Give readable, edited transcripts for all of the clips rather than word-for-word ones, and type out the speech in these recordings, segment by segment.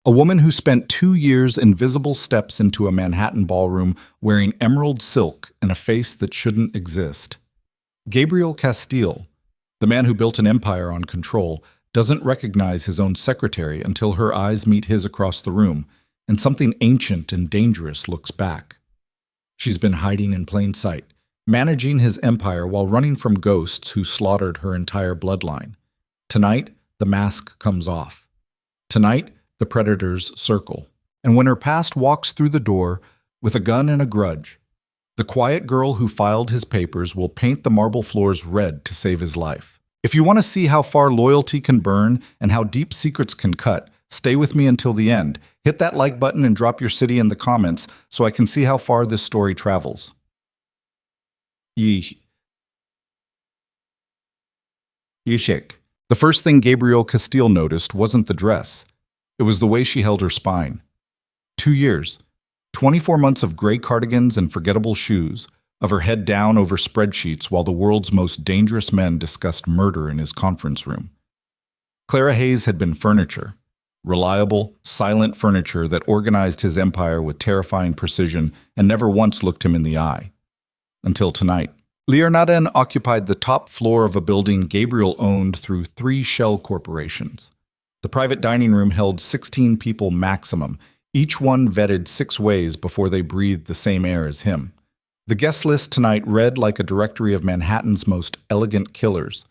A woman who spent 2 years invisible steps into a Manhattan ballroom wearing emerald silk and a face that shouldn't exist. Gabriel Castile, the man who built an empire on control, doesn't recognize his own secretary until her eyes meet his across the room, and something ancient and dangerous looks back. She's been hiding in plain sight, managing his empire while running from ghosts who slaughtered her entire bloodline. Tonight, the mask comes off. Tonight, the predators circle. And when her past walks through the door with a gun and a grudge, the quiet girl who filed his papers will paint the marble floors red to save his life. If you want to see how far loyalty can burn and how deep secrets can cut, stay with me until the end. Hit that like button and drop your city in the comments so I can see how far this story travels. Yeshik. The first thing Gabriel Castile noticed wasn't the dress. It was the way she held her spine. 2 years, 24 months of gray cardigans and forgettable shoes, of her head down over spreadsheets while the world's most dangerous men discussed murder in his conference room. Clara Hayes had been furniture. Reliable, silent furniture that organized his empire with terrifying precision and never once looked him in the eye. Until tonight. Leonarden occupied the top floor of a building Gabriel owned through 3 shell corporations. The private dining room held 16 people maximum, each one vetted 6 ways before they breathed the same air as him. The guest list tonight read like a directory of Manhattan's most elegant killers: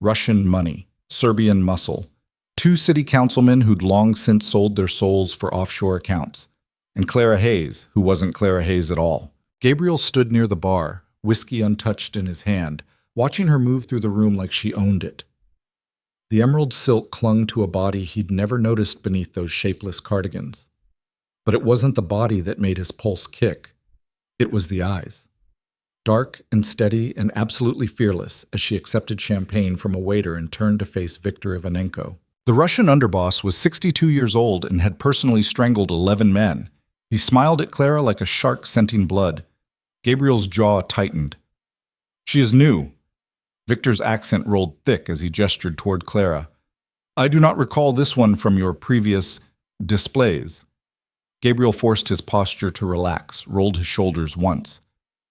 Russian money, Serbian muscle, 2 city councilmen who'd long since sold their souls for offshore accounts, and Clara Hayes, who wasn't Clara Hayes at all. Gabriel stood near the bar, whiskey untouched in his hand, watching her move through the room like she owned it. The emerald silk clung to a body he'd never noticed beneath those shapeless cardigans. But it wasn't the body that made his pulse kick. It was the eyes. Dark and steady and absolutely fearless as she accepted champagne from a waiter and turned to face Viktor Ivanenko. The Russian underboss was 62 years old and had personally strangled 11 men. He smiled at Clara like a shark scenting blood. Gabriel's jaw tightened. "She is new." Victor's accent rolled thick as he gestured toward Clara. "I do not recall this one from your previous displays." Gabriel forced his posture to relax, rolled his shoulders once.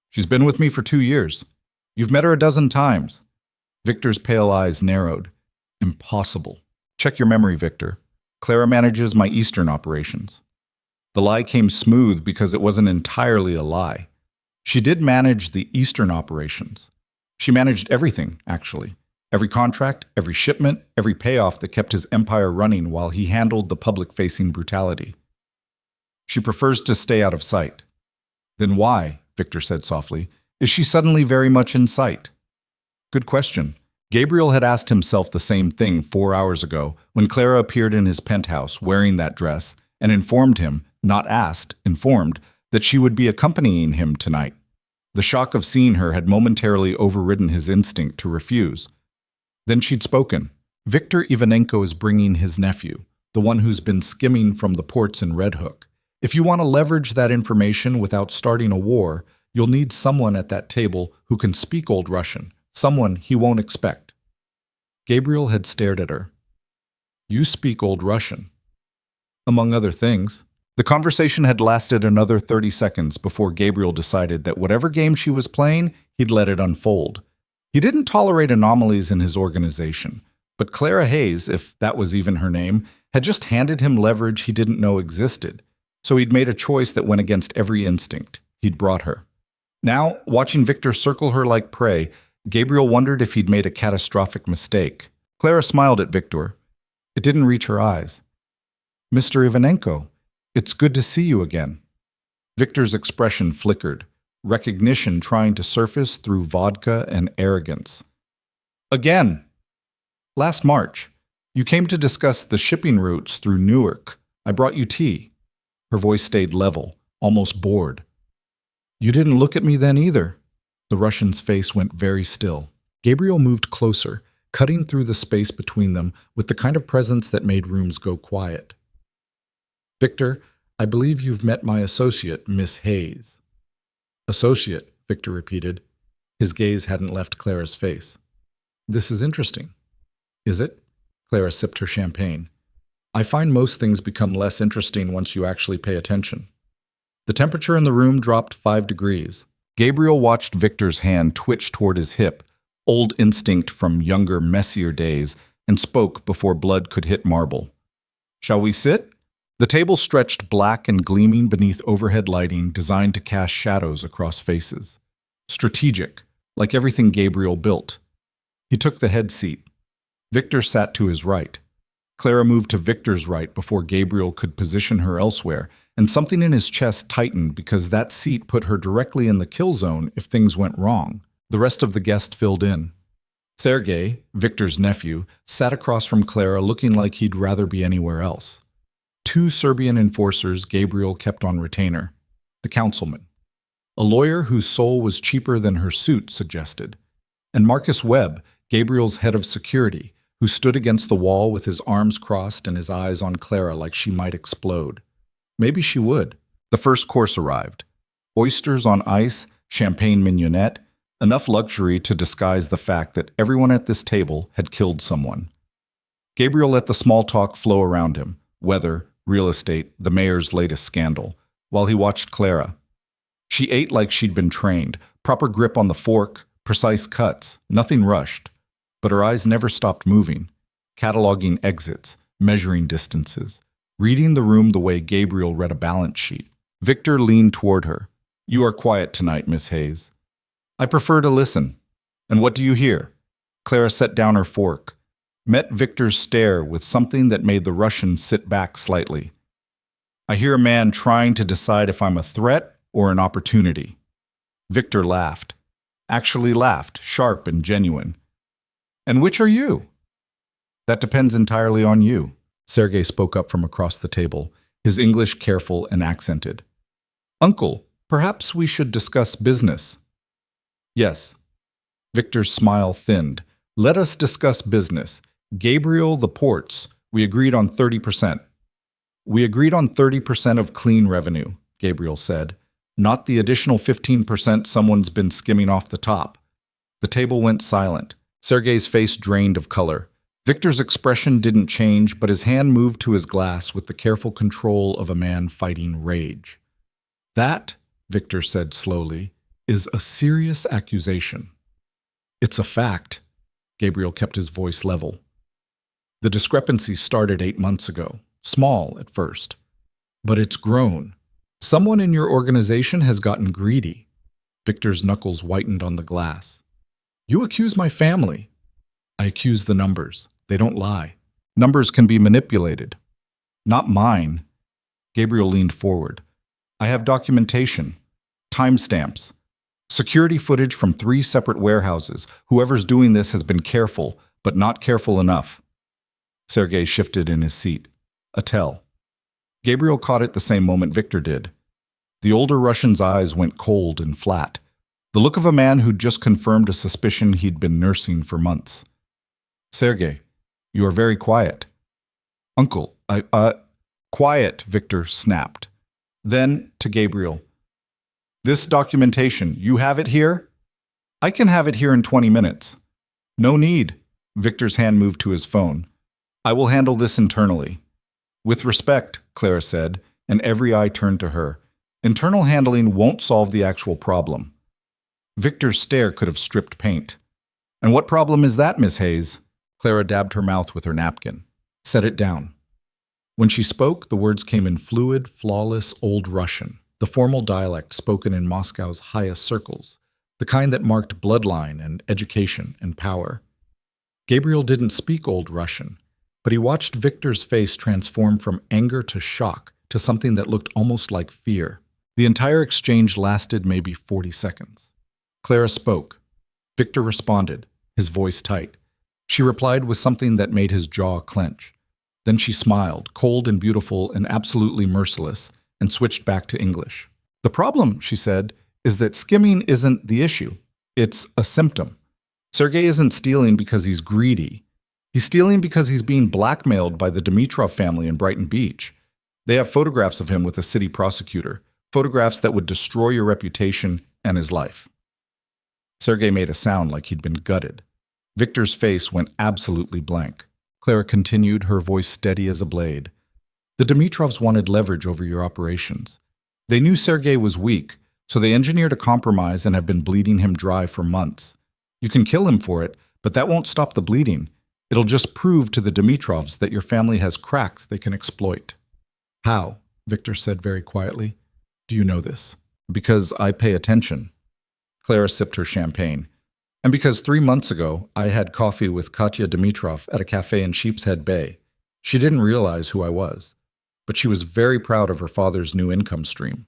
"She's been with me for 2 years. You've met her a dozen times." Victor's pale eyes narrowed. "Impossible. Check your memory, Victor. Clara manages my Eastern operations." The lie came smooth because it wasn't entirely a lie. She did manage the Eastern operations. She managed everything, actually. Every contract, every shipment, every payoff that kept his empire running while he handled the public-facing brutality. She prefers to stay out of sight. "Then why," Victor said softly, "is she suddenly very much in sight?" Good question. Gabriel had asked himself the same thing 4 hours ago when Clara appeared in his penthouse wearing that dress and informed him, not asked, informed, that she would be accompanying him tonight. The shock of seeing her had momentarily overridden his instinct to refuse. Then she'd spoken. "Viktor Ivanenko is bringing his nephew, the one who's been skimming from the ports in Red Hook. If you want to leverage that information without starting a war, you'll need someone at that table who can speak Old Russian, someone he won't expect." Gabriel had stared at her. "You speak Old Russian." Among other things. The conversation had lasted another 30 seconds before Gabriel decided that whatever game she was playing, he'd let it unfold. He didn't tolerate anomalies in his organization, but Clara Hayes, if that was even her name, had just handed him leverage he didn't know existed. So he'd made a choice that went against every instinct. He'd brought her. Now, watching Victor circle her like prey, Gabriel wondered if he'd made a catastrophic mistake. Clara smiled at Victor. It didn't reach her eyes. "Mr. Ivanenko, it's good to see you again." Victor's expression flickered, recognition trying to surface through vodka and arrogance. "Again! Last March, you came to discuss the shipping routes through Newark. I brought you tea." Her voice stayed level, almost bored. "You didn't look at me then either." The Russian's face went very still. Gabriel moved closer, cutting through the space between them with the kind of presence that made rooms go quiet. "Victor, I believe you've met my associate, Miss Hayes." "Associate," Victor repeated. His gaze hadn't left Clara's face. "This is interesting." "Is it?" Clara sipped her champagne. I find most things become less interesting once you actually pay attention. The temperature in the room dropped 5 degrees. Gabriel watched Victor's hand twitch toward his hip, old instinct from younger, messier days, and spoke before blood could hit marble. "Shall we sit?" The table stretched black and gleaming beneath overhead lighting designed to cast shadows across faces. Strategic, like everything Gabriel built. He took the head seat. Victor sat to his right. Clara moved to Victor's right before Gabriel could position her elsewhere, and something in his chest tightened because that seat put her directly in the kill zone if things went wrong. The rest of the guests filled in. Sergei, Victor's nephew, sat across from Clara looking like he'd rather be anywhere else. 2 Serbian enforcers Gabriel kept on retainer. The councilman. A lawyer whose soul was cheaper than her suit suggested. And Marcus Webb, Gabriel's head of security, who stood against the wall with his arms crossed and his eyes on Clara like she might explode. Maybe she would. The first course arrived. Oysters on ice, champagne mignonette, enough luxury to disguise the fact that everyone at this table had killed someone. Gabriel let the small talk flow around him, weather, real estate, the mayor's latest scandal, while he watched Clara. She ate like she'd been trained, proper grip on the fork, precise cuts, nothing rushed. But her eyes never stopped moving, cataloging exits, measuring distances, reading the room the way Gabriel read a balance sheet. Victor leaned toward her. "You are quiet tonight, Miss Hayes." "I prefer to listen." "And what do you hear?" Clara set down her fork, met Victor's stare with something that made the Russian sit back slightly. "I hear a man trying to decide if I'm a threat or an opportunity." Victor laughed. Actually laughed, sharp and genuine. "And which are you?" "That depends entirely on you." Sergei spoke up from across the table, his English careful and accented. "Uncle, perhaps we should discuss business." "Yes." Victor's smile thinned. "Let us discuss business. Gabriel, the ports. We agreed on 30%. "We agreed on 30% of clean revenue," Gabriel said. "Not the additional 15% someone's been skimming off the top." The table went silent. Sergei's face drained of color. Victor's expression didn't change, but his hand moved to his glass with the careful control of a man fighting rage. "That," Victor said slowly, "is a serious accusation." "It's a fact." Gabriel kept his voice level. "The discrepancy started 8 months ago, small at first. But it's grown. Someone in your organization has gotten greedy." Victor's knuckles whitened on the glass. "You accuse my family." "I accuse the numbers. They don't lie. Numbers can be manipulated." "Not mine." Gabriel leaned forward. "I have documentation, timestamps, security footage from 3 separate warehouses. Whoever's doing this has been careful, but not careful enough." Sergei shifted in his seat. A tell. Gabriel caught it the same moment Victor did. The older Russian's eyes went cold and flat, the look of a man who'd just confirmed a suspicion he'd been nursing for months. "Sergei, you are very quiet." "Uncle, Quiet," Victor snapped. Then, to Gabriel, "This documentation, you have it here?" "I can have it here in 20 minutes. "No need." Victor's hand moved to his phone. "I will handle this internally." "With respect," Clara said, and every eye turned to her. "Internal handling won't solve the actual problem." Victor's stare could have stripped paint. "And what problem is that, Miss Hayes?" Clara dabbed her mouth with her napkin. "Set it down." When she spoke, the words came in fluid, flawless Old Russian, the formal dialect spoken in Moscow's highest circles, the kind that marked bloodline and education and power. Gabriel didn't speak Old Russian, but he watched Victor's face transform from anger to shock to something that looked almost like fear. The entire exchange lasted maybe 40 seconds. Clara spoke. Victor responded, his voice tight. She replied with something that made his jaw clench. Then she smiled, cold and beautiful and absolutely merciless, and switched back to English. "The problem," she said, "is that skimming isn't the issue. It's a symptom. Sergei isn't stealing because he's greedy. He's stealing because he's being blackmailed by the Dimitrov family in Brighton Beach. They have photographs of him with a city prosecutor, photographs that would destroy your reputation and his life." Sergei made a sound like he'd been gutted. Victor's face went absolutely blank. Clara continued, her voice steady as a blade. The Dimitrovs wanted leverage over your operations. They knew Sergei was weak, so they engineered a compromise and have been bleeding him dry for months. You can kill him for it, but that won't stop the bleeding. It'll just prove to the Dimitrovs that your family has cracks they can exploit. How? Victor said very quietly. Do you know this? Because I pay attention. Clara sipped her champagne. And because 3 months ago, I had coffee with Katya Dimitrov at a cafe in Sheepshead Bay. She didn't realize who I was, but she was very proud of her father's new income stream.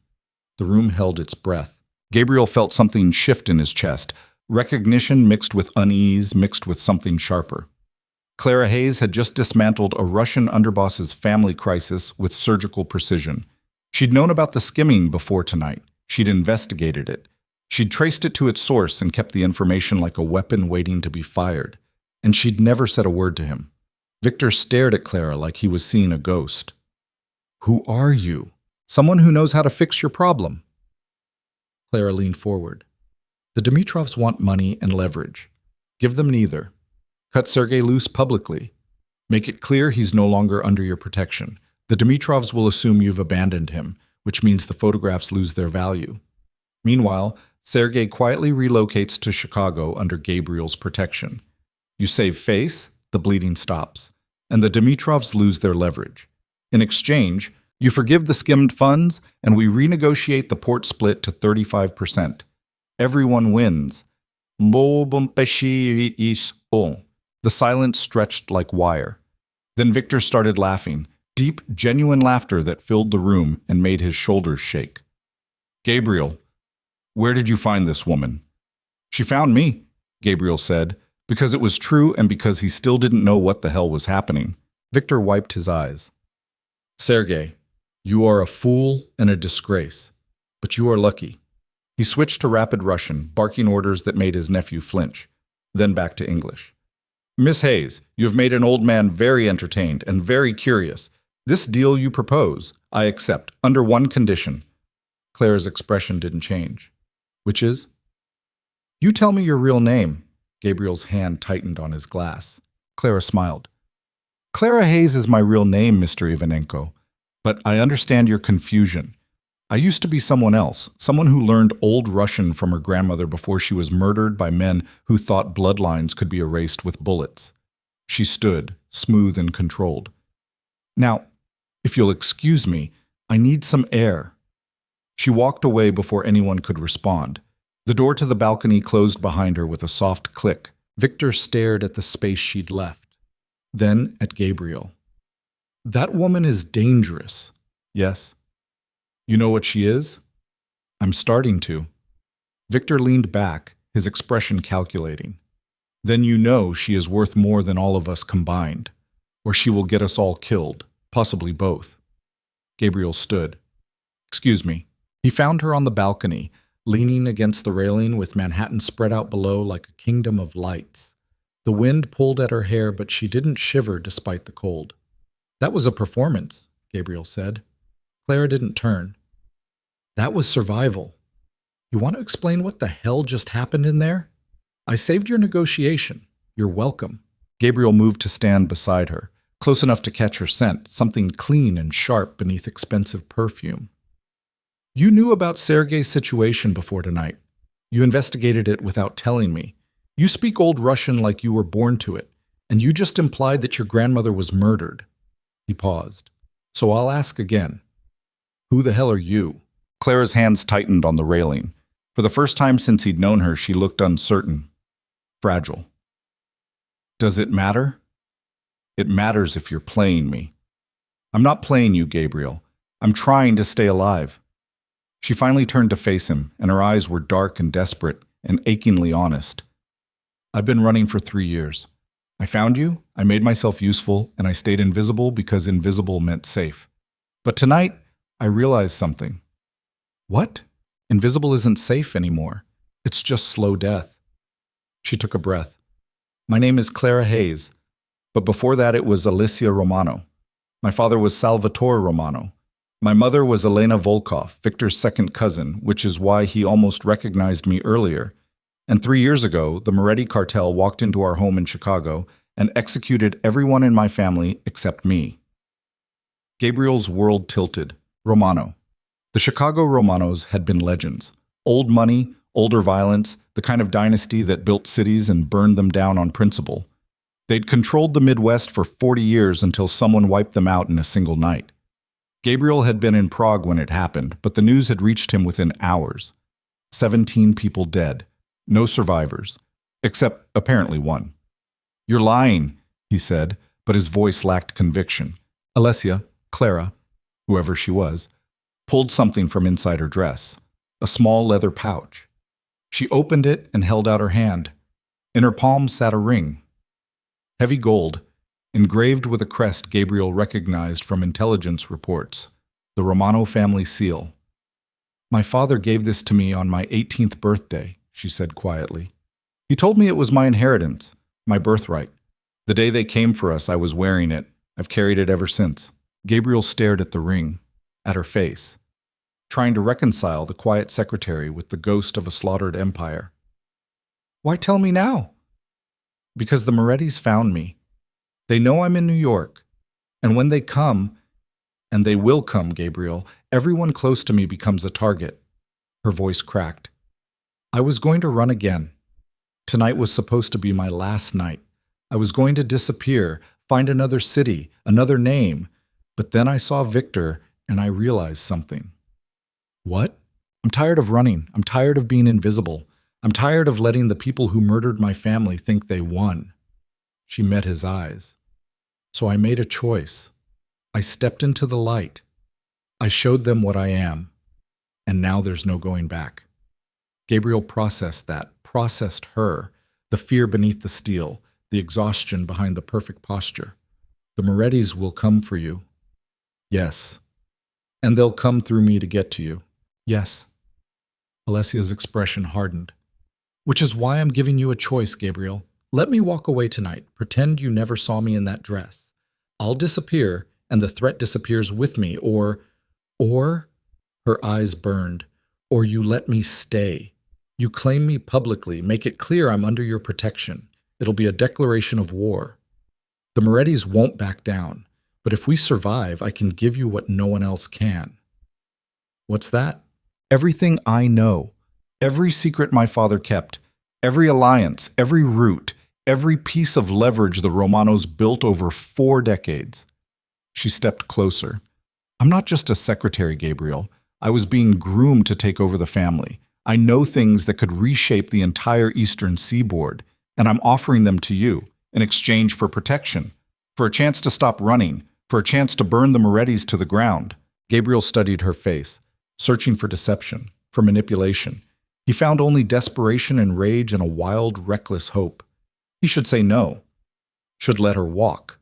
The room held its breath. Gabriel felt something shift in his chest, recognition mixed with unease, mixed with something sharper. Clara Hayes had just dismantled a Russian underboss's family crisis with surgical precision. She'd known about the skimming before tonight. She'd investigated it. She'd traced it to its source and kept the information like a weapon waiting to be fired. And she'd never said a word to him. Victor stared at Clara like he was seeing a ghost. Who are you? Someone who knows how to fix your problem. Clara leaned forward. The Dimitrovs want money and leverage. Give them neither. Cut Sergei loose publicly. Make it clear he's no longer under your protection. The Dimitrovs will assume you've abandoned him, which means the photographs lose their value. Meanwhile, Sergei quietly relocates to Chicago under Gabriel's protection. You save face, the bleeding stops, and the Dimitrovs lose their leverage. In exchange, you forgive the skimmed funds, and we renegotiate the port split to 35%. Everyone wins. The silence stretched like wire. Then Victor started laughing, deep, genuine laughter that filled the room and made his shoulders shake. Gabriel, where did you find this woman? She found me, Gabriel said, because it was true and because he still didn't know what the hell was happening. Victor wiped his eyes. Sergei, you are a fool and a disgrace, but you are lucky. He switched to rapid Russian, barking orders that made his nephew flinch, then back to English. Miss Hayes, you have made an old man very entertained and very curious. This deal you propose, I accept, under one condition. Clara's expression didn't change. Which is? You tell me your real name. Gabriel's hand tightened on his glass. Clara smiled. Clara Hayes is my real name, Mr. Ivanenko, but I understand your confusion. I used to be someone else, someone who learned Old Russian from her grandmother before she was murdered by men who thought bloodlines could be erased with bullets. She stood, smooth and controlled. Now, if you'll excuse me, I need some air. She walked away before anyone could respond. The door to the balcony closed behind her with a soft click. Victor stared at the space she'd left, then at Gabriel. That woman is dangerous. Yes. You know what she is? I'm starting to. Victor leaned back, his expression calculating. Then you know she is worth more than all of us combined, or she will get us all killed, possibly both. Gabriel stood. Excuse me. He found her on the balcony, leaning against the railing with Manhattan spread out below like a kingdom of lights. The wind pulled at her hair, but she didn't shiver despite the cold. That was a performance, Gabriel said. Clara didn't turn. That was survival. You want to explain what the hell just happened in there? I saved your negotiation. You're welcome. Gabriel moved to stand beside her, close enough to catch her scent, something clean and sharp beneath expensive perfume. You knew about Sergei's situation before tonight. You investigated it without telling me. You speak Old Russian like you were born to it, and you just implied that your grandmother was murdered. He paused. So I'll ask again. Who the hell are you? Clara's hands tightened on the railing. For the first time since he'd known her, she looked uncertain, fragile. Does it matter? It matters if you're playing me. I'm not playing you, Gabriel. I'm trying to stay alive. She finally turned to face him, and her eyes were dark and desperate and achingly honest. I've been running for 3 years. I found you, I made myself useful, and I stayed invisible because invisible meant safe. But tonight, I realized something. What? Invisible isn't safe anymore. It's just slow death. She took a breath. My name is Clara Hayes, but before that it was Alicia Romano. My father was Salvatore Romano. My mother was Elena Volkov, Victor's second cousin, which is why he almost recognized me earlier. And 3 years ago, the Moretti cartel walked into our home in Chicago and executed everyone in my family except me. Gabriel's world tilted. Romano. The Chicago Romanos had been legends. Old money, older violence, the kind of dynasty that built cities and burned them down on principle. They'd controlled the Midwest for 40 years until someone wiped them out in a single night. Gabriel had been in Prague when it happened, but the news had reached him within hours. 17 people dead. No survivors. Except apparently one. "You're lying," he said, but his voice lacked conviction. Alessia, Clara, whoever she was, pulled something from inside her dress, a small leather pouch. She opened it and held out her hand. In her palm sat a ring. Heavy gold, engraved with a crest Gabriel recognized from intelligence reports, the Romano family seal. "My father gave this to me on my 18th birthday," she said quietly. "He told me it was my inheritance, my birthright. The day they came for us, I was wearing it. I've carried it ever since." Gabriel stared at the ring, at her face, trying to reconcile the quiet secretary with the ghost of a slaughtered empire. "Why tell me now?" "Because the Morettis found me. They know I'm in New York. And when they come, and they will come, Gabriel, everyone close to me becomes a target." Her voice cracked. "I was going to run again. Tonight was supposed to be my last night. I was going to disappear, find another city, another name. But then I saw Victor, and I realized something." "What?" "I'm tired of running. I'm tired of being invisible. I'm tired of letting the people who murdered my family think they won." She met his eyes. "So I made a choice. I stepped into the light. I showed them what I am. And now there's no going back." Gabriel processed that, processed her, the fear beneath the steel, the exhaustion behind the perfect posture. "The Morettis will come for you." "Yes. And they'll come through me to get to you." "Yes." Alessia's expression hardened. "Which is why I'm giving you a choice, Gabriel. Let me walk away tonight. Pretend you never saw me in that dress. I'll disappear, and the threat disappears with me, or, her eyes burned, or you let me stay. You claim me publicly, make it clear I'm under your protection. It'll be a declaration of war. The Morettis won't back down, but if we survive, I can give you what no one else can." "What's that?" "Everything I know. Every secret my father kept. Every alliance, every route, every piece of leverage the Romanos built over 4 decades. She stepped closer. "I'm not just a secretary, Gabriel. I was being groomed to take over the family. I know things that could reshape the entire eastern seaboard, and I'm offering them to you in exchange for protection, for a chance to stop running, for a chance to burn the Morettis to the ground." Gabriel studied her face, searching for deception, for manipulation. He found only desperation and rage and a wild, reckless hope. He should say no, should let her walk,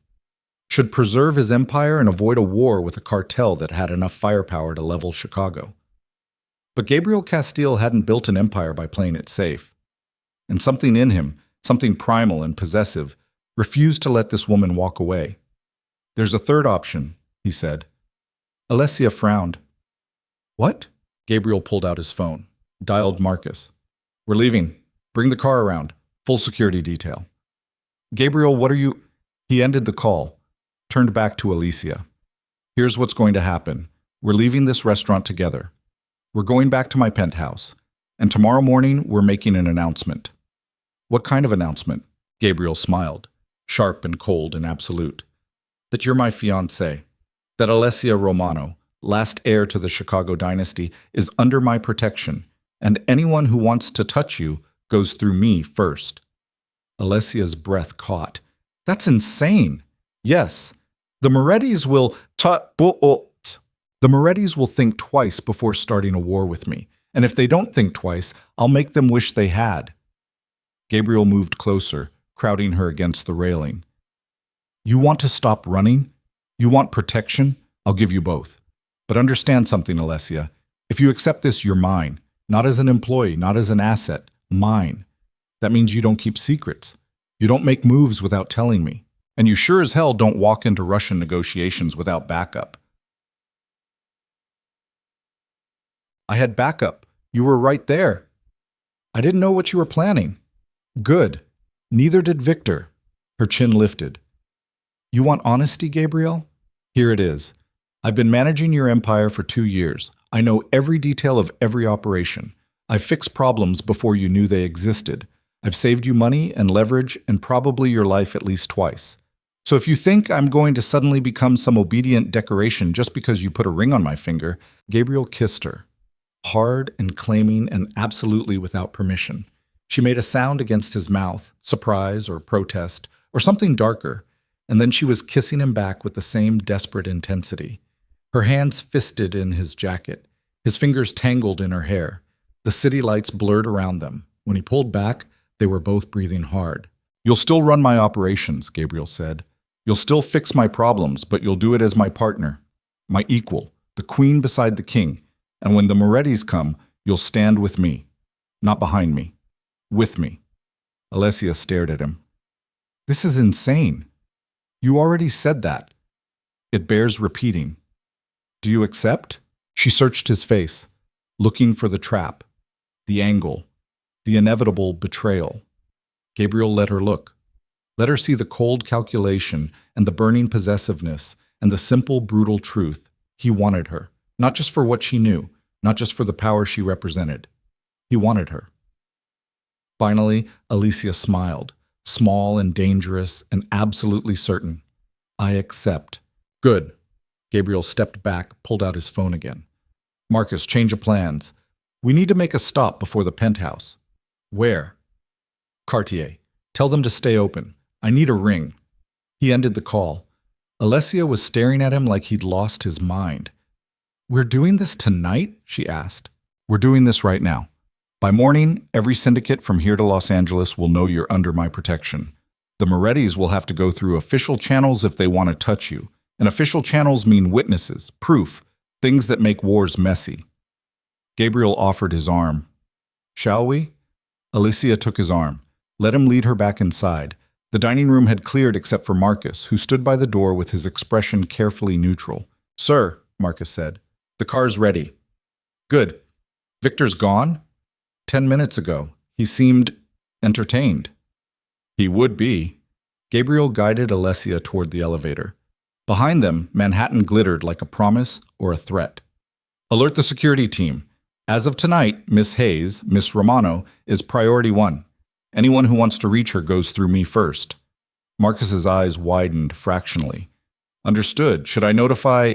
should preserve his empire and avoid a war with a cartel that had enough firepower to level Chicago. But Gabriel Castile hadn't built an empire by playing it safe. And something in him, something primal and possessive, refused to let this woman walk away. "There's a third option," he said. Alessia frowned. "What?" Gabriel pulled out his phone, dialed Marcus. "We're leaving. Bring the car around. Full security detail." "Gabriel, what are you—" He ended the call, turned back to Alicia. "Here's what's going to happen. We're leaving this restaurant together. We're going back to my penthouse. And tomorrow morning, we're making an announcement." "What kind of announcement?" Gabriel smiled, sharp and cold and absolute. "That you're my fiancé. That Alessia Romano, last heir to the Chicago dynasty, is under my protection, and anyone who wants to touch you goes through me first." Alessia's breath caught. "That's insane." "Yes. The Morettis will The Morettis will think twice before starting a war with me, and if they don't think twice, I'll make them wish they had." Gabriel moved closer, crowding her against the railing. "You want to stop running? You want protection? I'll give you both. But understand something, Alessia. If you accept this, you're mine. Not as an employee, not as an asset. Mine. That means you don't keep secrets. You don't make moves without telling me. And you sure as hell don't walk into Russian negotiations without backup." "I had backup. You were right there." "I didn't know what you were planning." "Good. Neither did Victor." Her chin lifted. You want honesty, Gabriel? Here it is. I've been managing your empire for 2 years. I know every detail of every operation. I've fixed problems before you knew they existed. I've saved you money and leverage and probably your life at least twice. So if you think I'm going to suddenly become some obedient decoration just because you put a ring on my finger, Gabriel kissed her, hard and claiming and absolutely without permission. She made a sound against his mouth, surprise or protest, or something darker, and then she was kissing him back with the same desperate intensity. Her hands fisted in his jacket, his fingers tangled in her hair. The city lights blurred around them. When he pulled back, they were both breathing hard. You'll still run my operations, Gabriel said. You'll still fix my problems, but you'll do it as my partner, my equal, the queen beside the king. And when the Morettis come, you'll stand with me, not behind me, with me. Alessia stared at him. This is insane. You already said that. It bears repeating. Do you accept? She searched his face, looking for the trap, the angle, the inevitable betrayal. Gabriel let her look. Let her see the cold calculation and the burning possessiveness and the simple, brutal truth. He wanted her, not just for what she knew, not just for the power she represented. He wanted her. Finally, Alicia smiled, small and dangerous and absolutely certain. I accept. Good. Gabriel stepped back, pulled out his phone again. Marcus, change of plans. We need to make a stop before the penthouse. Where? Cartier. Tell them to stay open. I need a ring. He ended the call. Alessia was staring at him like he'd lost his mind. We're doing this tonight? She asked. We're doing this right now. By morning, every syndicate from here to Los Angeles will know you're under my protection. The Morettis will have to go through official channels if they want to touch you. And official channels mean witnesses, proof, things that make wars messy. Gabriel offered his arm. Shall we? Alicia took his arm. Let him lead her back inside. The dining room had cleared except for Marcus, who stood by the door with his expression carefully neutral. Sir, Marcus said, the car's ready. Good. Victor's gone? 10 minutes ago. He seemed entertained. He would be. Gabriel guided Alessia toward the elevator. Behind them, Manhattan glittered like a promise or a threat. Alert the security team. As of tonight, Miss Hayes, Miss Romano, is priority 1. Anyone who wants to reach her goes through me first. Marcus's eyes widened fractionally. Understood. Should I notify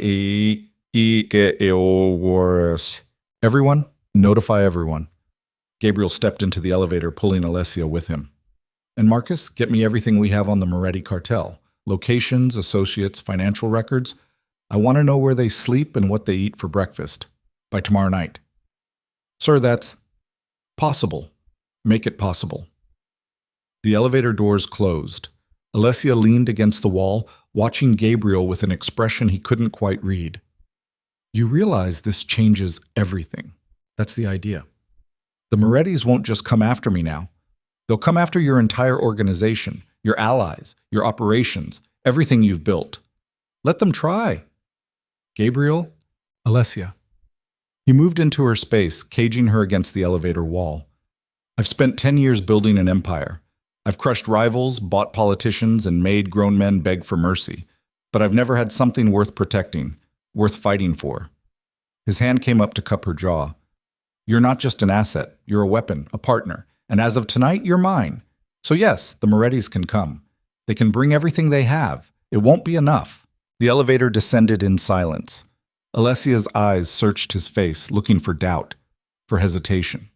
everyone? Notify everyone. Gabriel stepped into the elevator, pulling Alessia with him. And Marcus, get me everything we have on the Moretti cartel. Locations, associates, financial records. I want to know where they sleep and what they eat for breakfast. By tomorrow night. Sir, that's possible. Make it possible. The elevator doors closed. Alessia leaned against the wall, watching Gabriel with an expression he couldn't quite read. You realize this changes everything. That's the idea. The Morettis won't just come after me now. They'll come after your entire organization, your allies, your operations, everything you've built. Let them try. Gabriel? Alessia. He moved into her space, caging her against the elevator wall. I've spent 10 years building an empire. I've crushed rivals, bought politicians, and made grown men beg for mercy. But I've never had something worth protecting, worth fighting for. His hand came up to cup her jaw. You're not just an asset. You're a weapon, a partner. And as of tonight, you're mine. So yes, the Morettis can come. They can bring everything they have. It won't be enough. The elevator descended in silence. Alessia's eyes searched his face, looking for doubt, for hesitation.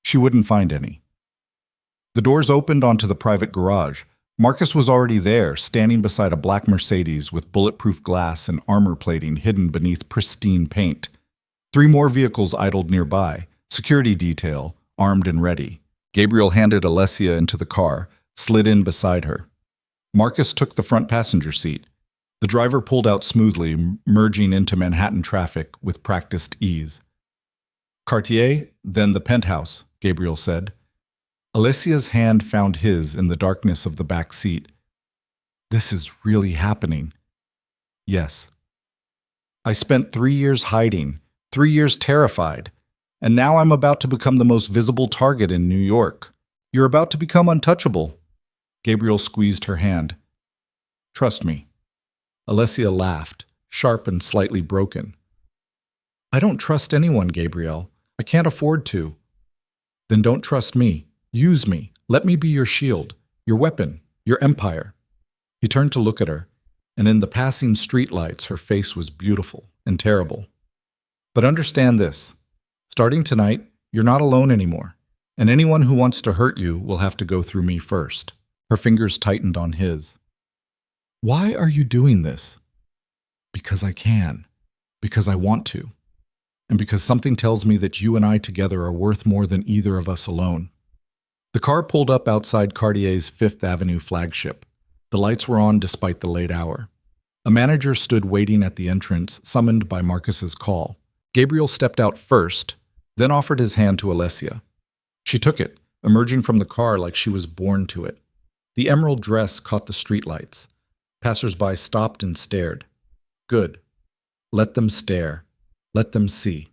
She wouldn't find any. The doors opened onto the private garage. Marcus was already there, standing beside a black Mercedes with bulletproof glass and armor plating hidden beneath pristine paint. 3 more vehicles idled nearby, security detail, armed and ready. Gabriel handed Alessia into the car, slid in beside her. Marcus took the front passenger seat. The driver pulled out smoothly, merging into Manhattan traffic with practiced ease. Cartier, then the penthouse, Gabriel said. Alessia's hand found his in the darkness of the back seat. This is really happening. Yes. I spent 3 years hiding, 3 years terrified, and now I'm about to become the most visible target in New York. You're about to become untouchable. Gabriel squeezed her hand. Trust me. Alessia laughed, sharp and slightly broken. I don't trust anyone, Gabriel. I can't afford to. Then don't trust me. Use me. Let me be your shield, your weapon, your empire. He turned to look at her, and in the passing streetlights her face was beautiful and terrible. But understand this. Starting tonight, you're not alone anymore, and anyone who wants to hurt you will have to go through me first. Her fingers tightened on his. Why are you doing this? Because I can. Because I want to. And because something tells me that you and I together are worth more than either of us alone. The car pulled up outside Cartier's Fifth Avenue flagship. The lights were on despite the late hour. A manager stood waiting at the entrance, summoned by Marcus's call. Gabriel stepped out first, then offered his hand to Alessia. She took it, emerging from the car like she was born to it. The emerald dress caught the streetlights. Passers-by stopped and stared. Good. Let them stare. Let them see.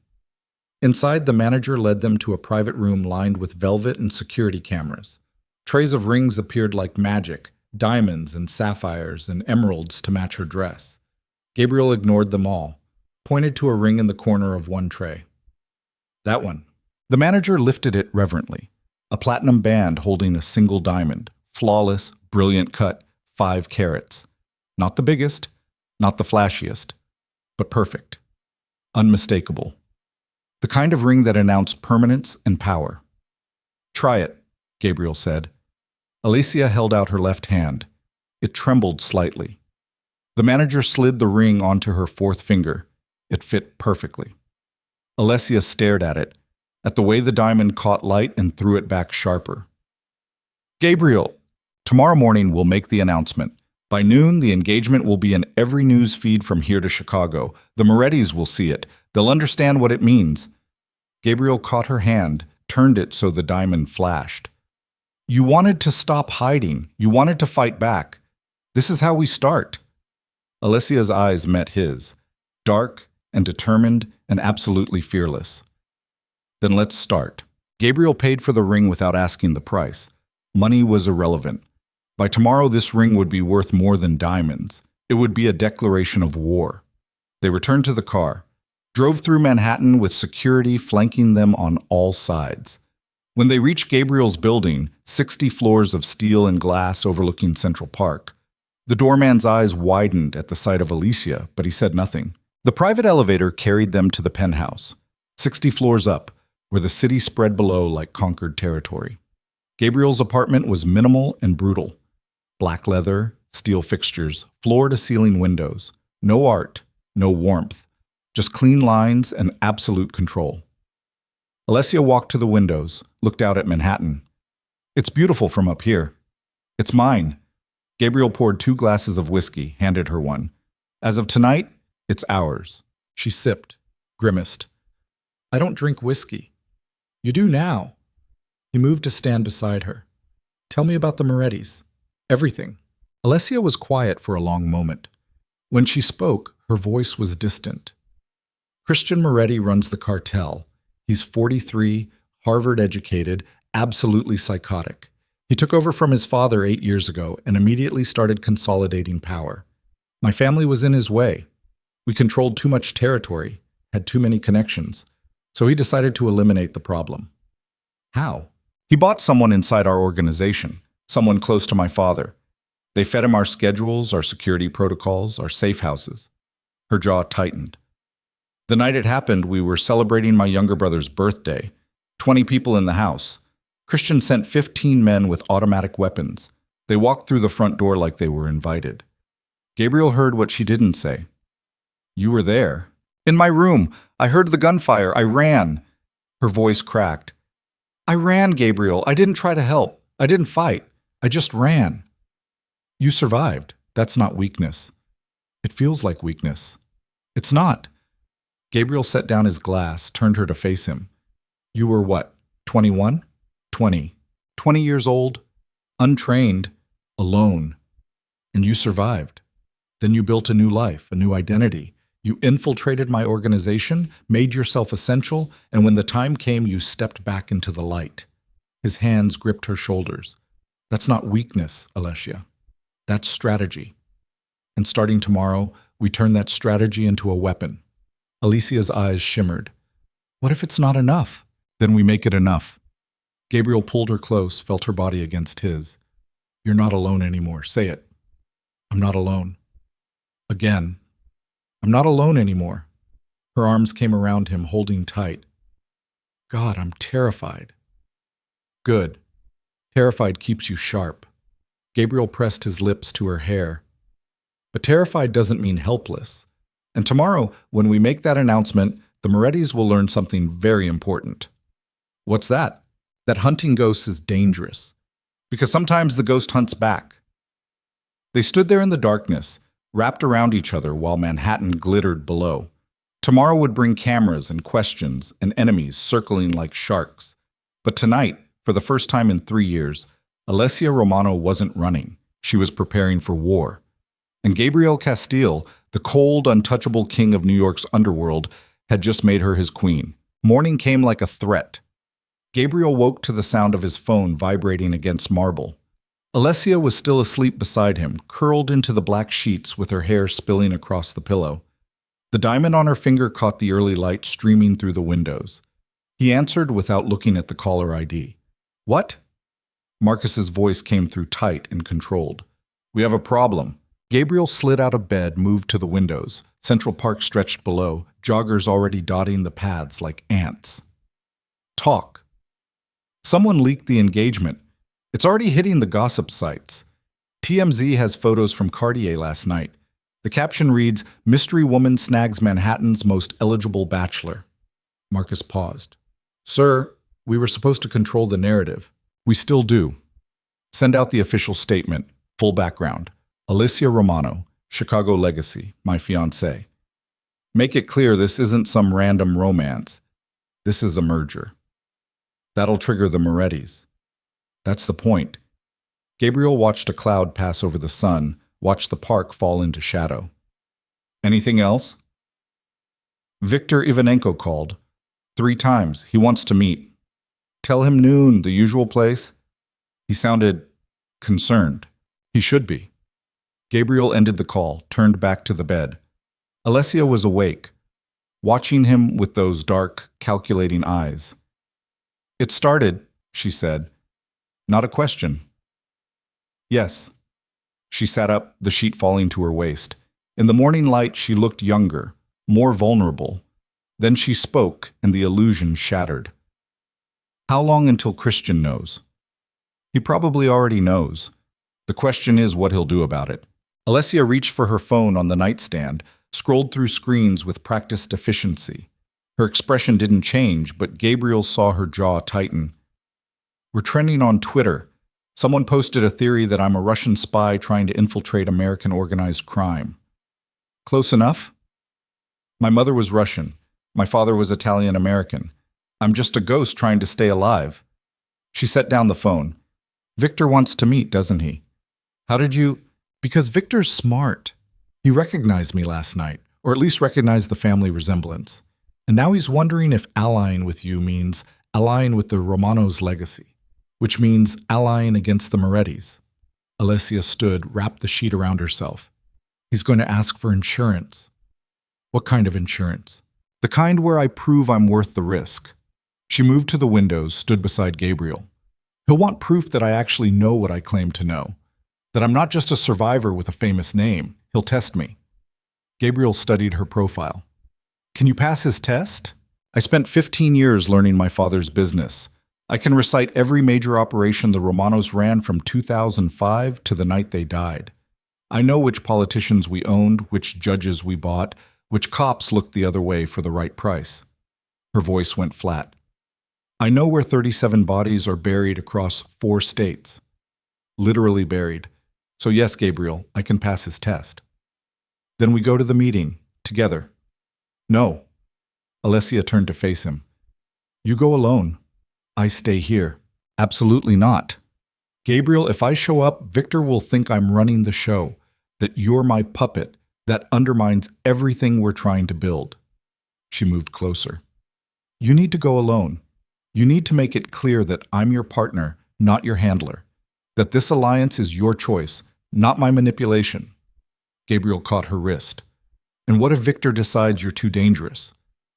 Inside, the manager led them to a private room lined with velvet and security cameras. Trays of rings appeared like magic, diamonds and sapphires and emeralds to match her dress. Gabriel ignored them all, pointed to a ring in the corner of one tray. That one. The manager lifted it reverently. A platinum band holding a single diamond. Flawless, brilliant cut, 5 carats. Not the biggest, not the flashiest, but perfect. Unmistakable. The kind of ring that announced permanence and power. Try it, Gabriel said. Alessia held out her left hand. It trembled slightly. The manager slid the ring onto her 4th finger. It fit perfectly. Alessia stared at the way the diamond caught light and threw it back sharper. Gabriel, tomorrow morning we'll make the announcement. By noon, the engagement will be in every news feed from here to Chicago. The Morettis will see it. They'll understand what it means. Gabriel caught her hand, turned it so the diamond flashed. You wanted to stop hiding. You wanted to fight back. This is how we start. Alessia's eyes met his, dark and determined and absolutely fearless. Then let's start. Gabriel paid for the ring without asking the price. Money was irrelevant. By tomorrow, this ring would be worth more than diamonds. It would be a declaration of war. They returned to the car, drove through Manhattan with security flanking them on all sides. When they reached Gabriel's building, 60 floors of steel and glass overlooking Central Park, the doorman's eyes widened at the sight of Alessia, but he said nothing. The private elevator carried them to the penthouse, 60 floors up, where the city spread below like conquered territory. Gabriel's apartment was minimal and brutal. Black leather, steel fixtures, floor-to-ceiling windows. No art, no warmth. Just clean lines and absolute control. Alessia walked to the windows, looked out at Manhattan. It's beautiful from up here. It's mine. Gabriel poured 2 glasses of whiskey, handed her one. As of tonight, it's ours. She sipped, grimaced. I don't drink whiskey. You do now. He moved to stand beside her. Tell me about the Morettis. Everything. Alessia was quiet for a long moment. When she spoke, her voice was distant. Christian Moretti runs the cartel. He's 43, Harvard-educated, absolutely psychotic. He took over from his father 8 years ago and immediately started consolidating power. My family was in his way. We controlled too much territory, had too many connections, so he decided to eliminate the problem. How? He bought someone inside our organization, someone close to my father. They fed him our schedules, our security protocols, our safe houses. Her jaw tightened. The night it happened, we were celebrating my younger brother's birthday. 20 people in the house. Christian sent 15 men with automatic weapons. They walked through the front door like they were invited. Gabriel heard what she didn't say. You were there. In my room. I heard the gunfire. I ran. Her voice cracked. I ran, Gabriel. I didn't try to help. I didn't fight. I just ran. You survived. That's not weakness. It feels like weakness. It's not. Gabriel set down his glass, turned her to face him. You were what, 21? 20. 20 years old, untrained, alone. And you survived. Then you built a new life, a new identity. You infiltrated my organization, made yourself essential, and when the time came, you stepped back into the light. His hands gripped her shoulders. That's not weakness, Alessia. That's strategy. And starting tomorrow, we turn that strategy into a weapon. Alicia's eyes shimmered. What if it's not enough? Then we make it enough. Gabriel pulled her close, felt her body against his. You're not alone anymore. Say it. I'm not alone. Again. I'm not alone anymore. Her arms came around him, holding tight. God, I'm terrified. Good. Terrified keeps you sharp. Gabriel pressed his lips to her hair. But terrified doesn't mean helpless. And tomorrow, when we make that announcement, the Morettis will learn something very important. What's that? That hunting ghosts is dangerous. Because sometimes the ghost hunts back. They stood there in the darkness, wrapped around each other while Manhattan glittered below. Tomorrow would bring cameras and questions and enemies circling like sharks. But tonight, for the first time in 3 years, Alessia Romano wasn't running. She was preparing for war. And Gabriel Castile, the cold, untouchable king of New York's underworld, had just made her his queen. Morning came like a threat. Gabriel woke to the sound of his phone vibrating against marble. Alessia was still asleep beside him, curled into the black sheets with her hair spilling across the pillow. The diamond on her finger caught the early light streaming through the windows. He answered without looking at the caller ID. What? Marcus's voice came through tight and controlled. We have a problem. Gabriel slid out of bed, moved to the windows. Central Park stretched below, joggers already dotting the paths like ants. Talk. Someone leaked the engagement. It's already hitting the gossip sites. TMZ has photos from Cartier last night. The caption reads, Mystery Woman Snags Manhattan's Most Eligible Bachelor. Marcus paused. Sir, we were supposed to control the narrative. We still do. Send out the official statement. Full background. Alessia Romano, Chicago legacy, my fiancée. Make it clear this isn't some random romance. This is a merger. That'll trigger the Morettis. That's the point. Gabriel watched a cloud pass over the sun, watched the park fall into shadow. Anything else? Viktor Ivanenko called. 3 times. He wants to meet. Tell him noon, the usual place. He sounded concerned. He should be. Gabriel ended the call, turned back to the bed. Alessia was awake, watching him with those dark, calculating eyes. It started, she said. Not a question. Yes. She sat up, the sheet falling to her waist. In the morning light, she looked younger, more vulnerable. Then she spoke, and the illusion shattered. How long until Christian knows? He probably already knows. The question is what he'll do about it. Alessia reached for her phone on the nightstand, scrolled through screens with practiced efficiency. Her expression didn't change, but Gabriel saw her jaw tighten. We're trending on Twitter. Someone posted a theory that I'm a Russian spy trying to infiltrate American organized crime. Close enough? My mother was Russian. My father was Italian-American. I'm just a ghost trying to stay alive. She set down the phone. Victor wants to meet, doesn't he? How did you... Because Victor's smart. He recognized me last night, or at least recognized the family resemblance. And now he's wondering if allying with you means allying with the Romano's legacy, which means allying against the Morettis. Alessia stood, wrapped the sheet around herself. He's going to ask for insurance. What kind of insurance? The kind where I prove I'm worth the risk. She moved to the windows, stood beside Gabriel. He'll want proof that I actually know what I claim to know. That I'm not just a survivor with a famous name. He'll test me. Gabriel studied her profile. Can you pass his test? I spent 15 years learning my father's business. I can recite every major operation the Romanos ran from 2005 to the night they died. I know which politicians we owned, which judges we bought, which cops looked the other way for the right price. Her voice went flat. I know where 37 bodies are buried across 4 states. Literally buried. So yes, Gabriel, I can pass his test. Then we go to the meeting, together. No. Alessia turned to face him. You go alone. I stay here. Absolutely not. Gabriel, if I show up, Victor will think I'm running the show, that you're my puppet, that undermines everything we're trying to build. She moved closer. You need to go alone. You need to make it clear that I'm your partner, not your handler. That this alliance is your choice, not my manipulation. Gabriel caught her wrist. And what if Victor decides you're too dangerous?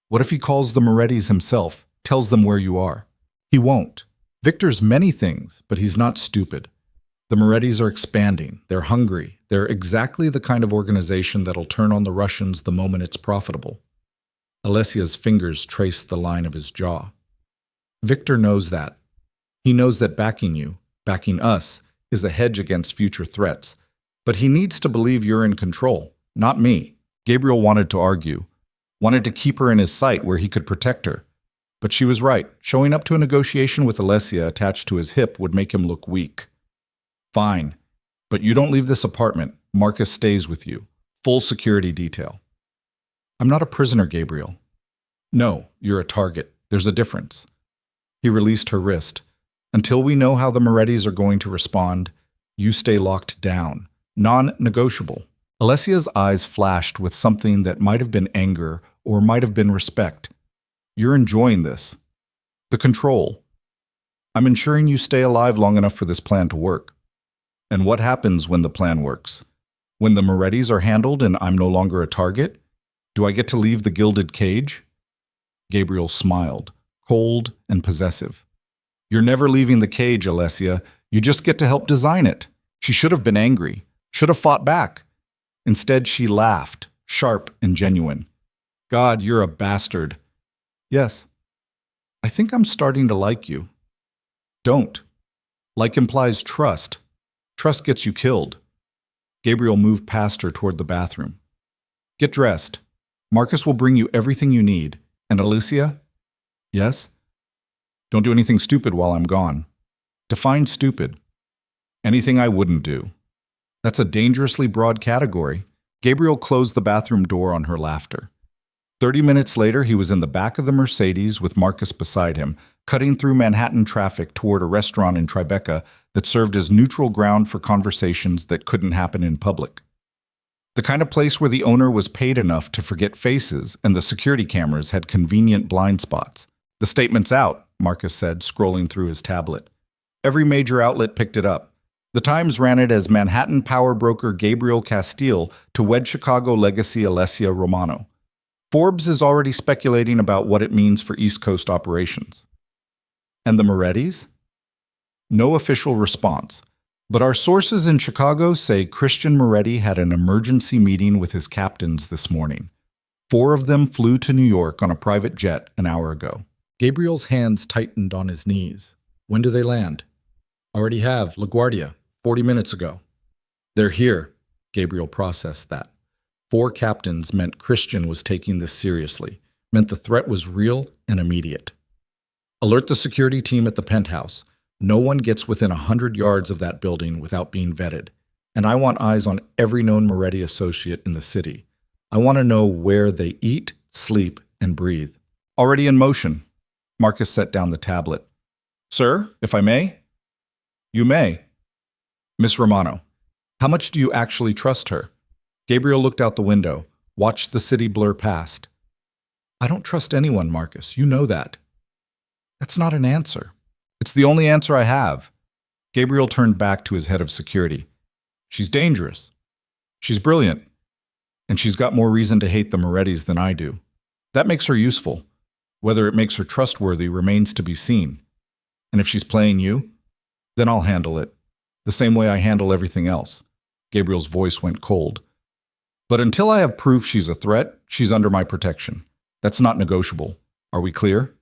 What if he calls the Morettis himself, tells them where you are? He won't. Victor's many things, but he's not stupid. The Morettis are expanding. They're hungry. They're exactly the kind of organization that'll turn on the Russians the moment it's profitable. Alessia's fingers traced the line of his jaw. Victor knows that. He knows that backing you, backing us, is a hedge against future threats. But he needs to believe you're in control, not me. Gabriel wanted to argue, wanted to keep her in his sight where he could protect her. But she was right. Showing up to a negotiation with Alessia attached to his hip would make him look weak. Fine, but you don't leave this apartment. Marcus stays with you. Full security detail. I'm not a prisoner, Gabriel. No, you're a target. There's a difference. He released her wrist. Until we know how the Morettis are going to respond, you stay locked down. Non-negotiable. Alessia's eyes flashed with something that might have been anger or might have been respect. You're enjoying this. The control. I'm ensuring you stay alive long enough for this plan to work. And what happens when the plan works? When the Morettis are handled and I'm no longer a target? Do I get to leave the gilded cage? Gabriel smiled, cold and possessive. You're never leaving the cage, Alessia. You just get to help design it. She should have been angry, should have fought back. Instead, she laughed, sharp and genuine. God, you're a bastard. Yes. I think I'm starting to like you. Don't. Like implies trust. Trust gets you killed. Gabriel moved past her toward the bathroom. Get dressed. Marcus will bring you everything you need. And Alicia? Yes? Don't do anything stupid while I'm gone. Define stupid. Anything I wouldn't do. That's a dangerously broad category. Gabriel closed the bathroom door on her laughter. 30 minutes later, he was in the back of the Mercedes with Marcus beside him, cutting through Manhattan traffic toward a restaurant in Tribeca that served as neutral ground for conversations that couldn't happen in public. The kind of place where the owner was paid enough to forget faces and the security cameras had convenient blind spots. The statement's out, Marcus said, scrolling through his tablet. Every major outlet picked it up. The Times ran it as Manhattan power broker Gabriel Castile to wed Chicago legacy Alessia Romano. Forbes is already speculating about what it means for East Coast operations. And the Morettis? No official response, but our sources in Chicago say Christian Moretti had an emergency meeting with his captains this morning. 4 of them flew to New York on a private jet an hour ago. Gabriel's hands tightened on his knees. When do they land? Already have, LaGuardia, 40 minutes ago. They're here, Gabriel processed that. 4 captains meant Christian was taking this seriously, meant the threat was real and immediate. Alert the security team at the penthouse. No one gets within 100 yards of that building without being vetted. And I want eyes on every known Moretti associate in the city. I want to know where they eat, sleep, and breathe. Already in motion. Marcus set down the tablet. Sir, if I may? You may. Miss Romano, how much do you actually trust her? Gabriel looked out the window, watched the city blur past. I don't trust anyone, Marcus. You know that. That's not an answer. It's the only answer I have. Gabriel turned back to his head of security. She's dangerous. She's brilliant. And she's got more reason to hate the Morettis than I do. That makes her useful. Whether it makes her trustworthy remains to be seen. And if she's playing you, then I'll handle it. The same way I handle everything else. Gabriel's voice went cold. But until I have proof she's a threat, she's under my protection. That's not negotiable. Are we clear?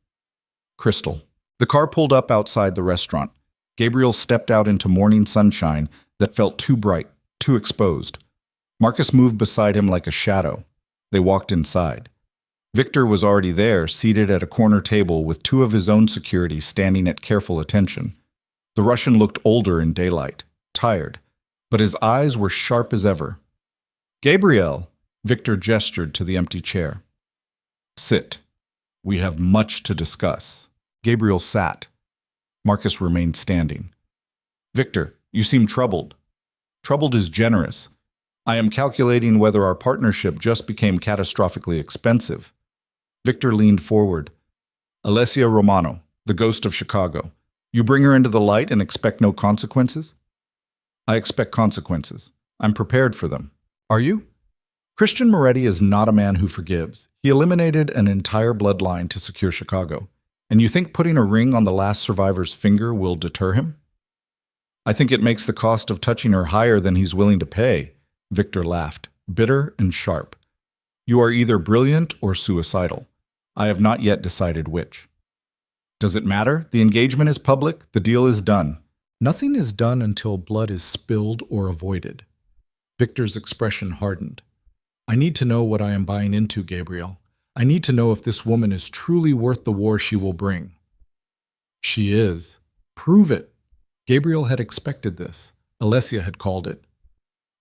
Crystal. The car pulled up outside the restaurant. Gabriel stepped out into morning sunshine that felt too bright, too exposed. Marcus moved beside him like a shadow. They walked inside. Victor was already there, seated at a corner table with 2 of his own security standing at careful attention. The Russian looked older in daylight, tired, but his eyes were sharp as ever. Gabriel, Victor gestured to the empty chair. Sit. We have much to discuss. Gabriel sat. Marcus remained standing. Victor, you seem troubled. Troubled is generous. I am calculating whether our partnership just became catastrophically expensive. Victor leaned forward. Alessia Romano, the ghost of Chicago. You bring her into the light and expect no consequences? I expect consequences. I'm prepared for them. Are you? Christian Moretti is not a man who forgives. He eliminated an entire bloodline to secure Chicago. And you think putting a ring on the last survivor's finger will deter him? I think it makes the cost of touching her higher than he's willing to pay. Victor laughed, bitter and sharp. You are either brilliant or suicidal. I have not yet decided which. Does it matter? The engagement is public. The deal is done. Nothing is done until blood is spilled or avoided. Victor's expression hardened. I need to know what I am buying into, Gabriel. I need to know if this woman is truly worth the war she will bring. She is. Prove it. Gabriel had expected this. Alessia had called it.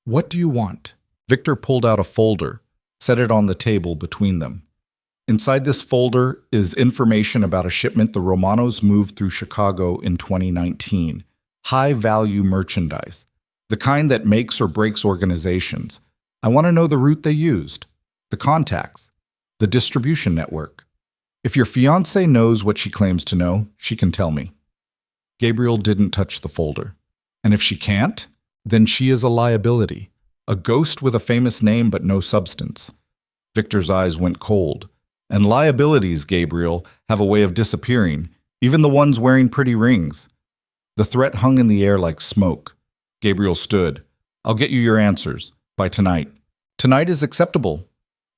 What do you want? Victor pulled out a folder, set it on the table between them. Inside this folder is information about a shipment the Romanos moved through Chicago in 2019. High-value merchandise, the kind that makes or breaks organizations. I want to know the route they used, the contacts, the distribution network. If your fiancée knows what she claims to know, she can tell me. Gabriel didn't touch the folder. And if she can't, then she is a liability, a ghost with a famous name but no substance. Victor's eyes went cold. And liabilities, Gabriel, have a way of disappearing, even the ones wearing pretty rings. The threat hung in the air like smoke. Gabriel stood. I'll get you your answers. By tonight. Tonight is acceptable.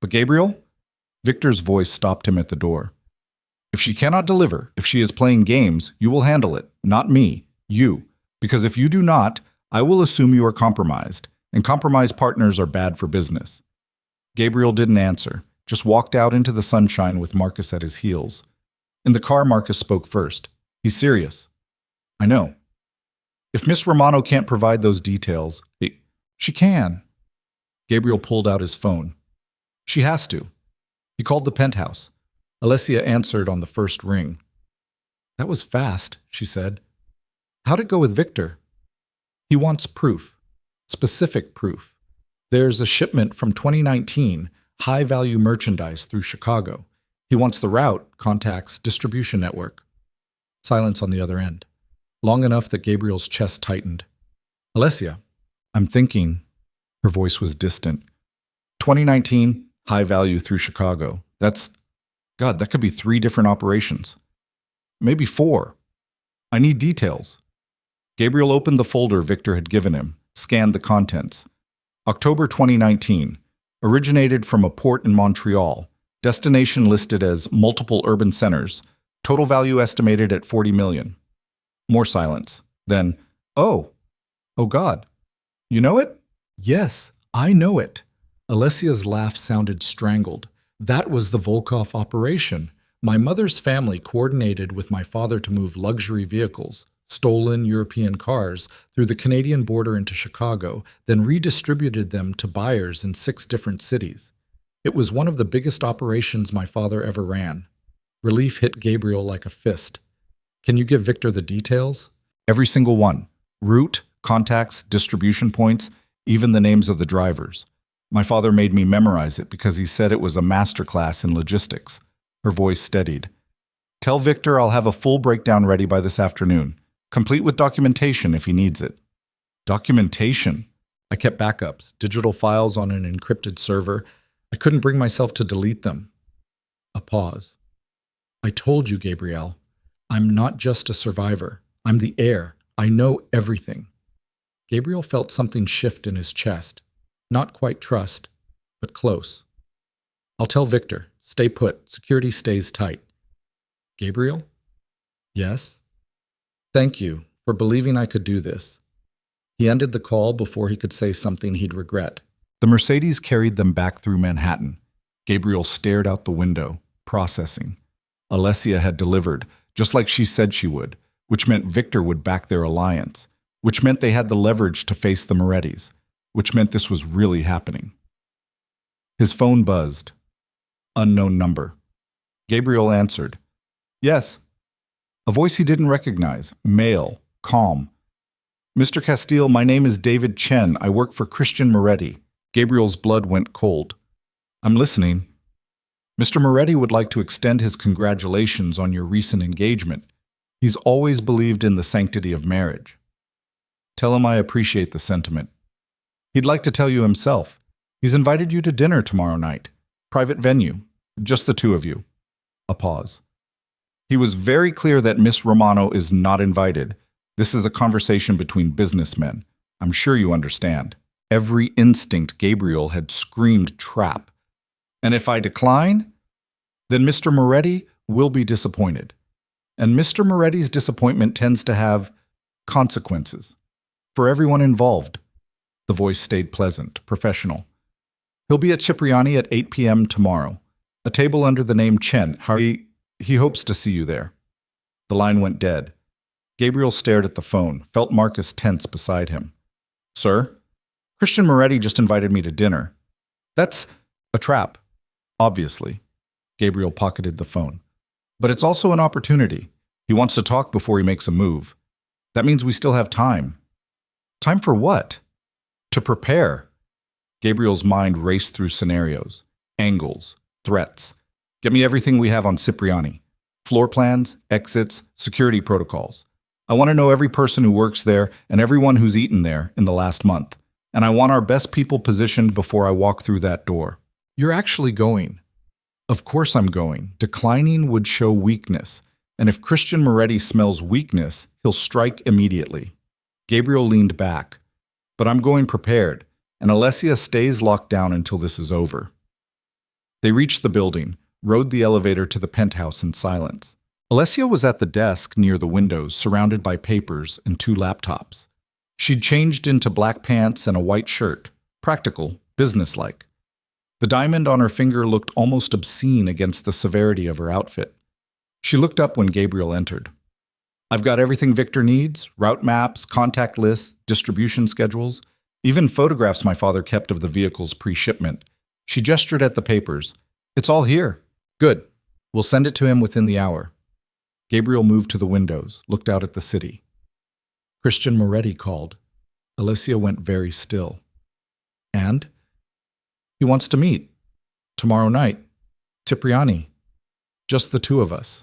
But Gabriel? Victor's voice stopped him at the door. If she cannot deliver, if she is playing games, you will handle it. Not me. You. Because if you do not, I will assume you are compromised. And compromised partners are bad for business. Gabriel didn't answer. Just walked out into the sunshine with Marcus at his heels. In the car, Marcus spoke first. He's serious. I know. If Miss Romano can't provide those details, she can. Gabriel pulled out his phone. She has to. He called the penthouse. Alessia answered on the first ring. That was fast, she said. How'd it go with Victor? He wants proof. Specific proof. There's a shipment from 2019, high-value merchandise through Chicago. He wants the route, contacts, distribution network. Silence on the other end. Long enough that Gabriel's chest tightened. Alessia, I'm thinking. Her voice was distant. 2019, high value through Chicago. God, that could be 3 different operations. Maybe 4. I need details. Gabriel opened the folder Victor had given him, scanned the contents. October 2019. Originated from a port in Montreal. Destination listed as multiple urban centers. Total value estimated at $40 million. More silence. Then, oh God. You know it? Yes, I know it. Alessia's laugh sounded strangled. That was the Volkov operation. My mother's family coordinated with my father to move luxury vehicles, stolen European cars, through the Canadian border into Chicago, then redistributed them to buyers in 6 different cities. It was one of the biggest operations my father ever ran. Relief hit Gabriel like a fist. Can you give Victor the details? Every single one. Route, contacts, distribution points, even the names of the drivers. My father made me memorize it because he said it was a masterclass in logistics. Her voice steadied. Tell Victor I'll have a full breakdown ready by this afternoon, complete with documentation if he needs it. Documentation? I kept backups, digital files on an encrypted server. I couldn't bring myself to delete them. A pause. I told you, Gabrielle. I'm not just a survivor. I'm the heir. I know everything. Gabriel felt something shift in his chest. Not quite trust, but close. I'll tell Victor. Stay put. Security stays tight. Gabriel? Yes? Thank you for believing I could do this. He ended the call before he could say something he'd regret. The Mercedes carried them back through Manhattan. Gabriel stared out the window, processing. Alessia had delivered, just like she said she would, which meant Victor would back their alliance, which meant they had the leverage to face the Morettis, which meant this was really happening. His phone buzzed. Unknown number. Gabriel answered. Yes. A voice he didn't recognize, male, calm. Mr. Castile, my name is David Chen. I work for Christian Moretti. Gabriel's blood went cold. I'm listening. Mr. Moretti would like to extend his congratulations on your recent engagement. He's always believed in the sanctity of marriage. Tell him I appreciate the sentiment. He'd like to tell you himself. He's invited you to dinner tomorrow night. Private venue. Just the two of you. A pause. He was very clear that Miss Romano is not invited. This is a conversation between businessmen. I'm sure you understand. Every instinct Gabriel had screamed trap. And if I decline, then Mr. Moretti will be disappointed. And Mr. Moretti's disappointment tends to have consequences for everyone involved. The voice stayed pleasant, professional. He'll be at Cipriani at 8 p.m. tomorrow. A table under the name Chen. He hopes to see you there. The line went dead. Gabriel stared at the phone, felt Marcus tense beside him. Sir? Christian Moretti just invited me to dinner. That's a trap, obviously. Gabriel pocketed the phone. But it's also an opportunity. He wants to talk before he makes a move. That means we still have time. Time for what? To prepare. Gabriel's mind raced through scenarios, angles, threats. Get me everything we have on Cipriani. Floor plans, exits, security protocols. I want to know every person who works there and everyone who's eaten there in the last month. And I want our best people positioned before I walk through that door. You're actually going. Of course I'm going. Declining would show weakness. And if Christian Moretti smells weakness, he'll strike immediately. Gabriel leaned back. But I'm going prepared, and Alessia stays locked down until this is over. They reached the building, rode the elevator to the penthouse in silence. Alessia was at the desk near the windows, surrounded by papers and 2 laptops. She'd changed into black pants and a white shirt, practical, businesslike. The diamond on her finger looked almost obscene against the severity of her outfit. She looked up when Gabriel entered. I've got everything Victor needs, route maps, contact lists, distribution schedules, even photographs my father kept of the vehicles pre-shipment. She gestured at the papers. It's all here. Good. We'll send it to him within the hour. Gabriel moved to the windows, looked out at the city. Christian Moretti called. Alessia went very still. And? He wants to meet. Tomorrow night. Cipriani. Just the two of us.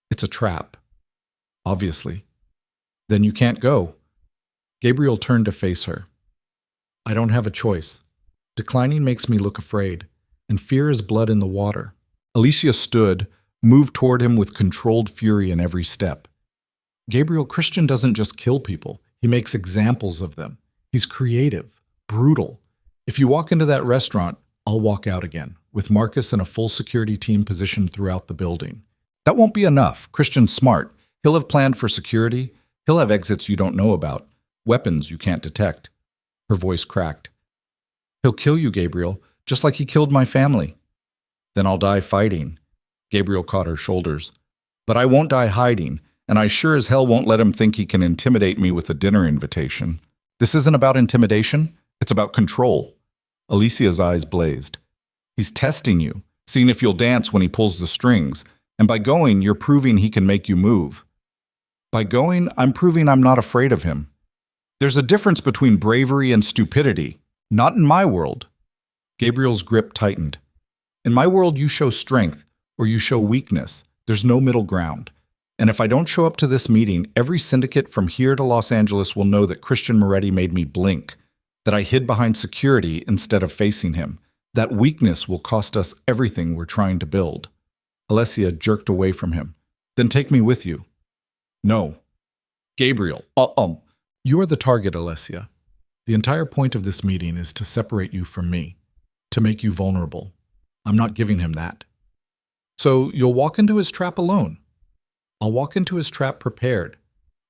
It's a trap. Obviously. Then you can't go. Gabriel turned to face her. I don't have a choice. Declining makes me look afraid, and fear is blood in the water. Alicia stood, moved toward him with controlled fury in every step. Gabriel, Christian doesn't just kill people. He makes examples of them. He's creative, brutal. If you walk into that restaurant, I'll walk out again, with Marcus and a full security team positioned throughout the building. That won't be enough. Christian's smart. He'll have planned for security. He'll have exits you don't know about, weapons you can't detect. Her voice cracked. He'll kill you, Gabriel, just like he killed my family. Then I'll die fighting. Gabriel caught her shoulders. But I won't die hiding, and I sure as hell won't let him think he can intimidate me with a dinner invitation. This isn't about intimidation. It's about control. Alicia's eyes blazed. He's testing you, seeing if you'll dance when he pulls the strings, and by going, you're proving he can make you move. By going, I'm proving I'm not afraid of him. There's a difference between bravery and stupidity. Not in my world. Gabriel's grip tightened. In my world, you show strength, or you show weakness. There's no middle ground. And if I don't show up to this meeting, every syndicate from here to Los Angeles will know that Christian Moretti made me blink, that I hid behind security instead of facing him. That weakness will cost us everything we're trying to build. Alessia jerked away from him. Then take me with you. No. Gabriel, you are the target, Alessia. The entire point of this meeting is to separate you from me, to make you vulnerable. I'm not giving him that. So you'll walk into his trap alone. I'll walk into his trap prepared.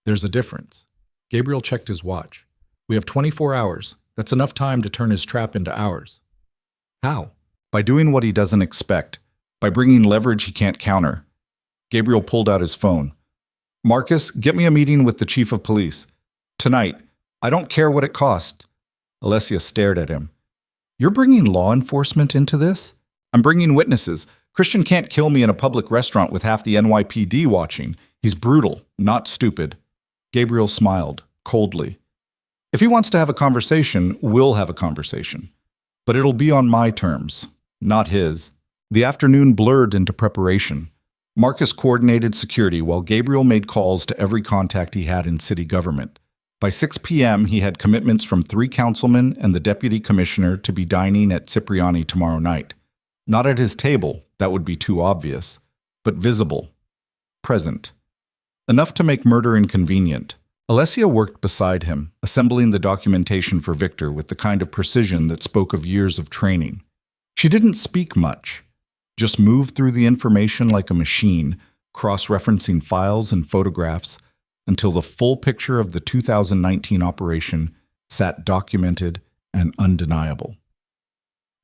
There's a difference. Gabriel checked his watch. We have 24 hours. That's enough time to turn his trap into ours. How? By doing what he doesn't expect. By bringing leverage he can't counter. Gabriel pulled out his phone. Marcus, get me a meeting with the chief of police. Tonight. I don't care what it costs. Alessia stared at him. You're bringing law enforcement into this? I'm bringing witnesses. Christian can't kill me in a public restaurant with half the NYPD watching. He's brutal, not stupid. Gabriel smiled, coldly. If he wants to have a conversation, we'll have a conversation. But it'll be on my terms, not his. The afternoon blurred into preparation. Marcus coordinated security while Gabriel made calls to every contact he had in city government. By 6 p.m., he had commitments from 3 councilmen and the deputy commissioner to be dining at Cipriani tomorrow night. Not at his table, that would be too obvious, but visible, present. Enough to make murder inconvenient. Alessia worked beside him, assembling the documentation for Victor with the kind of precision that spoke of years of training. She didn't speak much, just moved through the information like a machine, cross-referencing files and photographs, until the full picture of the 2019 operation sat documented and undeniable.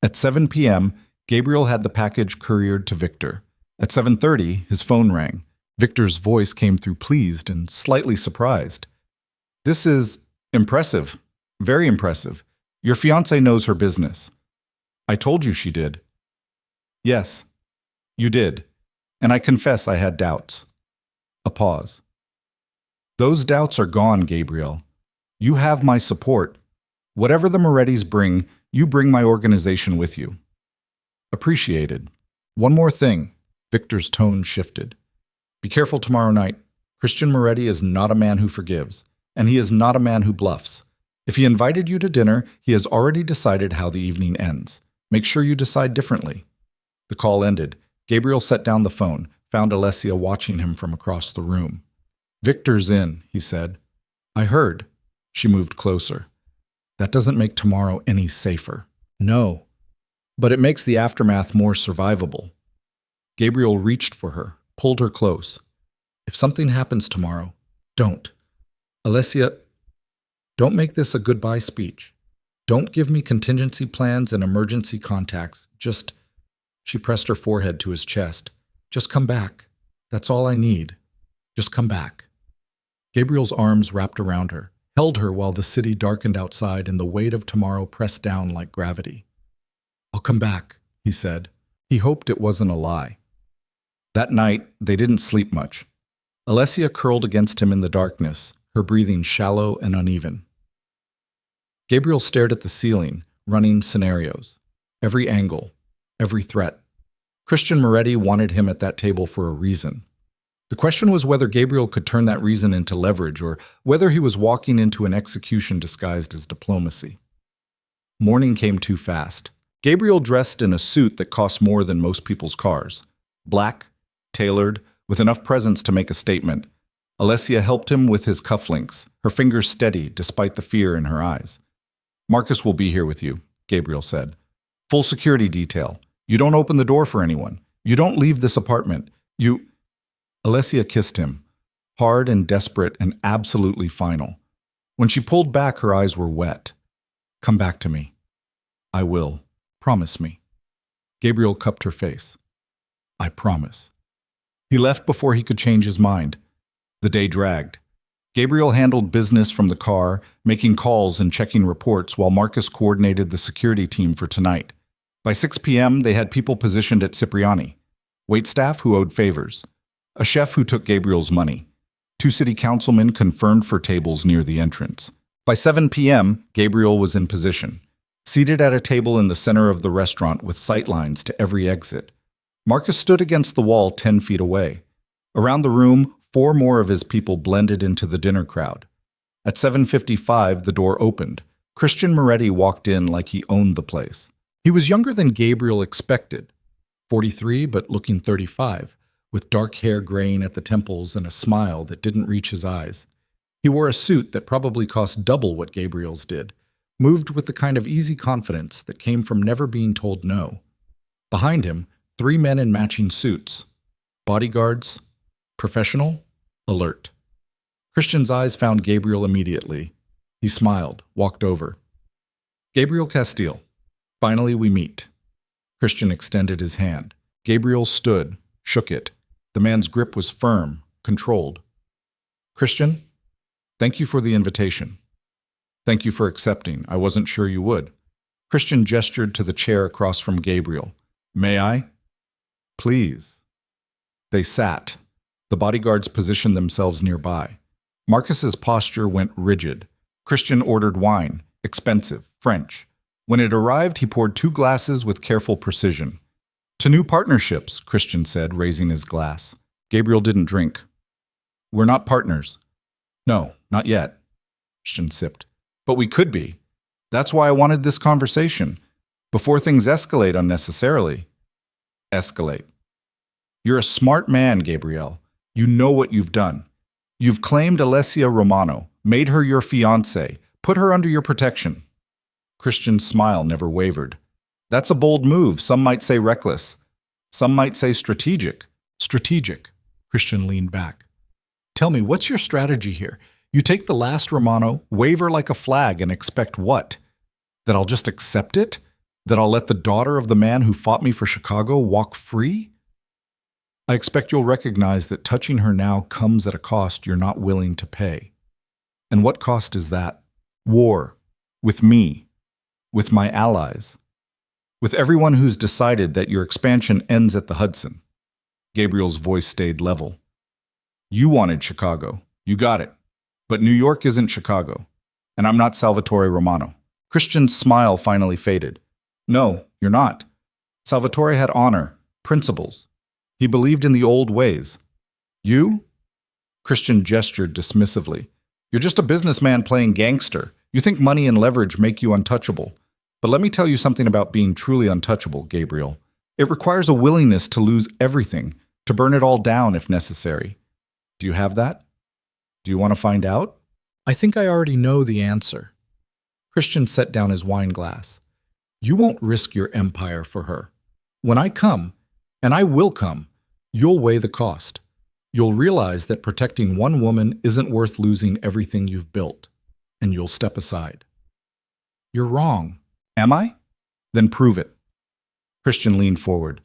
At 7 p.m., Gabriel had the package couriered to Victor. At 7:30, his phone rang. Victor's voice came through pleased and slightly surprised. "This is impressive, very impressive. Your fiancée knows her business." "I told you she did." "Yes, you did, and I confess I had doubts." A pause. "Those doubts are gone, Gabriel. You have my support. Whatever the Morettis bring, you bring my organization with you." "Appreciated. One more thing." Victor's tone shifted. "Be careful tomorrow night. Christian Moretti is not a man who forgives, and he is not a man who bluffs. If he invited you to dinner, he has already decided how the evening ends. Make sure you decide differently." The call ended. Gabriel set down the phone, found Alessia watching him from across the room. "Victor's in," he said. "I heard." She moved closer. "That doesn't make tomorrow any safer." "No, but it makes the aftermath more survivable." Gabriel reached for her, pulled her close. "If something happens tomorrow, don't. Alessia, don't make this a goodbye speech. Don't give me contingency plans and emergency contacts. Just," she pressed her forehead to his chest, "just come back. That's all I need. Just come back." Gabriel's arms wrapped around her, held her while the city darkened outside and the weight of tomorrow pressed down like gravity. "I'll come back," he said. He hoped it wasn't a lie. That night, they didn't sleep much. Alessia curled against him in the darkness, her breathing shallow and uneven. Gabriel stared at the ceiling, running scenarios. Every angle, every threat. Christian Moretti wanted him at that table for a reason. The question was whether Gabriel could turn that reason into leverage or whether he was walking into an execution disguised as diplomacy. Morning came too fast. Gabriel dressed in a suit that cost more than most people's cars. Black, tailored, with enough presence to make a statement. Alessia helped him with his cufflinks, her fingers steady despite the fear in her eyes. "Marcus will be here with you," Gabriel said. "Full security detail. You don't open the door for anyone. You don't leave this apartment. You—" Alessia kissed him, hard and desperate and absolutely final. When she pulled back, her eyes were wet. "Come back to me." "I will. Promise me." Gabriel cupped her face. "I promise." He left before he could change his mind. The day dragged. Gabriel handled business from the car, making calls and checking reports while Marcus coordinated the security team for tonight. By 6 p.m., they had people positioned at Cipriani. Waitstaff who owed favors. A chef who took Gabriel's money. 2 city councilmen confirmed for tables near the entrance. By 7 p.m., Gabriel was in position, seated at a table in the center of the restaurant with sightlines to every exit. Marcus stood against the wall 10 feet away. Around the room, 4 more of his people blended into the dinner crowd. At 7:55, the door opened. Christian Moretti walked in like he owned the place. He was younger than Gabriel expected, 43 but looking 35, with dark hair graying at the temples and a smile that didn't reach his eyes. He wore a suit that probably cost double what Gabriel's did, moved with the kind of easy confidence that came from never being told no. Behind him, 3 men in matching suits. Bodyguards, professional, alert. Christian's eyes found Gabriel immediately. He smiled, walked over. "Gabriel Castile. Finally we meet." Christian extended his hand. Gabriel stood, shook it. The man's grip was firm, controlled. "Christian, thank you for the invitation." "Thank you for accepting. I wasn't sure you would." Christian gestured to the chair across from Gabriel. "May I?" "Please." They sat. The bodyguards positioned themselves nearby. Marcus's posture went rigid. Christian ordered wine, expensive, French. When it arrived, he poured 2 glasses with careful precision. "To new partnerships," Christian said, raising his glass. Gabriel didn't drink. "We're not partners." "No, not yet." Christian sipped. But we could be. That's why I wanted this conversation. Before things escalate unnecessarily. Escalate. You're a smart man, Gabriel. You know what you've done. You've claimed Alessia Romano, made her your fiancée, put her under your protection. Christian's smile never wavered. That's a bold move. Some might say reckless. Some might say strategic. Strategic. Christian leaned back. Tell me, what's your strategy here? You take the last Romano, wave her like a flag, and expect what? That I'll just accept it? That I'll let the daughter of the man who fought me for Chicago walk free? I expect you'll recognize that touching her now comes at a cost you're not willing to pay. And what cost is that? War. With me. With my allies. With everyone who's decided that your expansion ends at the Hudson. Gabriel's voice stayed level. You wanted Chicago. You got it. But New York isn't Chicago. And I'm not Salvatore Romano. Christian's smile finally faded. No, you're not. Salvatore had honor, principles. He believed in the old ways. You? Christian gestured dismissively. You're just a businessman playing gangster. You think money and leverage make you untouchable. But let me tell you something about being truly untouchable, Gabriel. It requires a willingness to lose everything, to burn it all down if necessary. Do you have that? Do you want to find out? I think I already know the answer. Christian set down his wine glass. You won't risk your empire for her. When I come, and I will come, you'll weigh the cost. You'll realize that protecting one woman isn't worth losing everything you've built, and you'll step aside. You're wrong. Am I? Then prove it. Christian leaned forward.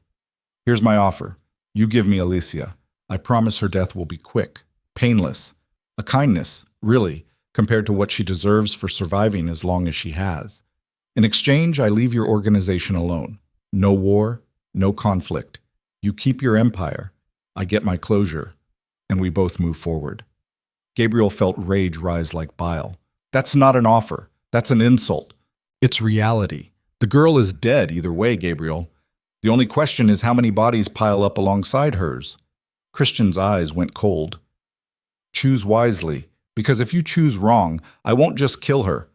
Here's my offer. You give me Alicia. I promise her death will be quick, painless, a kindness, really, compared to what she deserves for surviving as long as she has. In exchange, I leave your organization alone. No war, no conflict. You keep your empire. I get my closure. And we both move forward. Gabriel felt rage rise like bile. That's not an offer. That's an insult. It's reality. The girl is dead either way, Gabriel. The only question is how many bodies pile up alongside hers. Christian's eyes went cold. Choose wisely, because if you choose wrong, I won't just kill her.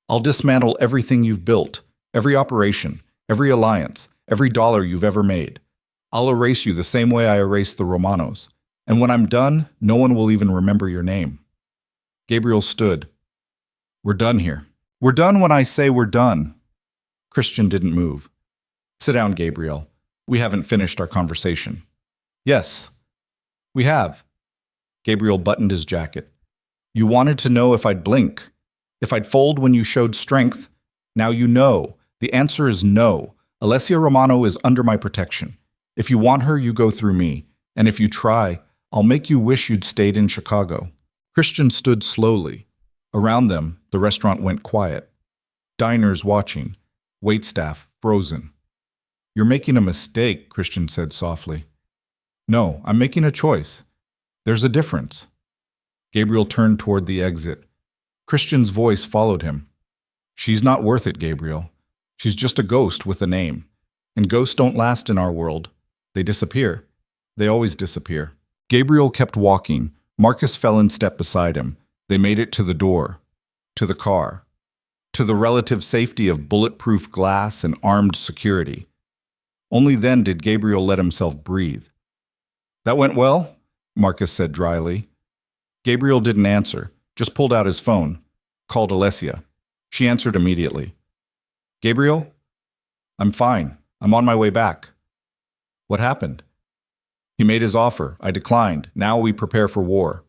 I'll dismantle everything you've built, every operation, every alliance, every dollar you've ever made. I'll erase you the same way I erased the Romanos. And when I'm done, no one will even remember your name. Gabriel stood. We're done here. We're done when I say we're done. Christian didn't move. Sit down, Gabriel. We haven't finished our conversation. Yes, we have. Gabriel buttoned his jacket. You wanted to know if I'd blink, if I'd fold when you showed strength. Now you know. The answer is no. Alessia Romano is under my protection. If you want her, you go through me. And if you try, I'll make you wish you'd stayed in Chicago. Christian stood slowly. Around them, the restaurant went quiet. Diners watching. Waitstaff frozen. You're making a mistake, Christian said softly. No, I'm making a choice. There's a difference. Gabriel turned toward the exit. Christian's voice followed him. She's not worth it, Gabriel. She's just a ghost with a name. And ghosts don't last in our world. They disappear. They always disappear. Gabriel kept walking. Marcus fell in step beside him. They made it to the door. To the car. To the relative safety of bulletproof glass and armed security. Only then did Gabriel let himself breathe. That went well? Marcus said dryly. Gabriel didn't answer, just pulled out his phone, called Alessia. She answered immediately. Gabriel? I'm fine. I'm on my way back. What happened? He made his offer. I declined. Now we prepare for war.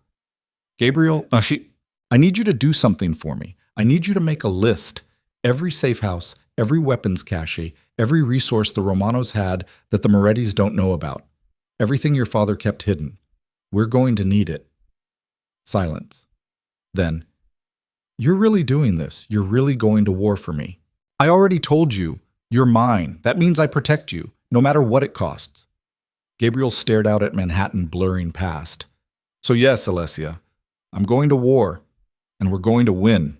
Gabriel, I need you to do something for me. I need you to make a list. Every safe house, every weapons cache, every resource the Romanos had that the Morettis don't know about. Everything your father kept hidden. We're going to need it. Silence. Then, you're really doing this. You're really going to war for me. I already told you. You're mine. That means I protect you, no matter what it costs. Gabriel stared out at Manhattan blurring past. So yes, Alessia, I'm going to war, and we're going to win.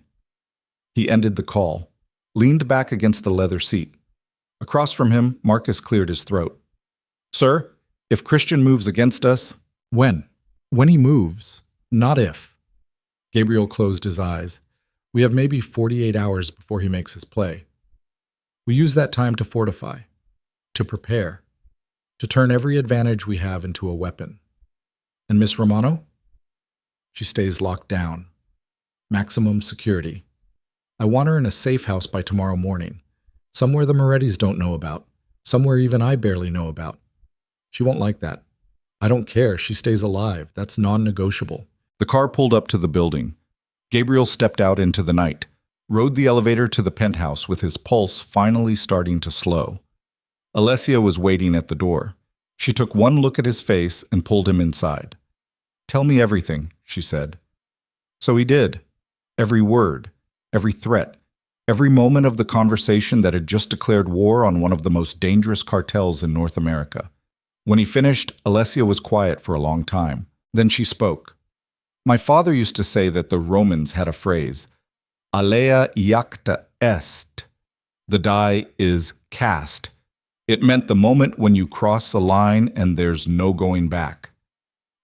He ended the call, leaned back against the leather seat. Across from him, Marcus cleared his throat. Sir, if Christian moves against us, when? When he moves, not if. Gabriel closed his eyes. We have maybe 48 hours before he makes his play. We use that time to fortify, to prepare, to turn every advantage we have into a weapon. And Miss Romano? She stays locked down. Maximum security. I want her in a safe house by tomorrow morning, somewhere the Morettis don't know about, somewhere even I barely know about. She won't like that. I don't care. She stays alive. That's non-negotiable. The car pulled up to the building. Gabriel stepped out into the night, rode the elevator to the penthouse with his pulse finally starting to slow. Alessia was waiting at the door. She took one look at his face and pulled him inside. "Tell me everything," she said. So he did. Every word, every threat, every moment of the conversation that had just declared war on one of the most dangerous cartels in North America. When he finished, Alessia was quiet for a long time. Then she spoke. "My father used to say that the Romans had a phrase, alea iacta est. The die is cast. It meant the moment when you cross the line and there's no going back.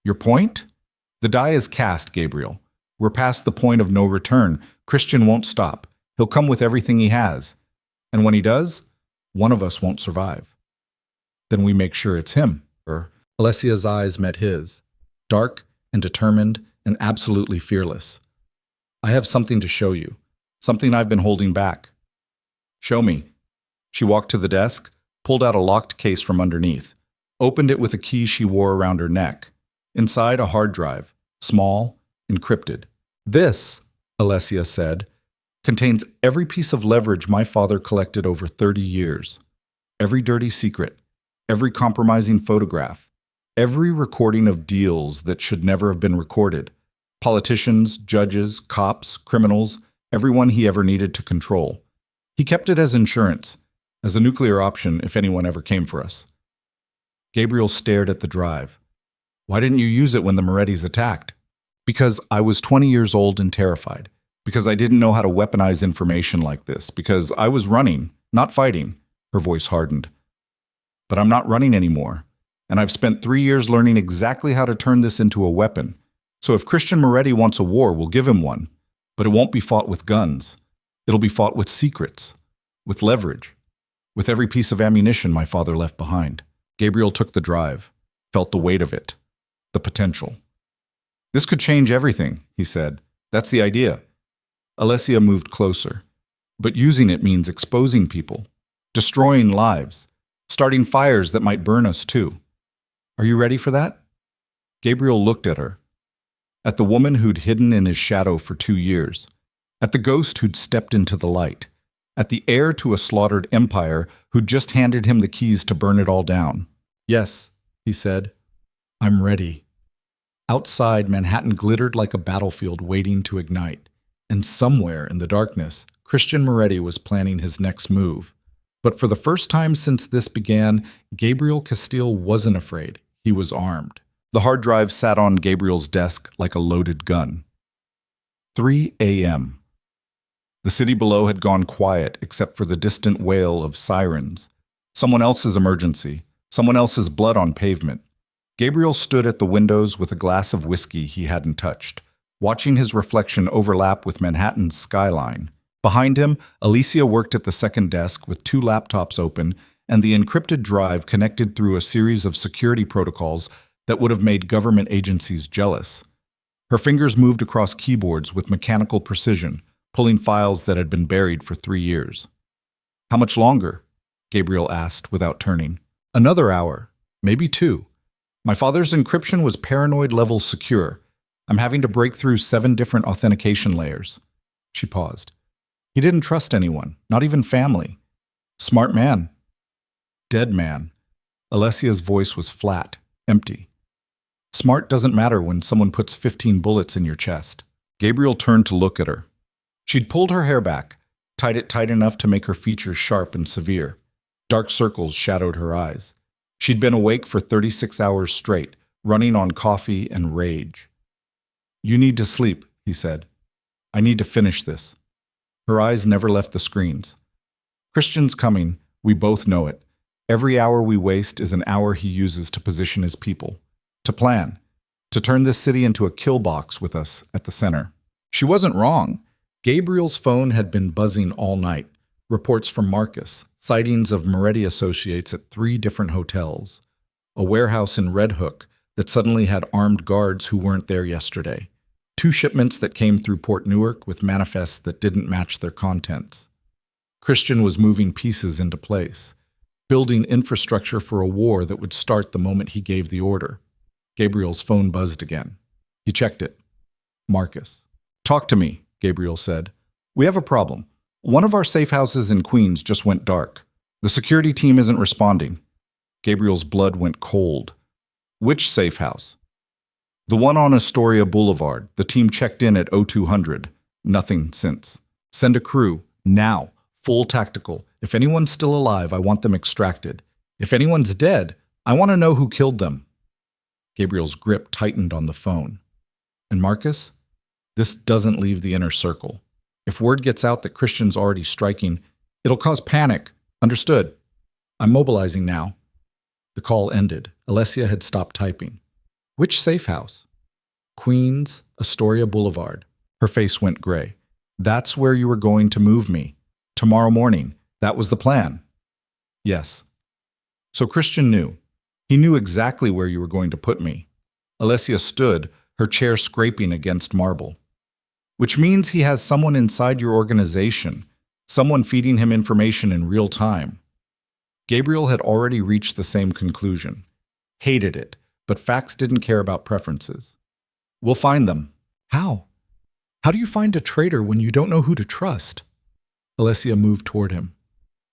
Your point? The die is cast, Gabriel. We're past the point of no return. Christian won't stop. He'll come with everything he has. And when he does, one of us won't survive. Then we make sure it's him." Alessia's eyes met his, dark and determined and absolutely fearless. "I have something to show you, something I've been holding back." "Show me." She walked to the desk, pulled out a locked case from underneath, opened it with a key she wore around her neck. Inside, a hard drive, small, encrypted. "This," Alessia said, "contains every piece of leverage my father collected over 30 years. Every dirty secret, every compromising photograph, every recording of deals that should never have been recorded. Politicians, judges, cops, criminals, everyone he ever needed to control. He kept it as insurance, as a nuclear option if anyone ever came for us." Gabriel stared at the drive. "Why didn't you use it when the Morettis attacked?" "Because I was 20 years old and terrified. Because I didn't know how to weaponize information like this. Because I was running, not fighting." Her voice hardened. "But I'm not running anymore. And I've spent 3 years learning exactly how to turn this into a weapon. So if Christian Moretti wants a war, we'll give him one. But it won't be fought with guns. It'll be fought with secrets, with leverage, with every piece of ammunition my father left behind." Gabriel took the drive, felt the weight of it, the potential. "This could change everything," he said. "That's the idea." Alessia moved closer. "But using it means exposing people, destroying lives, starting fires that might burn us too. Are you ready for that?" Gabriel looked at her. At the woman who'd hidden in his shadow for 2 years. At the ghost who'd stepped into the light. At the heir to a slaughtered empire who'd just handed him the keys to burn it all down. "Yes," he said. "I'm ready." Outside, Manhattan glittered like a battlefield waiting to ignite. And somewhere in the darkness, Christian Moretti was planning his next move. But for the first time since this began, Gabriel Castile wasn't afraid. He was armed. The hard drive sat on Gabriel's desk like a loaded gun. 3 a.m. The city below had gone quiet except for the distant wail of sirens. Someone else's emergency. Someone else's blood on pavement. Gabriel stood at the windows with a glass of whiskey he hadn't touched, watching his reflection overlap with Manhattan's skyline. Behind him, Alicia worked at the second desk with 2 laptops open and the encrypted drive connected through a series of security protocols that would have made government agencies jealous. Her fingers moved across keyboards with mechanical precision, pulling files that had been buried for 3 years. "How much longer?" Gabriel asked without turning. "Another hour, maybe 2. My father's encryption was paranoid-level secure. I'm having to break through 7 different authentication layers." She paused. "He didn't trust anyone, not even family. Smart man." "Dead man." Alessia's voice was flat, empty. "Smart doesn't matter when someone puts 15 bullets in your chest." Gabriel turned to look at her. She'd pulled her hair back, tied it tight enough to make her features sharp and severe. Dark circles shadowed her eyes. She'd been awake for 36 hours straight, running on coffee and rage. "You need to sleep," he said. "I need to finish this." Her eyes never left the screens. "Christian's coming. We both know it. Every hour we waste is an hour he uses to position his people, to plan, to turn this city into a kill box with us at the center." She wasn't wrong. Gabriel's phone had been buzzing all night. Reports from Marcus, sightings of Moretti associates at 3 different hotels, a warehouse in Red Hook that suddenly had armed guards who weren't there yesterday, 2 shipments that came through Port Newark with manifests that didn't match their contents. Christian was moving pieces into place, building infrastructure for a war that would start the moment he gave the order. Gabriel's phone buzzed again. He checked it. Marcus. "Talk to me," Gabriel said. "We have a problem. One of our safe houses in Queens just went dark. The security team isn't responding." Gabriel's blood went cold. "Which safe house?" "The one on Astoria Boulevard. The team checked in at 0200. Nothing since. Send a crew. Now. Full tactical. If anyone's still alive, I want them extracted. If anyone's dead, I want to know who killed them." Gabriel's grip tightened on the phone. "And Marcus? This doesn't leave the inner circle. If word gets out that Christian's already striking, it'll cause panic. Understood. I'm mobilizing now." The call ended. Alessia had stopped typing. "Which safe house?" "Queens, Astoria Boulevard." Her face went gray. "That's where you were going to move me. Tomorrow morning. That was the plan." "Yes." So Christian knew. He knew exactly where you were going to put me. Alessia stood, her chair scraping against marble. "Which means he has someone inside your organization, someone feeding him information in real time." Gabriel had already reached the same conclusion. Hated it, but facts didn't care about preferences. "We'll find them." "How? How do you find a traitor when you don't know who to trust?" Alessia moved toward him.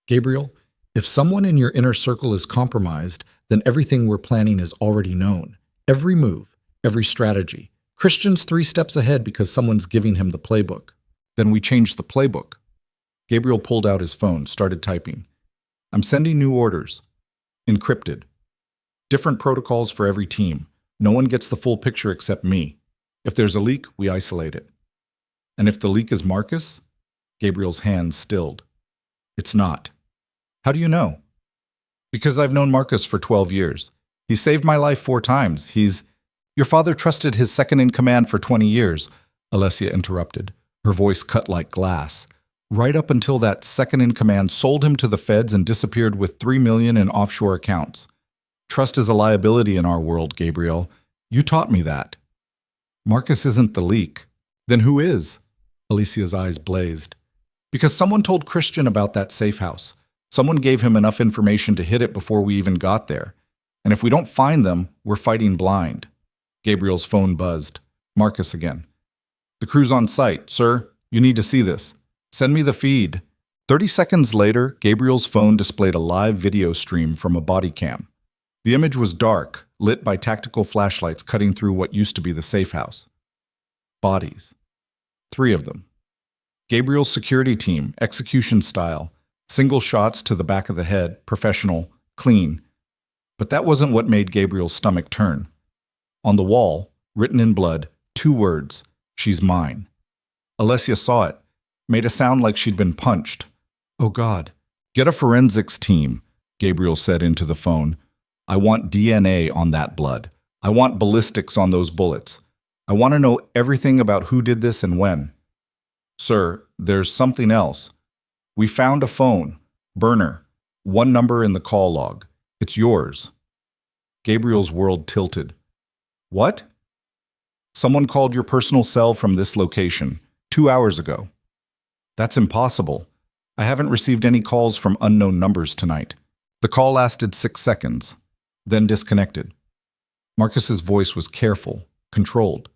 "Gabriel, if someone in your inner circle is compromised, then everything we're planning is already known. Every move, every strategy. Christian's 3 steps ahead because someone's giving him the playbook." "Then we change the playbook." Gabriel pulled out his phone, started typing. "I'm sending new orders. Encrypted. Different protocols for every team. No one gets the full picture except me. If there's a leak, we isolate it." "And if the leak is Marcus?" Gabriel's hands stilled. "It's not." "How do you know?" "Because I've known Marcus for 12 years. He saved my life 4 times. Your father trusted his second-in-command for 20 years, Alessia interrupted. Her voice cut like glass. "Right up until that second-in-command sold him to the feds and disappeared with $3 million in offshore accounts. Trust is a liability in our world, Gabriel. You taught me that." "Marcus isn't the leak." "Then who is?" Alicia's eyes blazed. "Because someone told Christian about that safe house. Someone gave him enough information to hit it before we even got there. And if we don't find them, we're fighting blind." Gabriel's phone buzzed. Marcus again. "The crew's on site. Sir, you need to see this. Send me the feed." 30 seconds later, Gabriel's phone displayed a live video stream from a body cam. The image was dark, lit by tactical flashlights cutting through what used to be the safe house. Bodies. 3 of them. Gabriel's security team, execution style, single shots to the back of the head, professional, clean. But that wasn't what made Gabriel's stomach turn. On the wall, written in blood, 2 words, "She's mine." Alessia saw it, made a sound like she'd been punched. "Oh God." "Get a forensics team," Gabriel said into the phone. "I want DNA on that blood. I want ballistics on those bullets. I want to know everything about who did this and when." "Sir, there's something else. We found a phone. Burner. 1 number in the call log. It's yours." Gabriel's world tilted. "What?" "Someone called your personal cell from this location 2 hours ago." "That's impossible. I haven't received any calls from unknown numbers tonight." The call lasted 6 seconds, then disconnected. Marcus's voice was careful, controlled.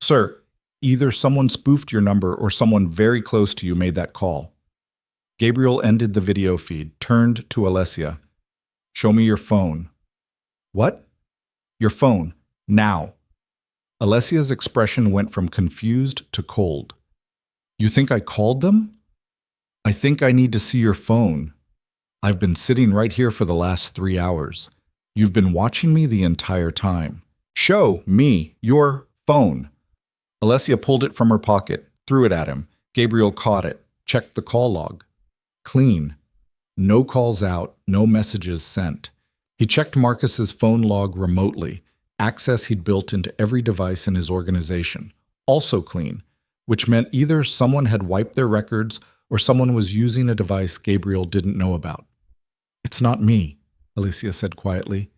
"Sir, either someone spoofed your number or someone very close to you made that call." Gabriel ended the video feed, turned to Alessia. "Show me your phone." "What?" "Your phone. Now." Alessia's expression went from confused to cold. "You think I called them?" "I think I need to see your phone. I've been sitting right here for the last 3 hours. You've been watching me the entire time. Show me your phone." Alessia pulled it from her pocket, threw it at him. Gabriel caught it, checked the call log. Clean. No calls out, no messages sent. He checked Marcus's phone log remotely, access he'd built into every device in his organization. Also clean. which meant either someone had wiped their records or someone was using a device Gabriel didn't know about. "It's not me," Alicia said quietly.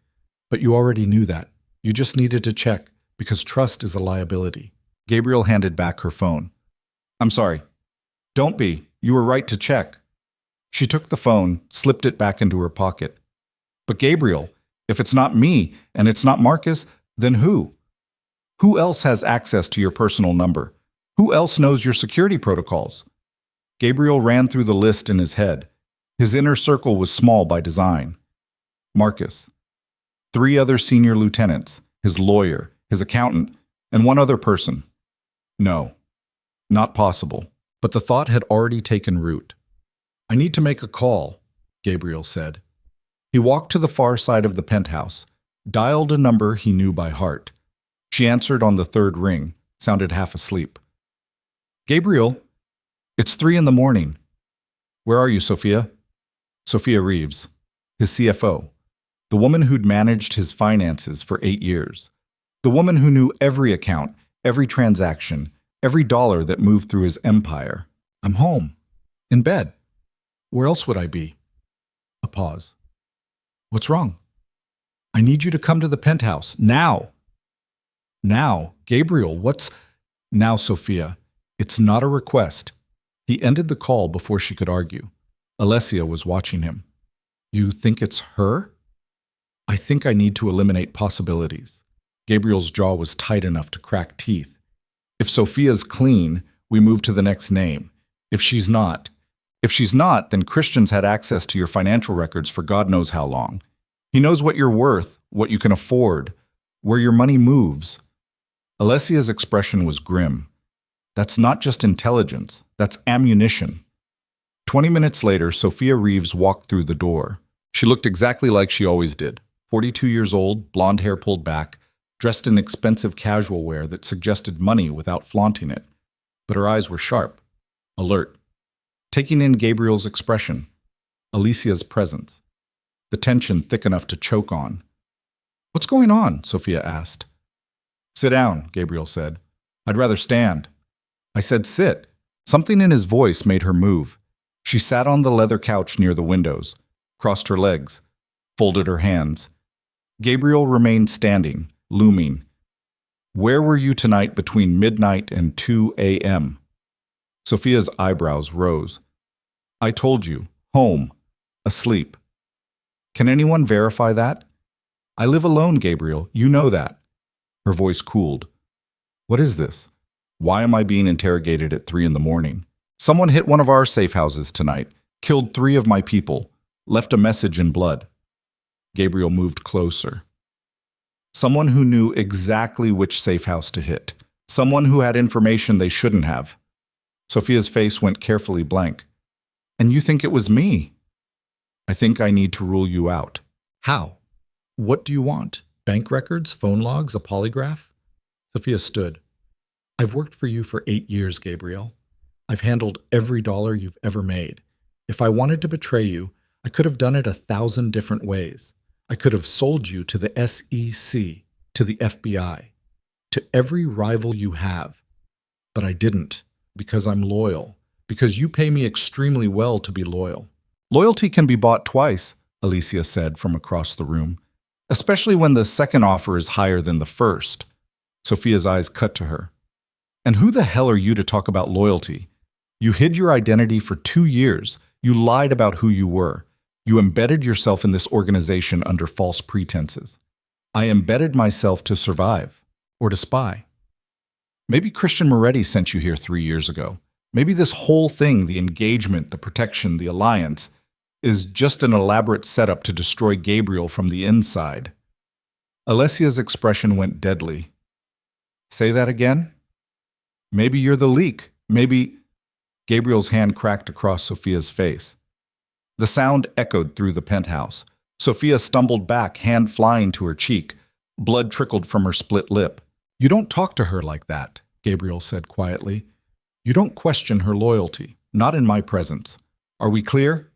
"But you already knew that. You just needed to check, because trust is a liability." Gabriel handed back her phone. "I'm sorry. Don't be. You were right to check." She took the phone, slipped it back into her pocket. "But Gabriel, if it's not me and it's not Marcus, then who? Who else has access to your personal number? Who else knows your security protocols?" Gabriel ran through the list in his head. His inner circle was small by design. Marcus, 3 other senior lieutenants, his lawyer, his accountant, and one other person. No, not possible. But the thought had already taken root. "I need to make a call," Gabriel said. He walked to the far side of the penthouse, dialed a number he knew by heart. She answered on the 3rd ring, sounded half asleep. "Gabriel, it's 3 in the morning. Where are you, Sophia?" Sophia Reeves, his CFO, the woman who'd managed his finances for 8 years, the woman who knew every account, every transaction, every dollar that moved through his empire. "I'm home. In bed. Where else would I be?" A pause. "What's wrong?" "I need you to come to the penthouse. Now." "Now? Gabriel, what's—" "Now, Sophia. It's not a request." He ended the call before she could argue. Alessia was watching him. "You think it's her?" "I think I need to eliminate possibilities." Gabriel's jaw was tight enough to crack teeth. "If Sophia's clean, we move to the next name. If she's not, then Christian's had access to your financial records for God knows how long. He knows what you're worth, what you can afford, where your money moves." Alessia's expression was grim. "That's not just intelligence, that's ammunition." 20 minutes later, Sophia Reeves walked through the door. She looked exactly like she always did. 42 years old, blonde hair pulled back, dressed in expensive casual wear that suggested money without flaunting it. But her eyes were sharp, alert, taking in Gabriel's expression, Alicia's presence, the tension thick enough to choke on. "What's going on?" Sophia asked. "Sit down," Gabriel said. "I'd rather stand." "I said sit." Something in his voice made her move. She sat on the leather couch near the windows, crossed her legs, folded her hands. Gabriel remained standing, looming. "Where were you tonight between midnight and 2 a.m.? Sophia's eyebrows rose. "I told you, home, asleep." "Can anyone verify that?" "I live alone, Gabriel. You know that." Her voice cooled. "What is this? Why am I being interrogated at 3 in the morning? Someone hit one of our safe houses tonight, killed 3 of my people, left a message in blood." Gabriel moved closer. Someone who knew exactly which safe house to hit. Someone who had information they shouldn't have. Sophia's face went carefully blank. "And you think it was me?" "I think I need to rule you out." "How? What do you want? Bank records, phone logs, a polygraph?" Sophia stood. "I've worked for you for 8 years, Gabriel. I've handled every dollar you've ever made. If I wanted to betray you, I could have done it 1,000 different ways. I could have sold you to the SEC, to the FBI, to every rival you have. But I didn't, because I'm loyal, because you pay me extremely well to be loyal." "Loyalty can be bought twice," Alicia said from across the room, "especially when the second offer is higher than the first." Sophia's eyes cut to her. "And who the hell are you to talk about loyalty? You hid your identity for 2 years. You lied about who you were. You embedded yourself in this organization under false pretenses. I embedded myself to survive, or to spy. Maybe Christian Moretti sent you here 3 years ago. Maybe this whole thing, the engagement, the protection, the alliance, is just an elaborate setup to destroy Gabriel from the inside." Alessia's expression went deadly. "Say that again?" "Maybe you're the leak. Maybe—" Gabriel's hand cracked across Sophia's face. The sound echoed through the penthouse. Sophia stumbled back, hand flying to her cheek. Blood trickled from her split lip. "You don't talk to her like that," Gabriel said quietly. "You don't question her loyalty, not in my presence. Are we clear?"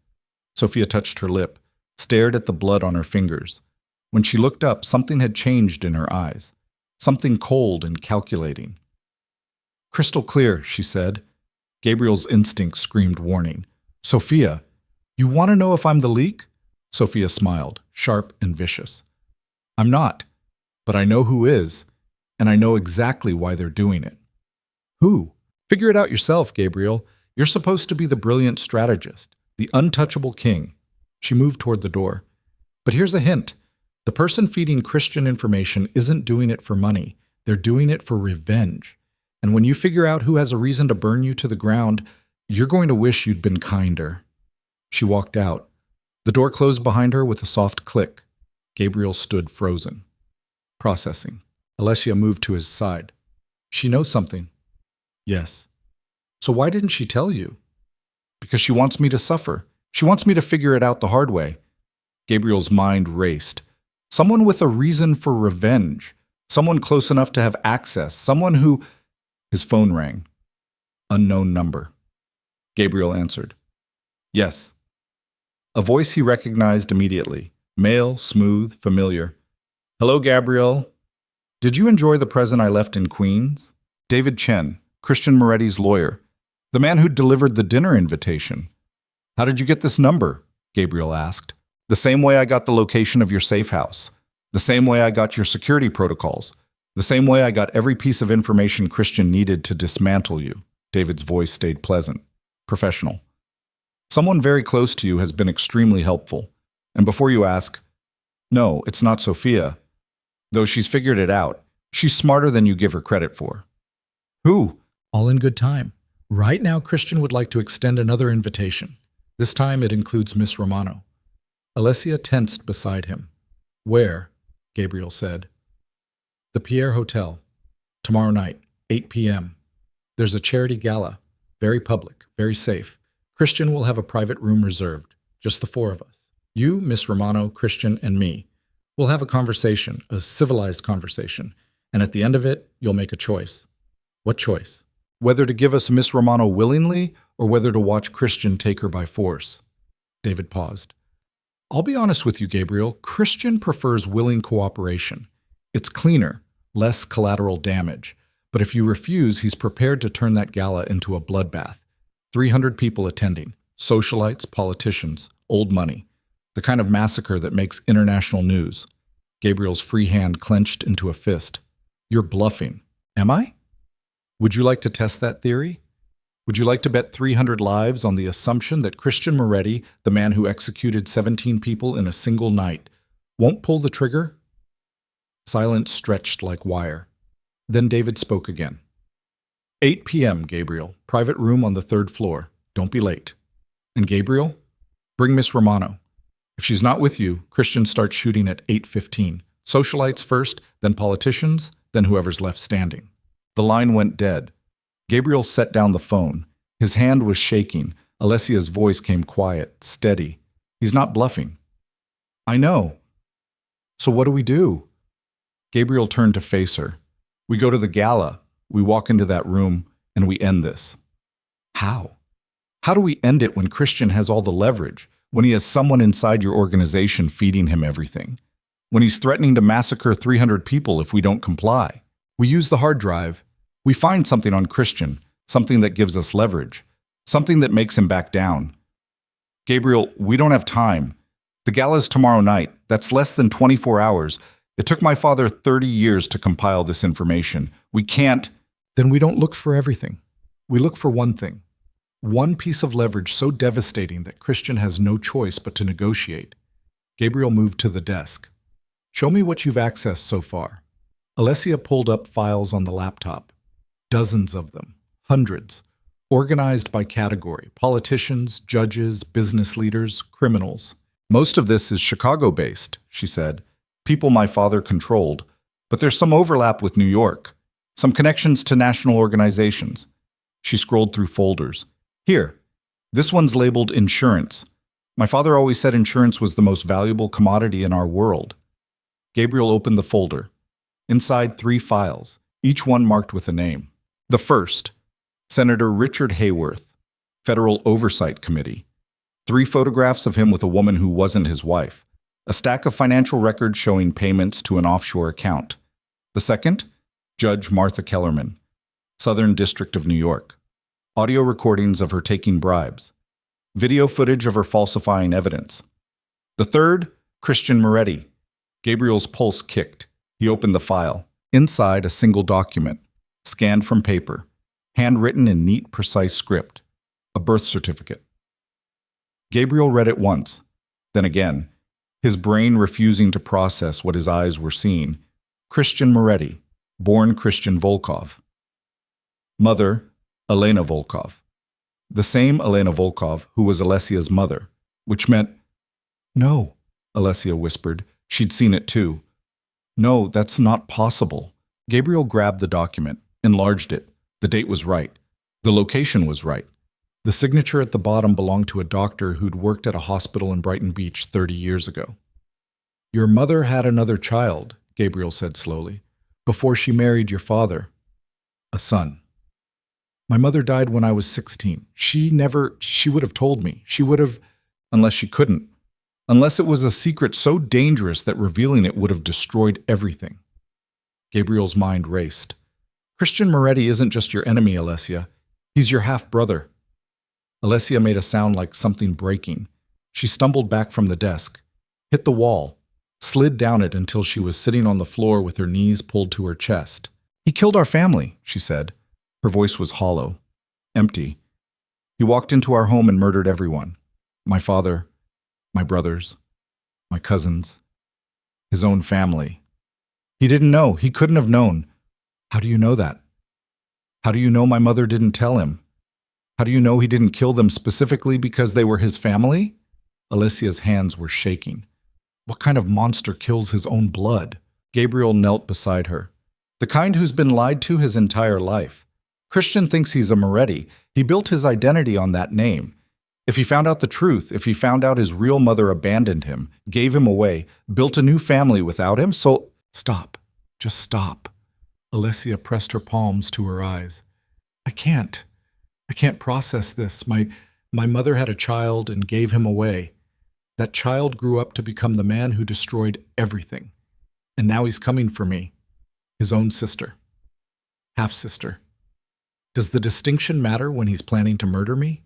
Sophia touched her lip, stared at the blood on her fingers. When she looked up, something had changed in her eyes, something cold and calculating. Crystal clear, she said. Gabriel's instinct screamed warning. Sophia, you want to know if I'm the leak? Sophia smiled, sharp and vicious. I'm not, but I know who is, and I know exactly why they're doing it. Who? Figure it out yourself, Gabriel. You're supposed to be the brilliant strategist, the untouchable king. She moved toward the door. But here's a hint. The person feeding Christian information isn't doing it for money. They're doing it for revenge. And when you figure out who has a reason to burn you to the ground, you're going to wish you'd been kinder. She walked out. The door closed behind her with a soft click. Gabriel stood frozen. Processing. Alessia moved to his side. She knows something. Yes. So why didn't she tell you? Because she wants me to suffer. She wants me to figure it out the hard way. Gabriel's mind raced. Someone with a reason for revenge. Someone close enough to have access. Someone who... His phone rang. Unknown number. Gabriel answered. Yes. A voice he recognized immediately. Male, smooth, familiar. Hello, Gabriel. Did you enjoy the present I left in Queens? David Chen, Christian Moretti's lawyer. The man who delivered the dinner invitation. How did you get this number? Gabriel asked. The same way I got the location of your safe house. The same way I got your security protocols. The same way I got every piece of information Christian needed to dismantle you. David's voice stayed pleasant, professional. Someone very close to you has been extremely helpful. And before you ask, no, it's not Sophia. Though she's figured it out, she's smarter than you give her credit for. Who? All in good time. Right now, Christian would like to extend another invitation. This time it includes Miss Romano. Alessia tensed beside him. Where? Gabriel said. The Pierre Hotel. Tomorrow night, 8 p.m. There's a charity gala. Very public, very safe. Christian will have a private room reserved. Just the four of us. You, Miss Romano, Christian, and me. We'll have a conversation, a civilized conversation. And at the end of it, you'll make a choice. What choice? Whether to give us Miss Romano willingly or whether to watch Christian take her by force. David paused. I'll be honest with you, Gabriel. Christian prefers willing cooperation. It's cleaner, less collateral damage. But if you refuse, he's prepared to turn that gala into a bloodbath. 300 people attending. Socialites, politicians, old money. The kind of massacre that makes international news. Gabriel's free hand clenched into a fist. You're bluffing. Am I? Would you like to test that theory? Would you like to bet 300 lives on the assumption that Christian Moretti, the man who executed 17 people in a single night, won't pull the trigger? Silence stretched like wire. Then David spoke again. 8 p.m., Gabriel. Private room on the 3rd floor. Don't be late. And Gabriel, bring Miss Romano. If she's not with you, Christian starts shooting at 8:15. Socialites first, then politicians, then whoever's left standing. The line went dead. Gabriel set down the phone. His hand was shaking. Alessia's voice came quiet, steady. He's not bluffing. I know. So what do we do? Gabriel turned to face her. We go to the gala. We walk into that room, and we end this. How? How do we end it when Christian has all the leverage? When he has someone inside your organization feeding him everything? When he's threatening to massacre 300 people if we don't comply? We use the hard drive. We find something on Christian, something that gives us leverage, something that makes him back down. Gabriel, we don't have time. The gala's tomorrow night. That's less than 24 hours. It took my father 30 years to compile this information. We can't. Then we don't look for everything. We look for one thing. One piece of leverage so devastating that Christian has no choice but to negotiate. Gabriel moved to the desk. Show me what you've accessed so far. Alessia pulled up files on the laptop. Dozens of them. Hundreds. Organized by category. Politicians, judges, business leaders, criminals. Most of this is Chicago-based, she said. People my father controlled. But there's some overlap with New York. Some connections to national organizations. She scrolled through folders. Here, this one's labeled insurance. My father always said insurance was the most valuable commodity in our world. Gabriel opened the folder. Inside 3 files, each one marked with a name. The first, Senator Richard Hayworth, Federal Oversight Committee. 3 photographs of him with a woman who wasn't his wife. A stack of financial records showing payments to an offshore account. The second, Judge Martha Kellerman, Southern District of New York. Audio recordings of her taking bribes. Video footage of her falsifying evidence. The third, Christian Moretti. Gabriel's pulse kicked. He opened the file. Inside, a single document, scanned from paper, handwritten in neat, precise script. A birth certificate. Gabriel read it once, then again, his brain refusing to process what his eyes were seeing. Christian Moretti, born Christian Volkov. Mother, Elena Volkov. The same Elena Volkov who was Alessia's mother, which meant, "No," Alessia whispered. She'd seen it too. "No, that's not possible." Gabriel grabbed the document, enlarged it. The date was right. The location was right. The signature at the bottom belonged to a doctor who'd worked at a hospital in Brighton Beach 30 years ago. "Your mother had another child," Gabriel said slowly, "before she married your father. A son. My mother died when I was 16. She would have told me. She would have, unless she couldn't. Unless it was a secret so dangerous that revealing it would have destroyed everything." Gabriel's mind raced. "Christian Moretti isn't just your enemy, Alessia. He's your half-brother." Alessia made a sound like something breaking. She stumbled back from the desk, hit the wall, slid down it until she was sitting on the floor with her knees pulled to her chest. "He killed our family," she said. Her voice was hollow, empty. "He walked into our home and murdered everyone. My father, my brothers, my cousins, his own family. He didn't know. He couldn't have known." "How do you know that? How do you know my mother didn't tell him? How do you know he didn't kill them specifically because they were his family?" Alessia's hands were shaking. "What kind of monster kills his own blood?" Gabriel knelt beside her. "The kind who's been lied to his entire life. Christian thinks he's a Moretti. He built his identity on that name. If he found out the truth, if he found out his real mother abandoned him, gave him away, built a new family without him, so—" "Stop. Just stop." Alessia pressed her palms to her eyes. I can't process this. My mother had a child and gave him away. That child grew up to become the man who destroyed everything. And now he's coming for me. His own sister. Half-sister. Does the distinction matter when he's planning to murder me?"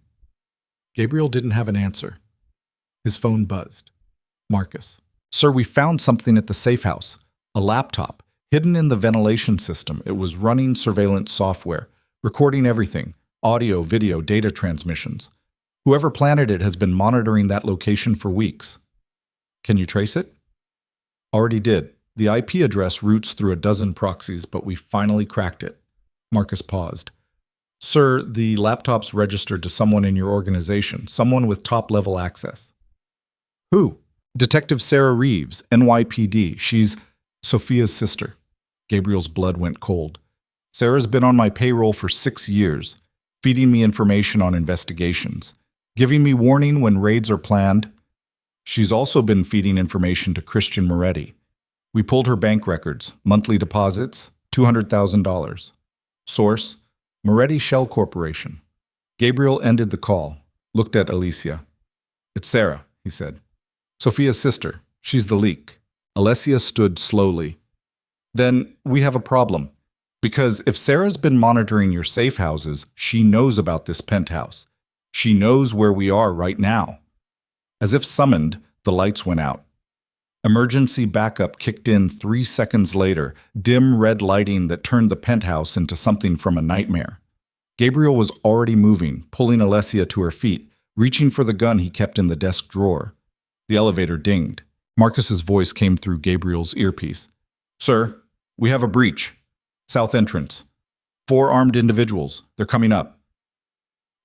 Gabriel didn't have an answer. His phone buzzed. Marcus. "Sir, we found something at the safe house. A laptop, hidden in the ventilation system. It was running surveillance software, recording everything. Audio, video, data transmissions. Whoever planted it has been monitoring that location for weeks." "Can you trace it?" "Already did. The IP address routes through a dozen proxies, but we finally cracked it." Marcus paused. "Sir, the laptop's registered to someone in your organization, someone with top-level access." "Who?" "Detective Sarah Reeves, NYPD. She's Sophia's sister." Gabriel's blood went cold. "Sarah's been on my payroll for 6 years. Feeding me information on investigations, giving me warning when raids are planned. She's also been feeding information to Christian Moretti. We pulled her bank records, monthly deposits, $200,000. Source, Moretti Shell Corporation." Gabriel ended the call, looked at Alicia. "It's Sarah," he said. "Sophia's sister. She's the leak." Alessia stood slowly. "Then we have a problem. Because if Sarah's been monitoring your safe houses, she knows about this penthouse. She knows where we are right now." As if summoned, the lights went out. Emergency backup kicked in 3 seconds later, dim red lighting that turned the penthouse into something from a nightmare. Gabriel was already moving, pulling Alessia to her feet, reaching for the gun he kept in the desk drawer. The elevator dinged. Marcus's voice came through Gabriel's earpiece. "Sir, we have a breach. South entrance. 4 armed individuals. They're coming up."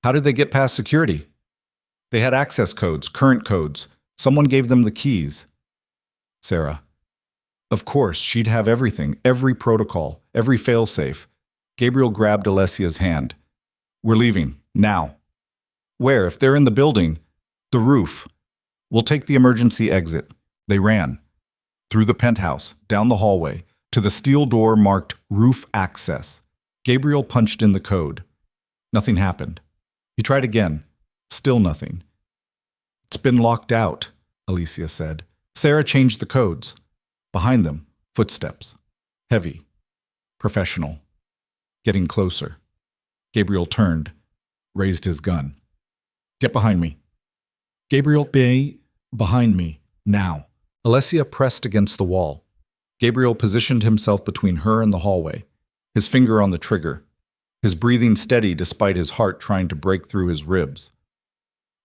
"How did they get past security?" "They had access codes, current codes. Someone gave them the keys." Sarah. Of course, she'd have everything, every protocol, every failsafe. Gabriel grabbed Alessia's hand. "We're leaving, now." "Where? If they're in the building?" "The roof. We'll take the emergency exit." They ran. Through the penthouse, down the hallway, to the steel door marked Roof Access. Gabriel punched in the code. Nothing happened. He tried again. Still nothing. "It's been locked out," Alicia said. Sarah changed the codes. Behind them, footsteps. Heavy. Professional. Getting closer. Gabriel turned, raised his gun. Get behind me. Gabriel, be behind me, now. Alessia pressed against the wall. Gabriel positioned himself between her and the hallway, his finger on the trigger, his breathing steady despite his heart trying to break through his ribs.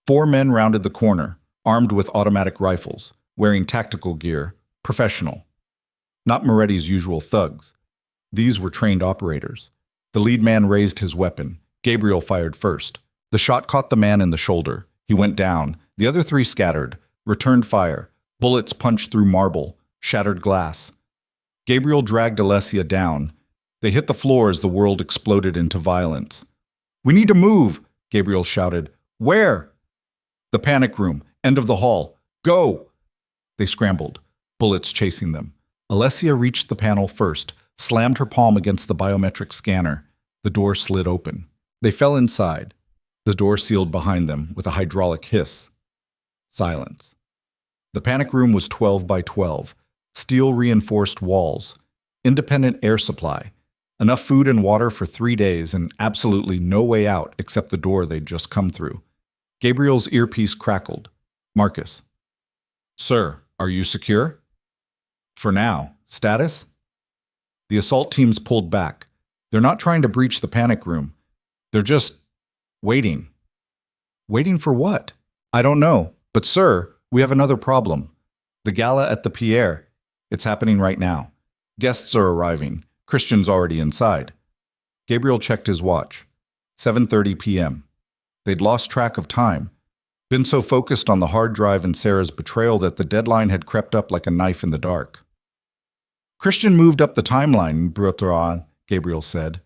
4 men rounded the corner, armed with automatic rifles, wearing tactical gear, professional. Not Moretti's usual thugs. These were trained operators. The lead man raised his weapon. Gabriel fired first. The shot caught the man in the shoulder. He went down. The other 3 scattered, returned fire. Bullets punched through marble, shattered glass. Gabriel dragged Alessia down. They hit the floor as the world exploded into violence. "We need to move," Gabriel shouted. "Where?" "The panic room, end of the hall. Go!" They scrambled, bullets chasing them. Alessia reached the panel first, slammed her palm against the biometric scanner. The door slid open. They fell inside. The door sealed behind them with a hydraulic hiss. Silence. The panic room was 12 by 12, steel-reinforced walls, independent air supply, enough food and water for 3 days, and absolutely no way out except the door they'd just come through. Gabriel's earpiece crackled. "Marcus." "Sir, are you secure?" "For now. Status?" The assault teams pulled back. They're not trying to breach the panic room. They're just waiting. Waiting for what? I don't know. But sir, we have another problem. The gala at the Pierre. It's happening right now. Guests are arriving. Christian's already inside. Gabriel checked his watch. 7:30 p.m. They'd lost track of time. Been so focused on the hard drive and Sarah's betrayal that the deadline had crept up like a knife in the dark. Christian moved up the timeline, Brotteron, Gabriel said.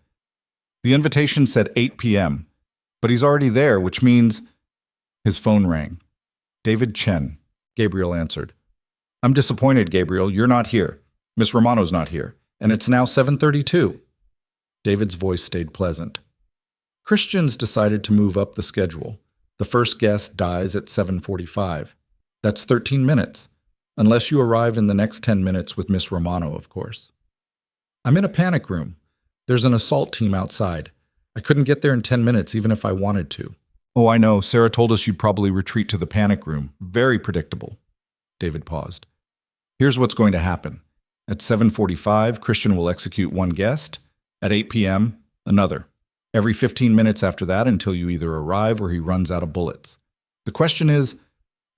The invitation said 8 p.m., but he's already there, which means... His phone rang. David Chen, Gabriel answered. I'm disappointed, Gabriel. You're not here. Miss Romano's not here. And it's now 7:32. David's voice stayed pleasant. Christian's decided to move up the schedule. The first guest dies at 7:45. That's 13 minutes. Unless you arrive in the next 10 minutes with Miss Romano, of course. I'm in a panic room. There's an assault team outside. I couldn't get there in 10 minutes even if I wanted to. Oh, I know. Sarah told us you'd probably retreat to the panic room. Very predictable. David paused. Here's what's going to happen. At 7:45, Christian will execute one guest. At 8 p.m., another. Every 15 minutes after that until you either arrive or he runs out of bullets. The question is,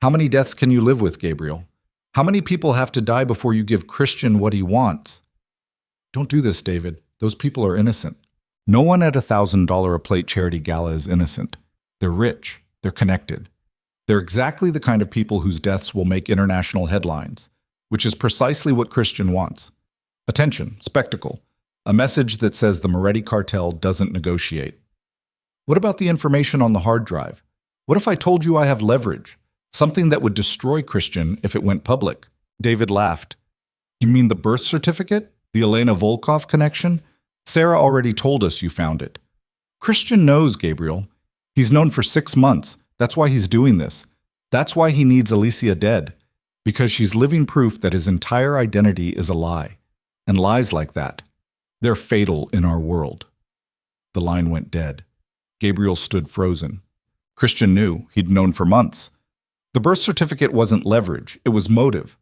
how many deaths can you live with, Gabriel? How many people have to die before you give Christian what he wants? Don't do this, David. Those people are innocent. No one at $1,000 a plate charity gala is innocent. They're rich. They're connected. They're exactly the kind of people whose deaths will make international headlines, which is precisely what Christian wants. Attention, spectacle, a message that says the Moretti cartel doesn't negotiate. What about the information on the hard drive? What if I told you I have leverage? Something that would destroy Christian if it went public. David laughed. You mean the birth certificate? The Elena Volkov connection? Sarah already told us you found it. Christian knows, Gabriel. He's known for 6 months. That's why he's doing this. That's why he needs Alicia dead. Because she's living proof that his entire identity is a lie. And lies like that, they're fatal in our world. The line went dead. Gabriel stood frozen. Christian knew. He'd known for months. The birth certificate wasn't leverage. It was motive.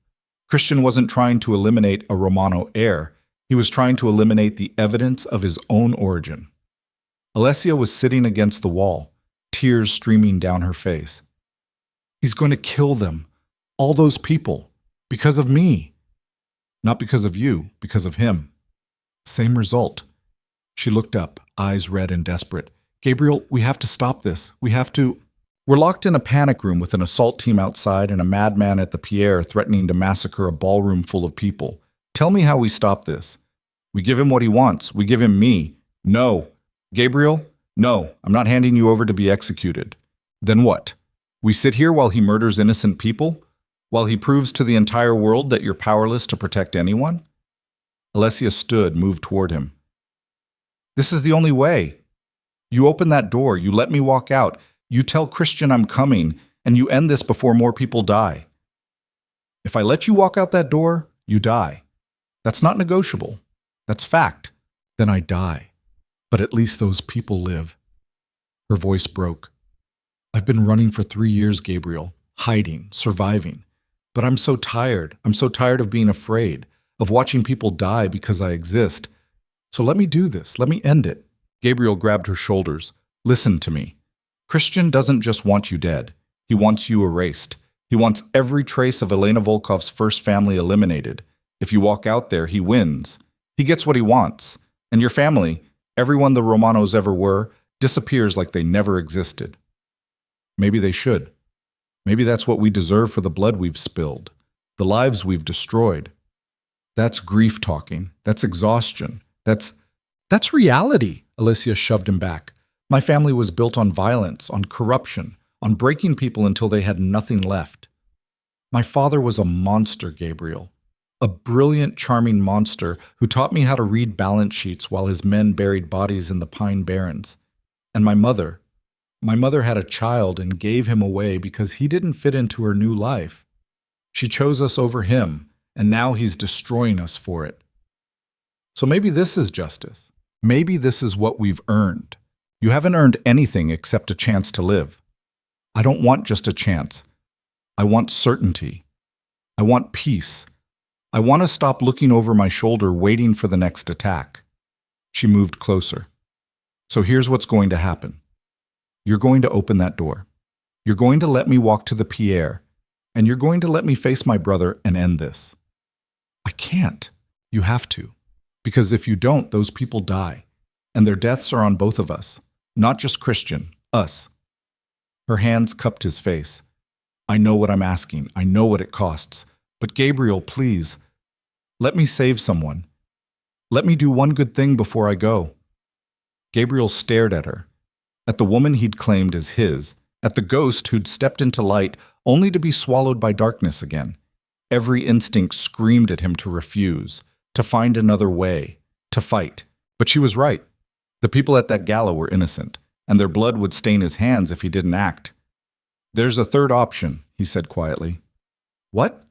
Christian wasn't trying to eliminate a Romano heir. He was trying to eliminate the evidence of his own origin. Alessia was sitting against the wall, tears streaming down her face. He's going to kill them. All those people. Because of me. Not because of you, because of him. Same result. She looked up, eyes red and desperate. Gabriel, we have to stop this. We have to... We're locked in a panic room with an assault team outside and a madman at the Pierre threatening to massacre a ballroom full of people. Tell me how we stop this. We give him what he wants. We give him me. No. Gabriel? No, I'm not handing you over to be executed. Then what? We sit here while he murders innocent people? While he proves to the entire world that you're powerless to protect anyone? Alessia stood, moved toward him. This is the only way. You open that door, you let me walk out, you tell Christian I'm coming, and you end this before more people die. If I let you walk out that door, you die. That's not negotiable. That's fact. Then I die. But at least those people live. Her voice broke. I've been running for 3 years, Gabriel, hiding, surviving. But I'm so tired. I'm so tired of being afraid, of watching people die because I exist. So let me do this. Let me end it. Gabriel grabbed her shoulders. Listen to me. Christian doesn't just want you dead. He wants you erased. He wants every trace of Elena Volkov's first family eliminated. If you walk out there, he wins. He gets what he wants. And your family, everyone the Romanos ever were, disappears like they never existed. Maybe they should. Maybe that's what we deserve for the blood we've spilled, the lives we've destroyed. That's grief talking. That's exhaustion. That's reality. Alicia shoved him back. My family was built on violence, on corruption, on breaking people until they had nothing left. My father was a monster, Gabriel. A brilliant, charming monster who taught me how to read balance sheets while his men buried bodies in the Pine Barrens. And my mother had a child and gave him away because he didn't fit into her new life. She chose us over him, and now he's destroying us for it. So maybe this is justice. Maybe this is what we've earned. You haven't earned anything except a chance to live. I don't want just a chance. I want certainty. I want peace. I want to stop looking over my shoulder waiting for the next attack. She moved closer. So here's what's going to happen. You're going to open that door. You're going to let me walk to the Pierre, and you're going to let me face my brother and end this. I can't. You have to. Because if you don't, those people die, and their deaths are on both of us, not just Christian, us. Her hands cupped his face. I know what I'm asking. I know what it costs. But Gabriel, please, let me save someone. Let me do one good thing before I go. Gabriel stared at her, at the woman he'd claimed as his, at the ghost who'd stepped into light only to be swallowed by darkness again. Every instinct screamed at him to refuse, to find another way, to fight. But she was right. The people at that gala were innocent, and their blood would stain his hands if he didn't act. There's a third option, he said quietly. What?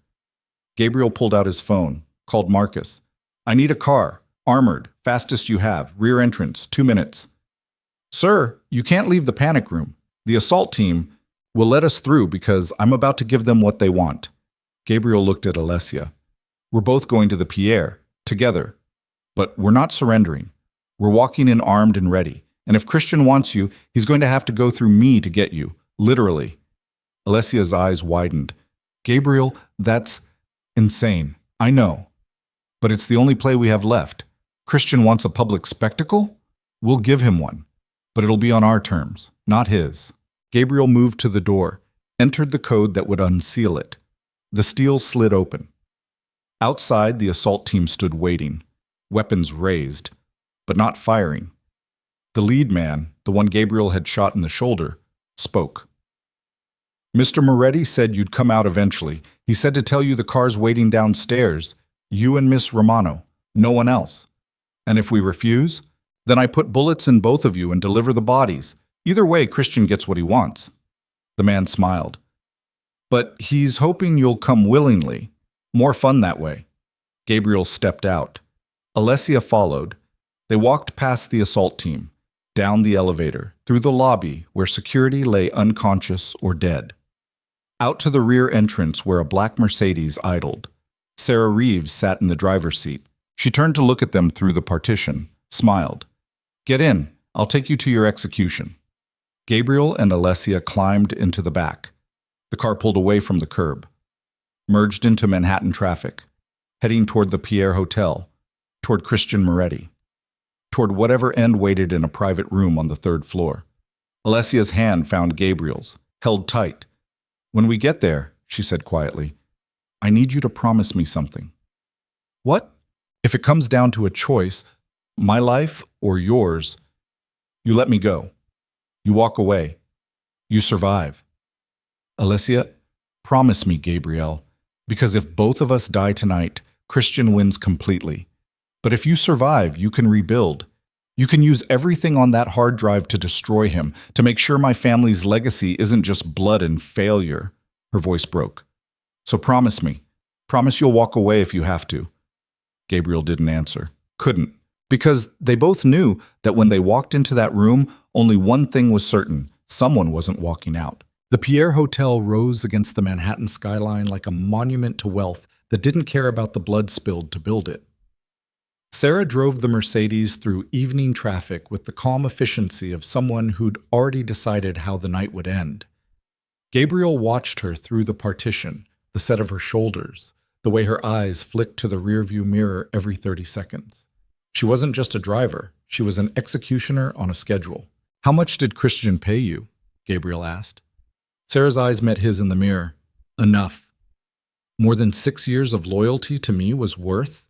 Gabriel pulled out his phone, called Marcus. I need a car, armored, fastest you have, rear entrance, 2 minutes. Sir, you can't leave the panic room. The assault team will let us through because I'm about to give them what they want. Gabriel looked at Alessia. We're both going to the Pierre, together. But we're not surrendering. We're walking in armed and ready. And if Christian wants you, he's going to have to go through me to get you, literally. Alessia's eyes widened. Gabriel, that's insane. I know. But it's the only play we have left. Christian wants a public spectacle? We'll give him one. But it'll be on our terms, not his. Gabriel moved to the door, entered the code that would unseal it. The steel slid open. Outside, the assault team stood waiting, weapons raised, but not firing. The lead man, the one Gabriel had shot in the shoulder, spoke. Mr. Moretti said you'd come out eventually. He said to tell you the car's waiting downstairs, you and Miss Romano, no one else. And if we refuse, then I put bullets in both of you and deliver the bodies. Either way, Christian gets what he wants. The man smiled. But he's hoping you'll come willingly. More fun that way. Gabriel stepped out. Alessia followed. They walked past the assault team, down the elevator, through the lobby where security lay unconscious or dead. Out to the rear entrance where a black Mercedes idled. Sarah Reeves sat in the driver's seat. She turned to look at them through the partition, smiled. Get in. I'll take you to your execution. Gabriel and Alessia climbed into the back. The car pulled away from the curb, merged into Manhattan traffic, heading toward the Pierre Hotel, toward Christian Moretti, toward whatever end waited in a private room on the 3rd floor. Alessia's hand found Gabriel's, held tight. When we get there, she said quietly, I need you to promise me something. What? If it comes down to a choice, my life or yours, you let me go. You walk away. You survive. Alessia, promise me, Gabriel, because if both of us die tonight, Christian wins completely. But if you survive, you can rebuild. You can use everything on that hard drive to destroy him, to make sure my family's legacy isn't just blood and failure. Her voice broke. So promise me. Promise you'll walk away if you have to. Gabriel didn't answer. Couldn't. Because they both knew that when they walked into that room, only one thing was certain: someone wasn't walking out. The Pierre Hotel rose against the Manhattan skyline like a monument to wealth that didn't care about the blood spilled to build it. Sarah drove the Mercedes through evening traffic with the calm efficiency of someone who'd already decided how the night would end. Gabriel watched her through the partition, the set of her shoulders, the way her eyes flicked to the rearview mirror every 30 seconds. She wasn't just a driver, she was an executioner on a schedule. "How much did Christian pay you?" Gabriel asked. Sarah's eyes met his in the mirror. "Enough. More than 6 years of loyalty to me was worth."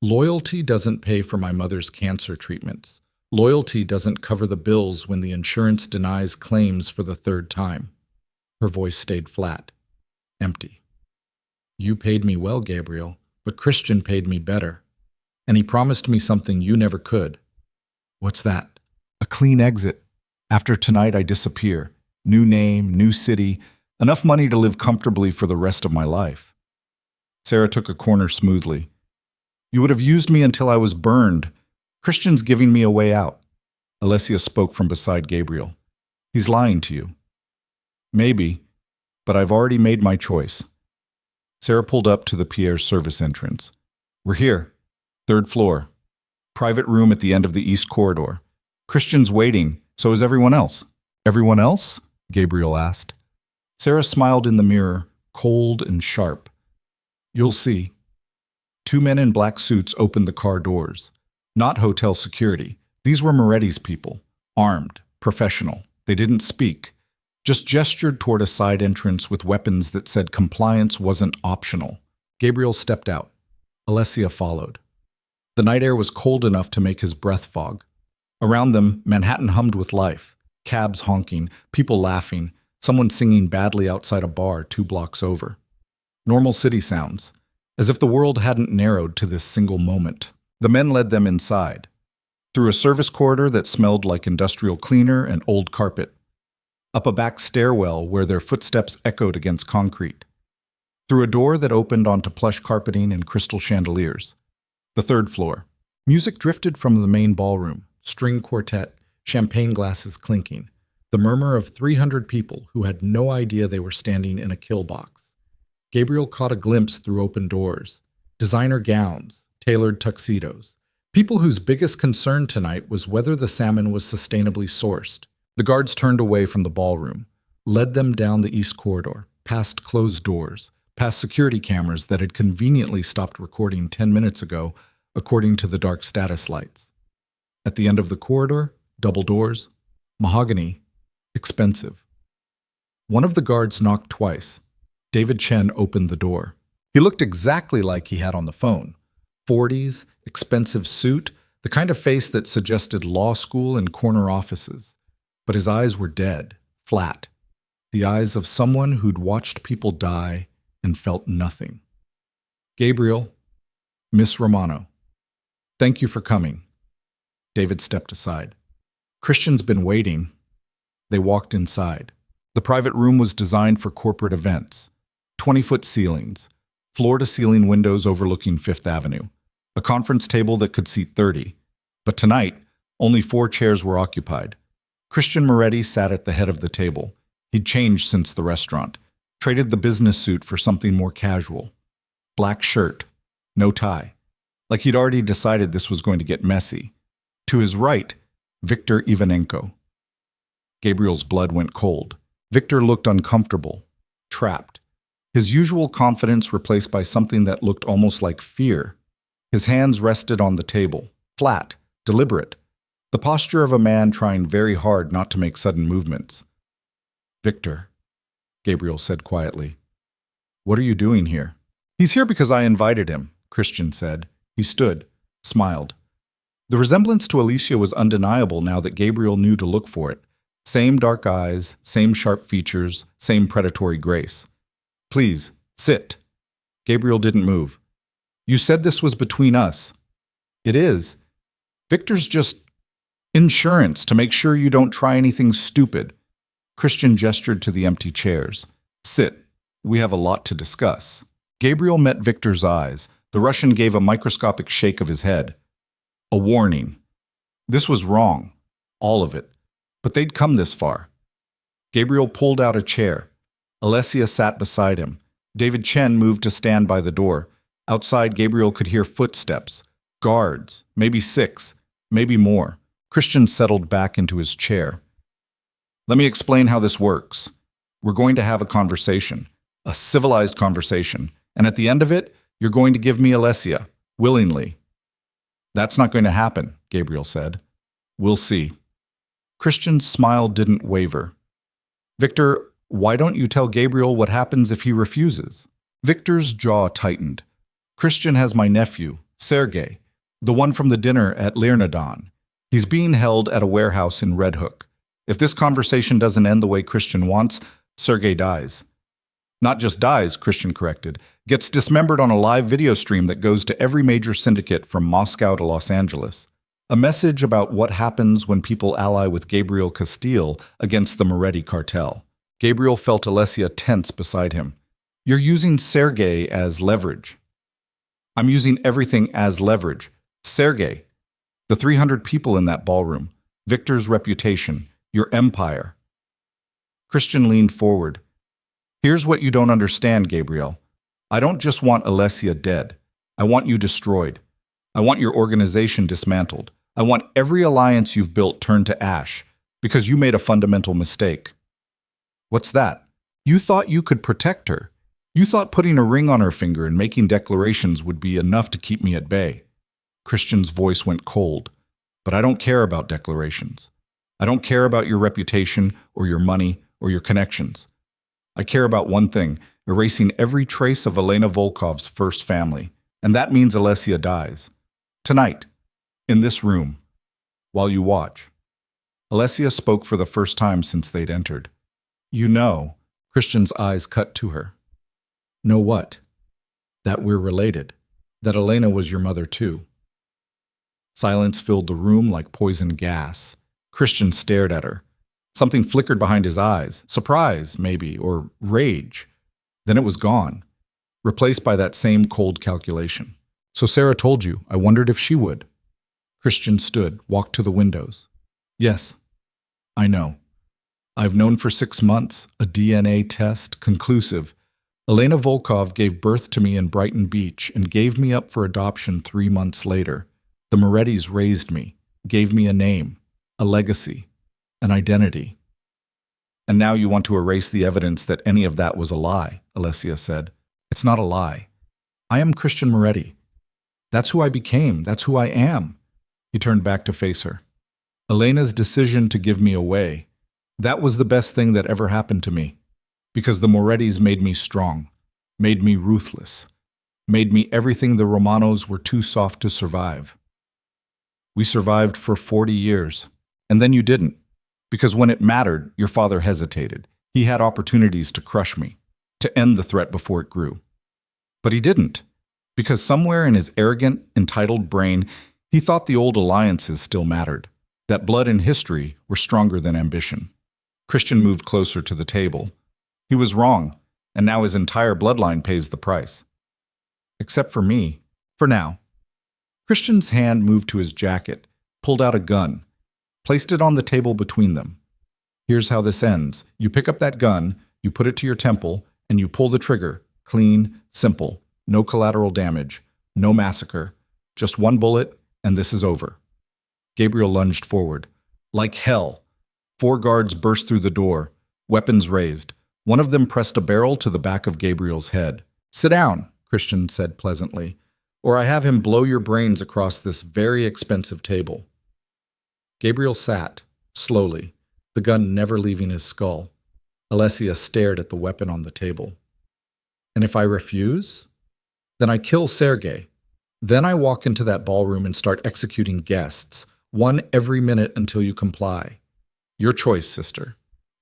"Loyalty doesn't pay for my mother's cancer treatments. Loyalty doesn't cover the bills when the insurance denies claims for the third time." Her voice stayed flat, empty. "You paid me well, Gabriel, but Christian paid me better. And he promised me something you never could." "What's that?" "A clean exit. After tonight, I disappear. New name, new city, enough money to live comfortably for the rest of my life." Sarah took a corner smoothly. "You would have used me until I was burned. Christian's giving me a way out." Alessia spoke from beside Gabriel. "He's lying to you." "Maybe, but I've already made my choice." Sarah pulled up to the Pierre's service entrance. "We're here. 3rd floor. Private room at the end of the east corridor. Christian's waiting, so is everyone else." "Everyone else?" Gabriel asked. Sarah smiled in the mirror, cold and sharp. "You'll see." 2 men in black suits opened the car doors. Not hotel security. These were Moretti's people. Armed, professional. They didn't speak. Just gestured toward a side entrance with weapons that said compliance wasn't optional. Gabriel stepped out. Alessia followed. The night air was cold enough to make his breath fog. Around them, Manhattan hummed with life. Cabs honking, people laughing, someone singing badly outside a bar 2 blocks over. Normal city sounds, as if the world hadn't narrowed to this single moment. The men led them inside, through a service corridor that smelled like industrial cleaner and old carpet, up a back stairwell where their footsteps echoed against concrete, through a door that opened onto plush carpeting and crystal chandeliers. The 3rd floor. Music drifted from the main ballroom, string quartet, champagne glasses clinking, the murmur of 300 people who had no idea they were standing in a kill box. Gabriel caught a glimpse through open doors. Designer gowns, tailored tuxedos. People whose biggest concern tonight was whether the salmon was sustainably sourced. The guards turned away from the ballroom, led them down the east corridor, past closed doors, past security cameras that had conveniently stopped recording 10 minutes ago, according to the dark status lights. At the end of the corridor, double doors, mahogany, expensive. One of the guards knocked twice. David Chen opened the door. He looked exactly like he had on the phone. 40s, expensive suit, the kind of face that suggested law school and corner offices. But his eyes were dead, flat. The eyes of someone who'd watched people die and felt nothing. "Gabriel, Miss Romano, thank you for coming." David stepped aside. "Christian's been waiting." They walked inside. The private room was designed for corporate events. 20-foot ceilings, floor-to-ceiling windows overlooking Fifth Avenue, a conference table that could seat 30. But tonight, only 4 chairs were occupied. Christian Moretti sat at the head of the table. He'd changed since the restaurant, traded the business suit for something more casual. Black shirt, no tie, like he'd already decided this was going to get messy. To his right, Victor Ivanenko. Gabriel's blood went cold. Victor looked uncomfortable, trapped. His usual confidence replaced by something that looked almost like fear. His hands rested on the table, flat, deliberate, the posture of a man trying very hard not to make sudden movements. "Victor," Gabriel said quietly, "what are you doing here?" "He's here because I invited him," Christian said. He stood, smiled. The resemblance to Alicia was undeniable now that Gabriel knew to look for it. Same dark eyes, same sharp features, same predatory grace. "Please, sit." Gabriel didn't move. "You said this was between us." "It is. Victor's just insurance to make sure you don't try anything stupid." Christian gestured to the empty chairs. "Sit. We have a lot to discuss." Gabriel met Victor's eyes. The Russian gave a microscopic shake of his head. A warning. This was wrong. All of it. But they'd come this far. Gabriel pulled out a chair. Alessia sat beside him. David Chen moved to stand by the door. Outside, Gabriel could hear footsteps. Guards. Maybe 6. Maybe more. Christian settled back into his chair. Let me explain how this works. We're going to have a conversation. A civilized conversation. And at the end of it, you're going to give me Alessia. Willingly. That's not going to happen, Gabriel said. We'll see. Christian's smile didn't waver. Victor, why don't you tell Gabriel what happens if he refuses? Victor's jaw tightened. Christian has my nephew, Sergei, the one from the dinner at Lirnadon. He's being held at a warehouse in Red Hook. If this conversation doesn't end the way Christian wants, Sergei dies. Not just dies, Christian corrected, gets dismembered on a live video stream that goes to every major syndicate from Moscow to Los Angeles. A message about what happens when people ally with Gabriel Castile against the Moretti cartel. Gabriel felt Alessia tense beside him. You're using Sergei as leverage. I'm using everything as leverage. Sergei, the 300 people in that ballroom, Victor's reputation, your empire. Christian leaned forward. Here's what you don't understand, Gabriel. I don't just want Alessia dead. I want you destroyed. I want your organization dismantled. I want every alliance you've built turned to ash, because you made a fundamental mistake. What's that? You thought you could protect her. You thought putting a ring on her finger and making declarations would be enough to keep me at bay. Christian's voice went cold. But I don't care about declarations. I don't care about your reputation or your money or your connections. I care about one thing, erasing every trace of Elena Volkov's first family, and that means Alessia dies. Tonight, in this room, while you watch. Alessia spoke for the first time since they'd entered. You know, Christian's eyes cut to her. Know what? That we're related. That Elena was your mother too. Silence filled the room like poison gas. Christian stared at her. Something flickered behind his eyes. Surprise, maybe, or rage. Then it was gone, replaced by that same cold calculation. So Sarah told you. I wondered if she would. Christian stood, walked to the windows. Yes, I know. I've known for 6 months, a DNA test, conclusive. Elena Volkov gave birth to me in Brighton Beach and gave me up for adoption 3 months later. The Morettis raised me, gave me a name, a legacy, an identity. And now you want to erase the evidence that any of that was a lie, Alessia said. It's not a lie. I am Christian Moretti. That's who I became. That's who I am. He turned back to face her. Elena's decision to give me away, that was the best thing that ever happened to me. Because the Morettis made me strong, made me ruthless, made me everything the Romanos were too soft to survive. We survived for 40 years, and then you didn't. Because when it mattered, your father hesitated. He had opportunities to crush me, to end the threat before it grew. But he didn't, because somewhere in his arrogant, entitled brain, he thought the old alliances still mattered, that blood and history were stronger than ambition. Christian moved closer to the table. He was wrong, and now his entire bloodline pays the price. Except for me, for now. Christian's hand moved to his jacket, pulled out a gun, placed it on the table between them. Here's how this ends. You pick up that gun, you put it to your temple, and you pull the trigger. Clean, simple, no collateral damage, no massacre. Just one bullet, and this is over. Gabriel lunged forward. Like hell. 4 guards burst through the door, weapons raised. One of them pressed a barrel to the back of Gabriel's head. Sit down, Christian said pleasantly, or I have him blow your brains across this very expensive table. Gabriel sat, slowly, the gun never leaving his skull. Alessia stared at the weapon on the table. And if I refuse? Then I kill Sergei. Then I walk into that ballroom and start executing guests, one every minute until you comply. Your choice, sister.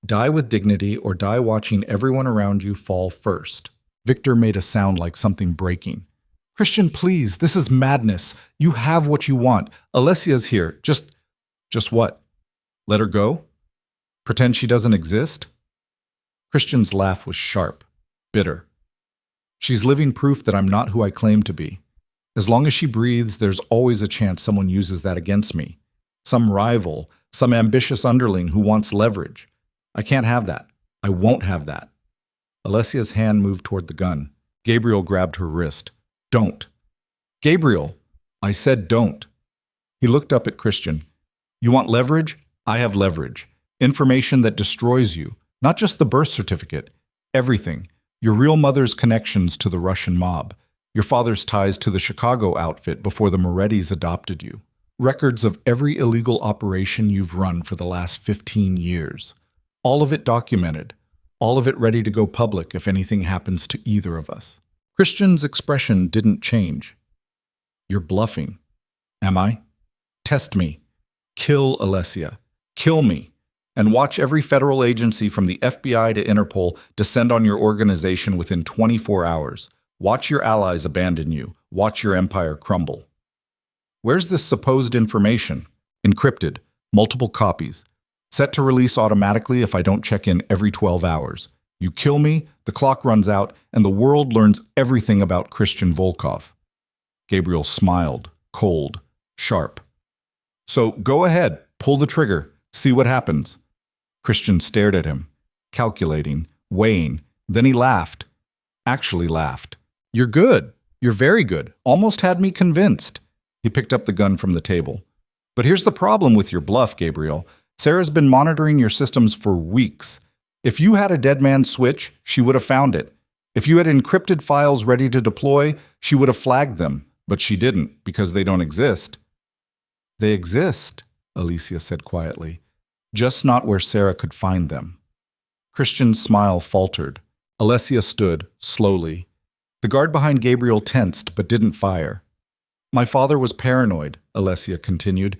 Die with dignity or die watching everyone around you fall first. Victor made a sound like something breaking. Christian, please, this is madness. You have what you want. Alessia's here. Just what? Let her go? Pretend she doesn't exist? Christian's laugh was sharp, bitter. She's living proof that I'm not who I claim to be. As long as she breathes, there's always a chance someone uses that against me. Some rival, some ambitious underling who wants leverage. I can't have that. I won't have that. Alessia's hand moved toward the gun. Gabriel grabbed her wrist. Don't. Gabriel, I said don't. He looked up at Christian. You want leverage? I have leverage. Information that destroys you. Not just the birth certificate. Everything. Your real mother's connections to the Russian mob. Your father's ties to the Chicago outfit before the Morettis adopted you. Records of every illegal operation you've run for the last 15 years. All of it documented. All of it ready to go public if anything happens to either of us. Christian's expression didn't change. You're bluffing. Am I? Test me. Kill Alessia. Kill me. And watch every federal agency from the FBI to Interpol descend on your organization within 24 hours. Watch your allies abandon you. Watch your empire crumble. Where's this supposed information? Encrypted. Multiple copies. Set to release automatically if I don't check in every 12 hours. You kill me, the clock runs out, and the world learns everything about Christian Volkov. Gabriel smiled, cold, sharp. So go ahead, pull the trigger, see what happens. Christian stared at him, calculating, weighing. Then he laughed. Actually laughed. You're good. You're very good. Almost had me convinced. He picked up the gun from the table. But here's the problem with your bluff, Gabriel. Sarah's been monitoring your systems for weeks. If you had a dead man switch, she would have found it. If you had encrypted files ready to deploy, she would have flagged them. But she didn't, because they don't exist. They exist, Alicia said quietly. Just not where Sarah could find them. Christian's smile faltered. Alessia stood, slowly. The guard behind Gabriel tensed, but didn't fire. My father was paranoid, Alessia continued.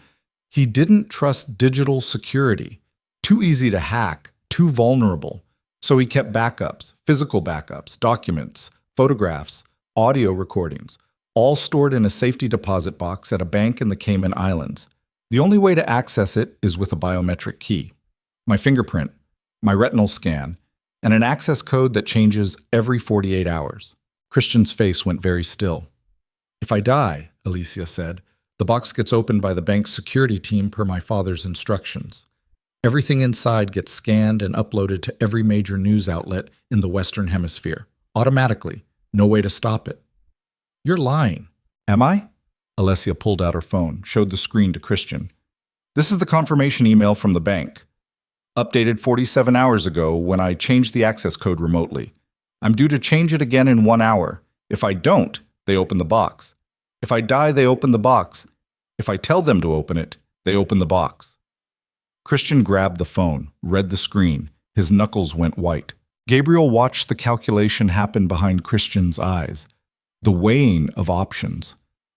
He didn't trust digital security. Too easy to hack, too vulnerable. So he kept backups, physical backups, documents, photographs, audio recordings, all stored in a safety deposit box at a bank in the Cayman Islands. The only way to access it is with a biometric key. My fingerprint, my retinal scan, and an access code that changes every 48 hours. Christian's face went very still. If I die, Alicia said, the box gets opened by the bank's security team per my father's instructions. Everything inside gets scanned and uploaded to every major news outlet in the Western Hemisphere. Automatically. No way to stop it. You're lying. Am I? Alessia pulled out her phone, showed the screen to Christian. This is the confirmation email from the bank. Updated 47 hours ago when I changed the access code remotely. I'm due to change it again in 1 hour. If I don't, they open the box. If I die, they open the box. If I tell them to open it, they open the box. Christian grabbed the phone, read the screen. His knuckles went white. Gabriel watched the calculation happen behind Christian's eyes. The weighing of options.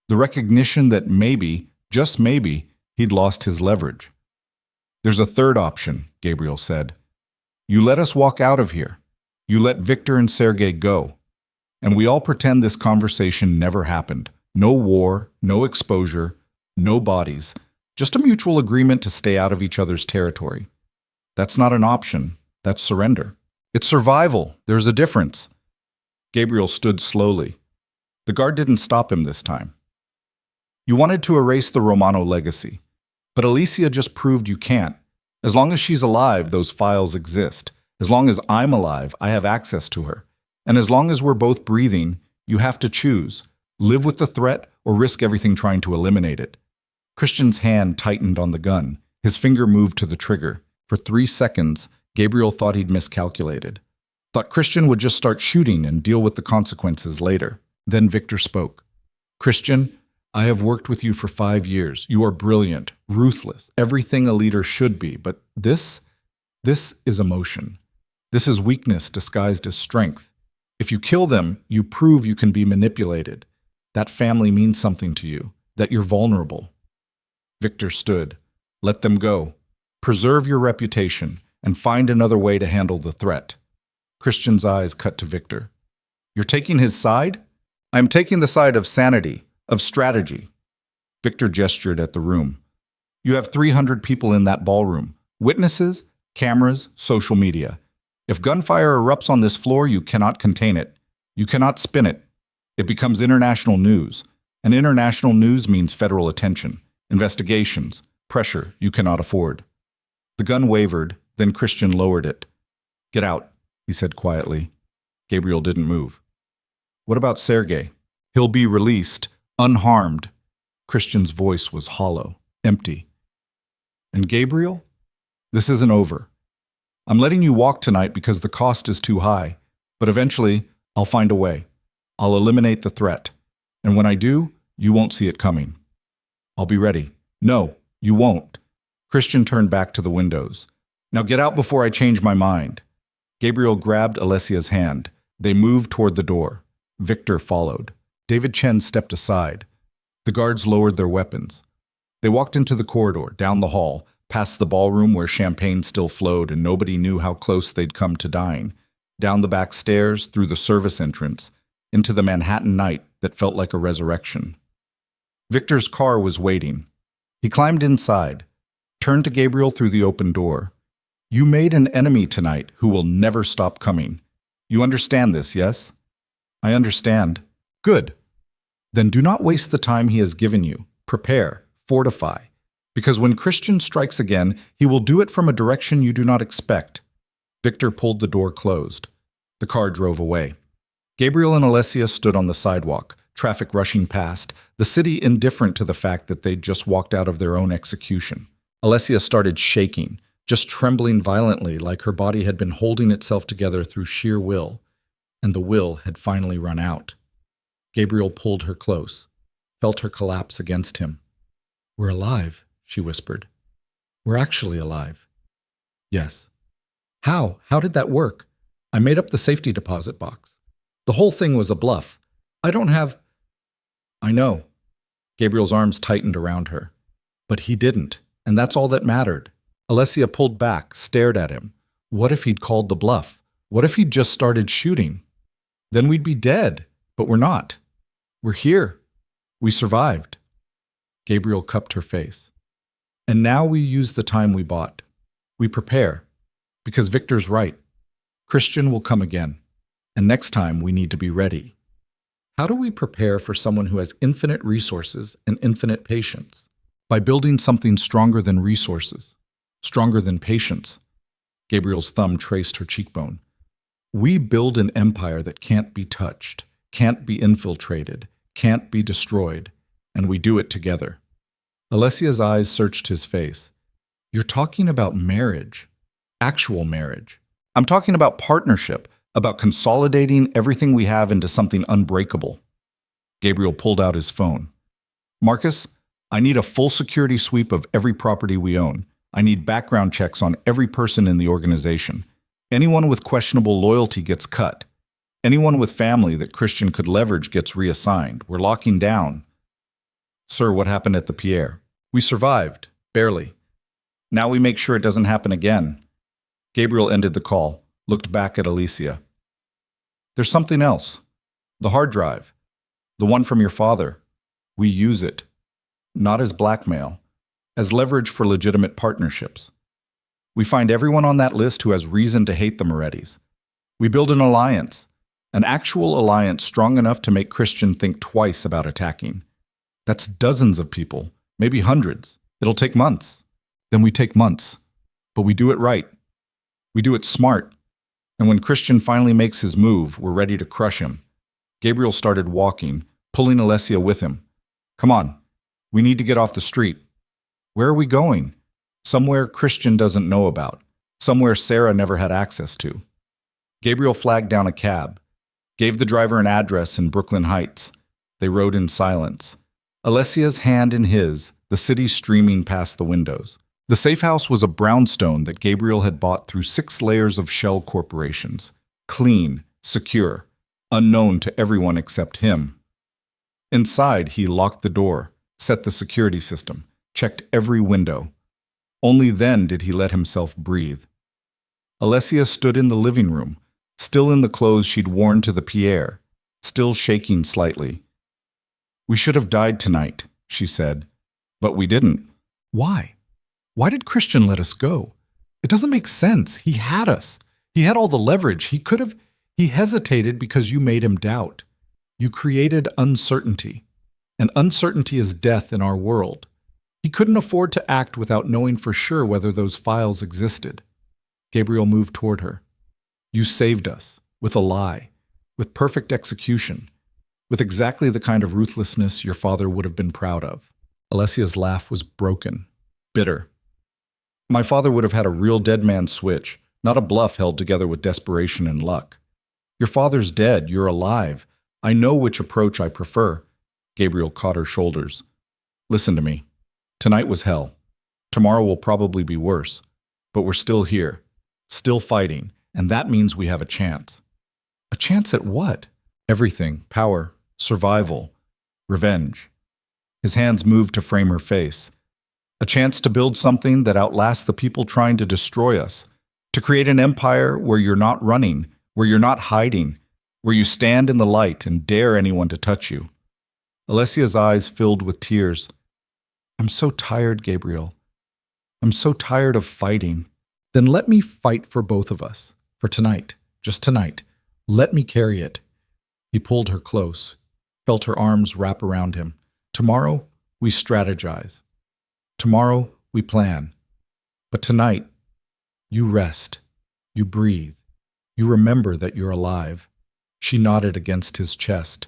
The recognition that maybe, just maybe, he'd lost his leverage. There's a third option, Gabriel said. You let us walk out of here. You let Victor and Sergei go. And we all pretend this conversation never happened. No war, no exposure, no bodies. Just a mutual agreement to stay out of each other's territory. That's not an option. That's surrender. It's survival. There's a difference. Gabriel stood slowly. The guard didn't stop him this time. You wanted to erase the Romano legacy. But Alicia just proved you can't. As long as she's alive, those files exist. As long as I'm alive, I have access to her. And as long as we're both breathing, you have to choose. Live with the threat or risk everything trying to eliminate it. Christian's hand tightened on the gun. His finger moved to the trigger. For 3 seconds, Gabriel thought he'd miscalculated. Thought Christian would just start shooting and deal with the consequences later. Then Victor spoke. Christian, I have worked with you for 5 years. You are brilliant, ruthless, everything a leader should be. But this is emotion. This is weakness disguised as strength. If you kill them, you prove you can be manipulated. That family means something to you, that you're vulnerable. Victor stood. Let them go. Preserve your reputation and find another way to handle the threat. Christian's eyes cut to Victor. You're taking his side? I'm taking the side of sanity, of strategy. Victor gestured at the room. You have 300 people in that ballroom. Witnesses, cameras, social media. If gunfire erupts on this floor, you cannot contain it. You cannot spin it. It becomes international news. And international news means federal attention, investigations, pressure you cannot afford. The gun wavered, then Christian lowered it. Get out, he said quietly. Gabriel didn't move. What about Sergei? He'll be released, unharmed. Christian's voice was hollow, empty. And Gabriel? This isn't over. I'm letting you walk tonight because the cost is too high, but eventually I'll find a way. I'll eliminate the threat. And when I do, you won't see it coming. I'll be ready. No, you won't. Christian turned back to the windows. Now get out before I change my mind. Gabriel grabbed Alessia's hand. They moved toward the door. Victor followed. David Chen stepped aside. The guards lowered their weapons. They walked into the corridor, down the hall, past the ballroom where champagne still flowed and nobody knew how close they'd come to dying, down the back stairs, through the service entrance, into the Manhattan night that felt like a resurrection. Victor's car was waiting. He climbed inside, turned to Gabriel through the open door. You made an enemy tonight who will never stop coming. You understand this, yes? I understand. Good. Then do not waste the time he has given you. Prepare, fortify. Because when Christian strikes again, he will do it from a direction you do not expect. Victor pulled the door closed. The car drove away. Gabriel and Alessia stood on the sidewalk, traffic rushing past, the city indifferent to the fact that they'd just walked out of their own execution. Alessia started shaking, just trembling violently like her body had been holding itself together through sheer will, and the will had finally run out. Gabriel pulled her close, felt her collapse against him. We're alive, she whispered. We're actually alive. Yes. How? How did that work? I made up the safety deposit box. The whole thing was a bluff. I don't have... I know. Gabriel's arms tightened around her. But he didn't, and that's all that mattered. Alessia pulled back, stared at him. What if he'd called the bluff? What if he'd just started shooting? Then we'd be dead, but we're not. We're here. We survived. Gabriel cupped her face. And now we use the time we bought. We prepare. Because Victor's right. Christian will come again. And next time we need to be ready. How do we prepare for someone who has infinite resources and infinite patience? By building something stronger than resources, stronger than patience. Gabriel's thumb traced her cheekbone. We build an empire that can't be touched, can't be infiltrated, can't be destroyed, and we do it together. Alessia's eyes searched his face. You're talking about marriage, actual marriage. I'm talking about partnership, about consolidating everything we have into something unbreakable. Gabriel pulled out his phone. Marcus, I need a full security sweep of every property we own. I need background checks on every person in the organization. Anyone with questionable loyalty gets cut. Anyone with family that Christian could leverage gets reassigned. We're locking down. Sir, what happened at the Pierre? We survived, barely. Now we make sure it doesn't happen again. Gabriel ended the call, looked back at Alicia. There's something else. The hard drive. The one from your father. We use it. Not as blackmail. As leverage for legitimate partnerships. We find everyone on that list who has reason to hate the Morettis. We build an alliance. An actual alliance strong enough to make Christian think twice about attacking. That's dozens of people, maybe hundreds. It'll take months. Then we take months. But we do it right. We do it smart. And when Christian finally makes his move, we're ready to crush him. Gabriel started walking, pulling Alessia with him. Come on. We need to get off the street. Where are we going? Somewhere Christian doesn't know about. Somewhere Sarah never had access to. Gabriel flagged down a cab, gave the driver an address in Brooklyn Heights. They rode in silence. Alessia's hand in his, the city streaming past the windows. The safe house was a brownstone that Gabriel had bought through 6 layers of shell corporations. Clean, secure, unknown to everyone except him. Inside, he locked the door, set the security system, checked every window. Only then did he let himself breathe. Alessia stood in the living room, still in the clothes she'd worn to the Pierre, still shaking slightly. We should have died tonight, she said, but we didn't. Why? Why did Christian let us go? It doesn't make sense. He had us. He had all the leverage. He hesitated because you made him doubt. You created uncertainty. And uncertainty is death in our world. He couldn't afford to act without knowing for sure whether those files existed. Gabriel moved toward her. You saved us, with a lie, with perfect execution, with exactly the kind of ruthlessness your father would have been proud of. Alessia's laugh was broken, bitter. My father would have had a real dead man switch, not a bluff held together with desperation and luck. Your father's dead, you're alive. I know which approach I prefer. Gabriel caught her shoulders. Listen to me. Tonight was hell. Tomorrow will probably be worse. But we're still here, still fighting, and that means we have a chance. A chance at what? Everything. Power, survival, revenge. His hands moved to frame her face. A chance to build something that outlasts the people trying to destroy us. To create an empire where you're not running, where you're not hiding, where you stand in the light and dare anyone to touch you. Alessia's eyes filled with tears. I'm so tired, Gabriel. I'm so tired of fighting. Then let me fight for both of us. For tonight. Just tonight. Let me carry it. He pulled her close, felt her arms wrap around him. Tomorrow, we strategize. Tomorrow, we plan. But tonight, you rest. You breathe. You remember that you're alive. She nodded against his chest.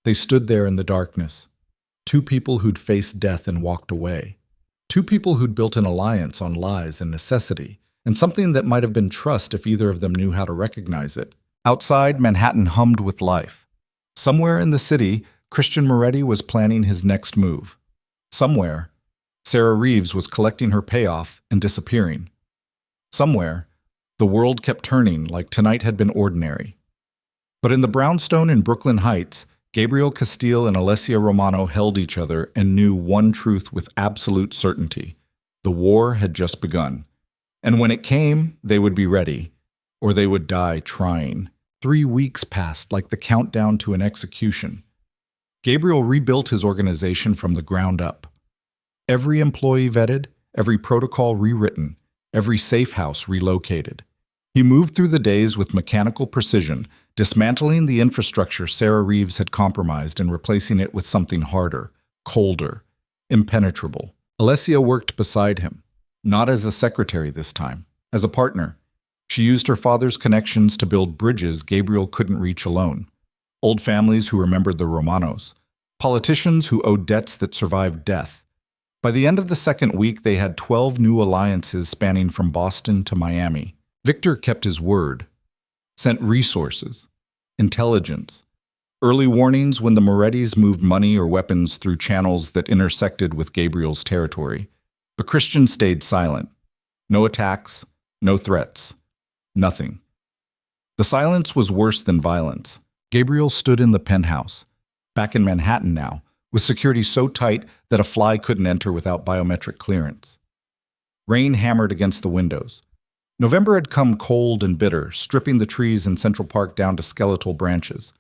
They stood there in the darkness. Two people who'd faced death and walked away. Two people who'd built an alliance on lies and necessity, and something that might have been trust if either of them knew how to recognize it. Outside, Manhattan hummed with life. Somewhere in the city, Christian Moretti was planning his next move. Somewhere, Sarah Reeves was collecting her payoff and disappearing. Somewhere, the world kept turning like tonight had been ordinary. But in the brownstone in Brooklyn Heights, Gabriel Castile and Alessia Romano held each other and knew one truth with absolute certainty. The war had just begun. And when it came, they would be ready, or they would die trying. 3 weeks passed like the countdown to an execution. Gabriel rebuilt his organization from the ground up. Every employee vetted, every protocol rewritten, every safe house relocated. He moved through the days with mechanical precision, dismantling the infrastructure Sarah Reeves had compromised and replacing it with something harder, colder, impenetrable. Alessia worked beside him, not as a secretary this time, as a partner. She used her father's connections to build bridges Gabriel couldn't reach alone. Old families who remembered the Romanos. Politicians who owed debts that survived death. By the end of the second week, they had 12 new alliances spanning from Boston to Miami. Victor kept his word, sent resources, intelligence, early warnings when the Morettis moved money or weapons through channels that intersected with Gabriel's territory. But Christian stayed silent. No attacks, no threats. Nothing. The silence was worse than violence. Gabriel stood in the penthouse, back in Manhattan now, with security so tight that a fly couldn't enter without biometric clearance. Rain hammered against the windows. November had come cold and bitter, stripping the trees in Central Park down to skeletal branches.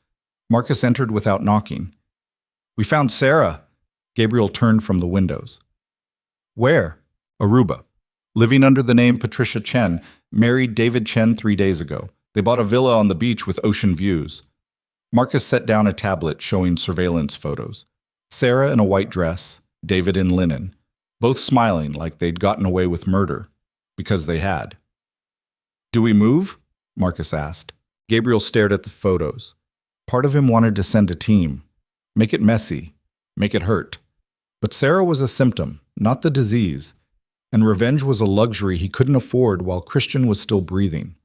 Marcus entered without knocking. "We found Sarah." Gabriel turned from the windows. "Where?" "Aruba. Living under the name Patricia Chen, married David Chen 3 days ago. They bought a villa on the beach with ocean views." Marcus set down a tablet showing surveillance photos. Sarah in a white dress, David in linen, both smiling like they'd gotten away with murder, because they had. "Do we move?" Marcus asked. Gabriel stared at the photos. Part of him wanted to send a team. Make it messy. Make it hurt. But Sarah was a symptom, not the disease. And revenge was a luxury he couldn't afford while Christian was still breathing.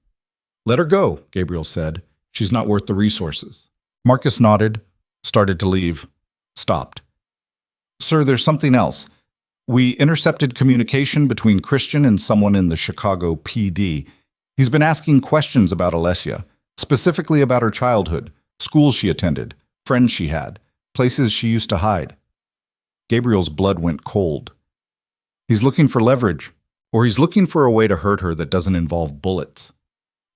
"Let her go," Gabriel said. "She's not worth the resources." Marcus nodded, started to leave, stopped. "Sir, there's something else. We intercepted communication between Christian and someone in the Chicago PD. He's been asking questions about Alessia, specifically about her childhood, schools she attended, friends she had, places she used to hide." Gabriel's blood went cold. He's looking for leverage, or he's looking for a way to hurt her that doesn't involve bullets.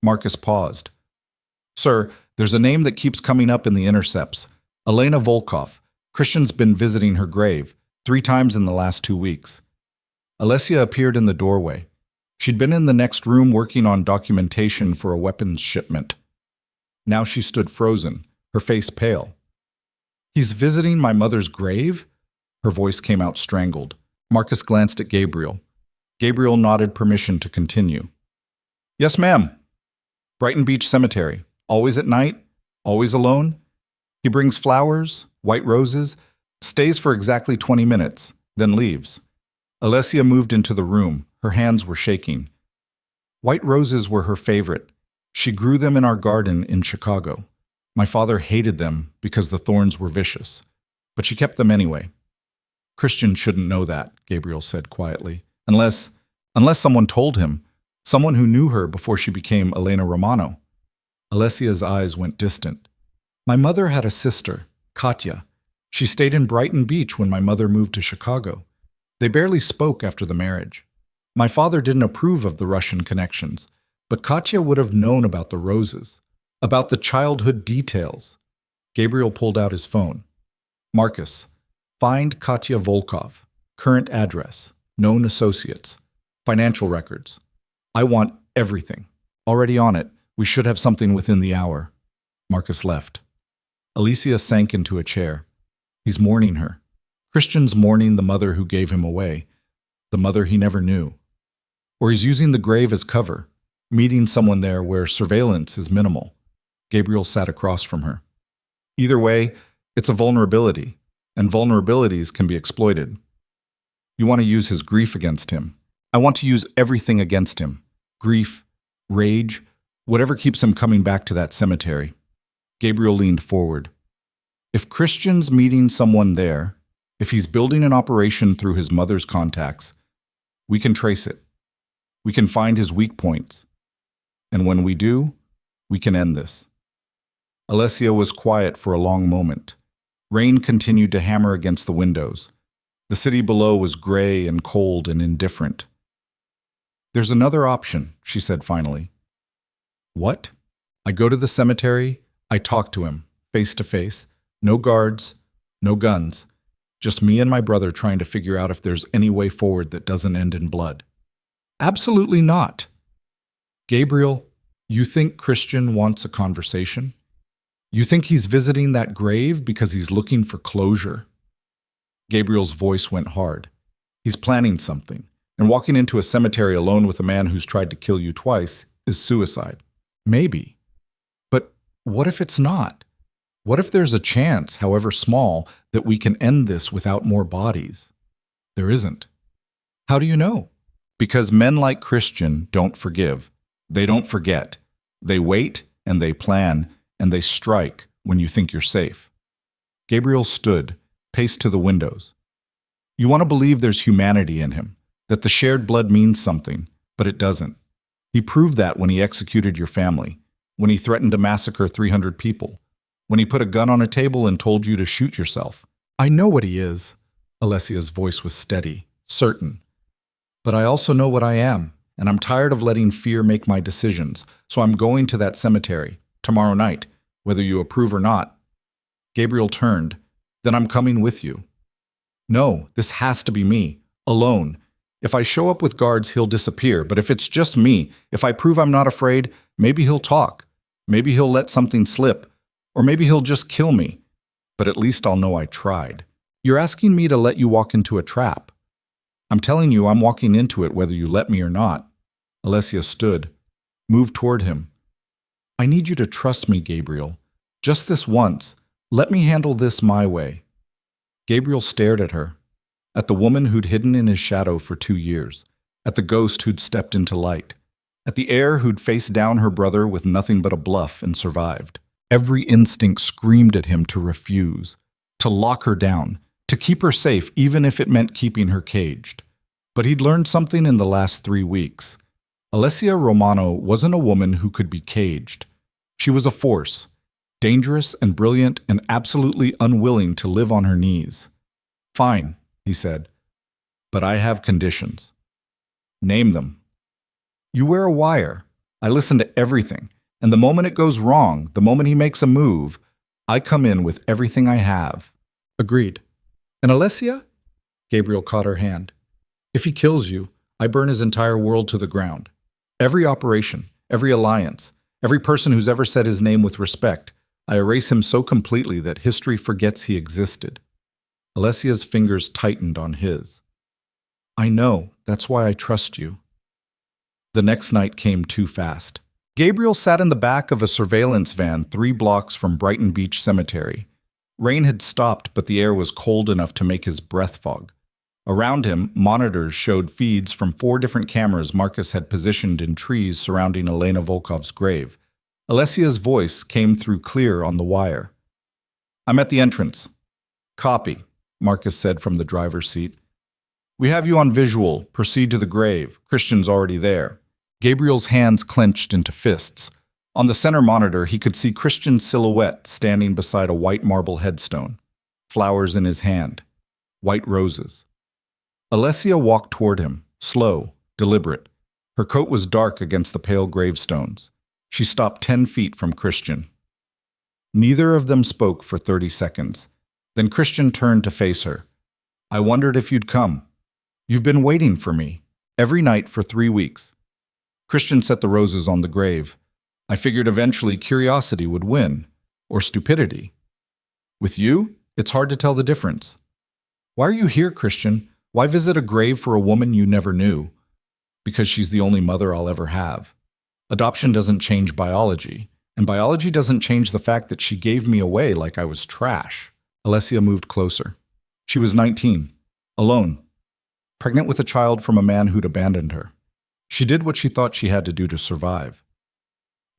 Marcus paused. "Sir, there's a name that keeps coming up in the intercepts. Elena Volkov. Christian's been visiting her grave 3 times in the last 2 weeks." Alessia appeared in the doorway. She'd been in the next room working on documentation for a weapons shipment. Now she stood frozen, her face pale. He's visiting my mother's grave? Her voice came out strangled. Marcus glanced at Gabriel. Gabriel nodded permission to continue. Yes, ma'am. Brighton Beach Cemetery. Always at night? Always alone? He brings flowers, white roses, stays for exactly 20 minutes, then leaves. Alessia moved into the room. Her hands were shaking. White roses were her favorite. She grew them in our garden in Chicago. My father hated them because the thorns were vicious, but she kept them anyway. Christian shouldn't know that, Gabriel said quietly, unless someone told him, someone who knew her before she became Elena Romano. Alessia's eyes went distant. My mother had a sister, Katya. She stayed in Brighton Beach when my mother moved to Chicago. They barely spoke after the marriage. My father didn't approve of the Russian connections, but Katya would have known about the roses, about the childhood details. Gabriel pulled out his phone. Marcus, find Katya Volkov, current address, known associates, financial records. I want everything. Already on it, we should have something within the hour. Marcus left. Alicia sank into a chair. He's mourning her. Christian's mourning the mother who gave him away, the mother he never knew. Or he's using the grave as cover, meeting someone there where surveillance is minimal. Gabriel sat across from her. Either way, it's a vulnerability, and vulnerabilities can be exploited. You want to use his grief against him. I want to use everything against him. Grief, rage, whatever keeps him coming back to that cemetery. Gabriel leaned forward. If Christian's meeting someone there, if he's building an operation through his mother's contacts, we can trace it. We can find his weak points. And when we do, we can end this. Alessia was quiet for a long moment. Rain continued to hammer against the windows. The city below was gray and cold and indifferent. There's another option, she said finally. What? I go to the cemetery, I talk to him, face to face. No guards, no guns. Just me and my brother trying to figure out if there's any way forward that doesn't end in blood. Absolutely not. Gabriel, you think Christian wants a conversation? You think he's visiting that grave because he's looking for closure? Gabriel's voice went hard. He's planning something, and walking into a cemetery alone with a man who's tried to kill you twice is suicide. Maybe. But what if it's not? What if there's a chance, however small, that we can end this without more bodies? There isn't. How do you know? Because men like Christian don't forgive. They don't forget. They wait and they plan and they strike when you think you're safe. Gabriel stood, paced to the windows. You want to believe there's humanity in him, that the shared blood means something, but it doesn't. He proved that when he executed your family, when he threatened to massacre 300 people, when he put a gun on a table and told you to shoot yourself. I know what he is. Alessia's voice was steady, certain. But I also know what I am, and I'm tired of letting fear make my decisions, so I'm going to that cemetery, tomorrow night, whether you approve or not. Gabriel turned. Then I'm coming with you. No, this has to be me, alone. If I show up with guards, he'll disappear, but if it's just me, if I prove I'm not afraid, maybe he'll talk. Maybe he'll let something slip. Or maybe he'll just kill me, but at least I'll know I tried. You're asking me to let you walk into a trap. I'm telling you I'm walking into it whether you let me or not. Alessia stood, moved toward him. I need you to trust me, Gabriel. Just this once. Let me handle this my way. Gabriel stared at her, at the woman who'd hidden in his shadow for 2 years, at the ghost who'd stepped into light, at the heir who'd faced down her brother with nothing but a bluff and survived. Every instinct screamed at him to refuse, to lock her down, to keep her safe even if it meant keeping her caged. But he'd learned something in the last 3 weeks. Alessia Romano wasn't a woman who could be caged. She was a force, dangerous and brilliant and absolutely unwilling to live on her knees. Fine, he said, but I have conditions. Name them. You wear a wire. I listen to everything. And the moment it goes wrong, the moment he makes a move, I come in with everything I have. Agreed. And Alessia? Gabriel caught her hand. If he kills you, I burn his entire world to the ground. Every operation, every alliance, every person who's ever said his name with respect, I erase him so completely that history forgets he existed. Alessia's fingers tightened on his. I know, that's why I trust you. The next night came too fast. Gabriel sat in the back of a surveillance van 3 blocks from Brighton Beach Cemetery. Rain had stopped, but the air was cold enough to make his breath fog. Around him, monitors showed feeds from 4 different cameras Marcus had positioned in trees surrounding Elena Volkov's grave. Alessia's voice came through clear on the wire. I'm at the entrance. Copy, Marcus said from the driver's seat. We have you on visual. Proceed to the grave. Christian's already there. Gabriel's hands clenched into fists. On the center monitor, he could see Christian's silhouette standing beside a white marble headstone. Flowers in his hand. White roses. Alessia walked toward him, slow, deliberate. Her coat was dark against the pale gravestones. She stopped 10 feet from Christian. Neither of them spoke for 30 seconds. Then Christian turned to face her. I wondered if you'd come. You've been waiting for me, every night for 3 weeks. Christian set the roses on the grave. I figured eventually curiosity would win, or stupidity. With you, it's hard to tell the difference. Why are you here, Christian? Why visit a grave for a woman you never knew? Because she's the only mother I'll ever have. Adoption doesn't change biology, and biology doesn't change the fact that she gave me away like I was trash. Alessia moved closer. She was 19, alone, pregnant with a child from a man who'd abandoned her. She did what she thought she had to do to survive.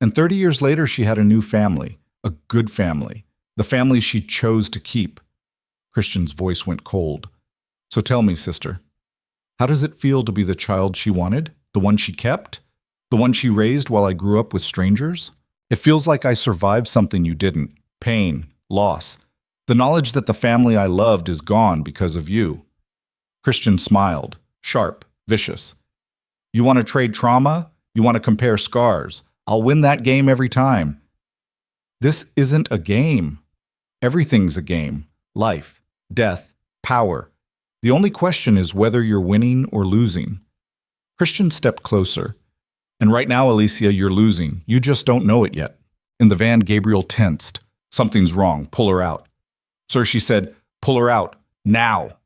And 30 years later, she had a new family, a good family, the family she chose to keep. Christian's voice went cold. So tell me, sister, how does it feel to be the child she wanted, the one she kept, the one she raised while I grew up with strangers? It feels like I survived something you didn't. Pain, loss. The knowledge that the family I loved is gone because of you. Christian smiled, sharp, vicious. You want to trade trauma? You want to compare scars? I'll win that game every time. This isn't a game. Everything's a game. Life, death, power. The only question is whether you're winning or losing. Christian stepped closer. And right now, Alicia, you're losing. You just don't know it yet. In the van, Gabriel tensed. Something's wrong. Pull her out. Sir, she said, pull her out. Now.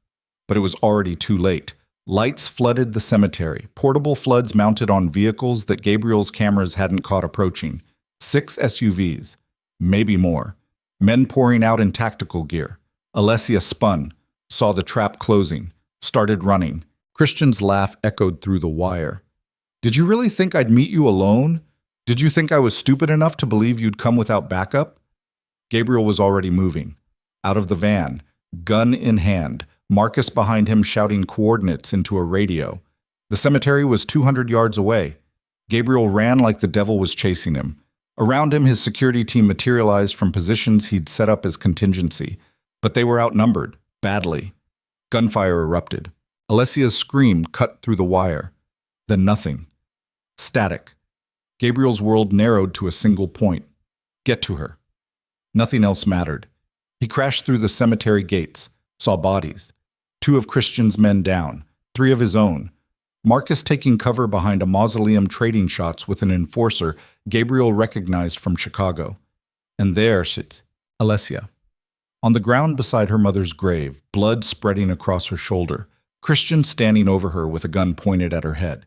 But it was already too late. Lights flooded the cemetery, portable floods mounted on vehicles that Gabriel's cameras hadn't caught approaching. 6 SUVs, maybe more. Men pouring out in tactical gear. Alessia spun, saw the trap closing, started running. Christian's laugh echoed through the wire. Did you really think I'd meet you alone? Did you think I was stupid enough to believe you'd come without backup? Gabriel was already moving. Out of the van, gun in hand, Marcus behind him shouting coordinates into a radio. The cemetery was 200 yards away. Gabriel ran like the devil was chasing him. Around him, his security team materialized from positions he'd set up as contingency. But they were outnumbered, badly. Gunfire erupted. Alessia's scream cut through the wire. Then nothing. Static. Gabriel's world narrowed to a single point. Get to her. Nothing else mattered. He crashed through the cemetery gates, saw bodies. 2 of Christian's men down, 3 of his own. Marcus taking cover behind a mausoleum trading shots with an enforcer Gabriel recognized from Chicago. And there sits Alessia. On the ground beside her mother's grave, blood spreading across her shoulder, Christian standing over her with a gun pointed at her head.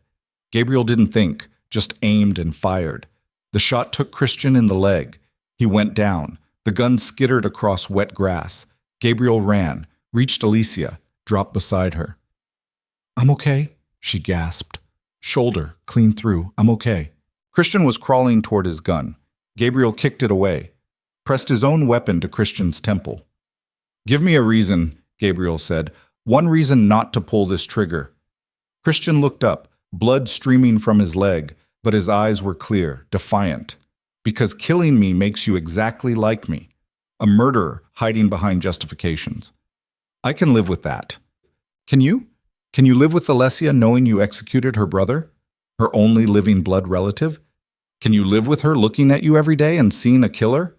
Gabriel didn't think, just aimed and fired. The shot took Christian in the leg. He went down. The gun skittered across wet grass. Gabriel ran, reached Alicia, dropped beside her. I'm okay, she gasped. Shoulder, clean through, I'm okay. Christian was crawling toward his gun. Gabriel kicked it away, pressed his own weapon to Christian's temple. Give me a reason, Gabriel said. One reason not to pull this trigger. Christian looked up, blood streaming from his leg, but his eyes were clear, defiant. Because killing me makes you exactly like me. A murderer hiding behind justifications. I can live with that. Can you? Can you live with Alessia knowing you executed her brother? Her only living blood relative? Can you live with her looking at you every day and seeing a killer?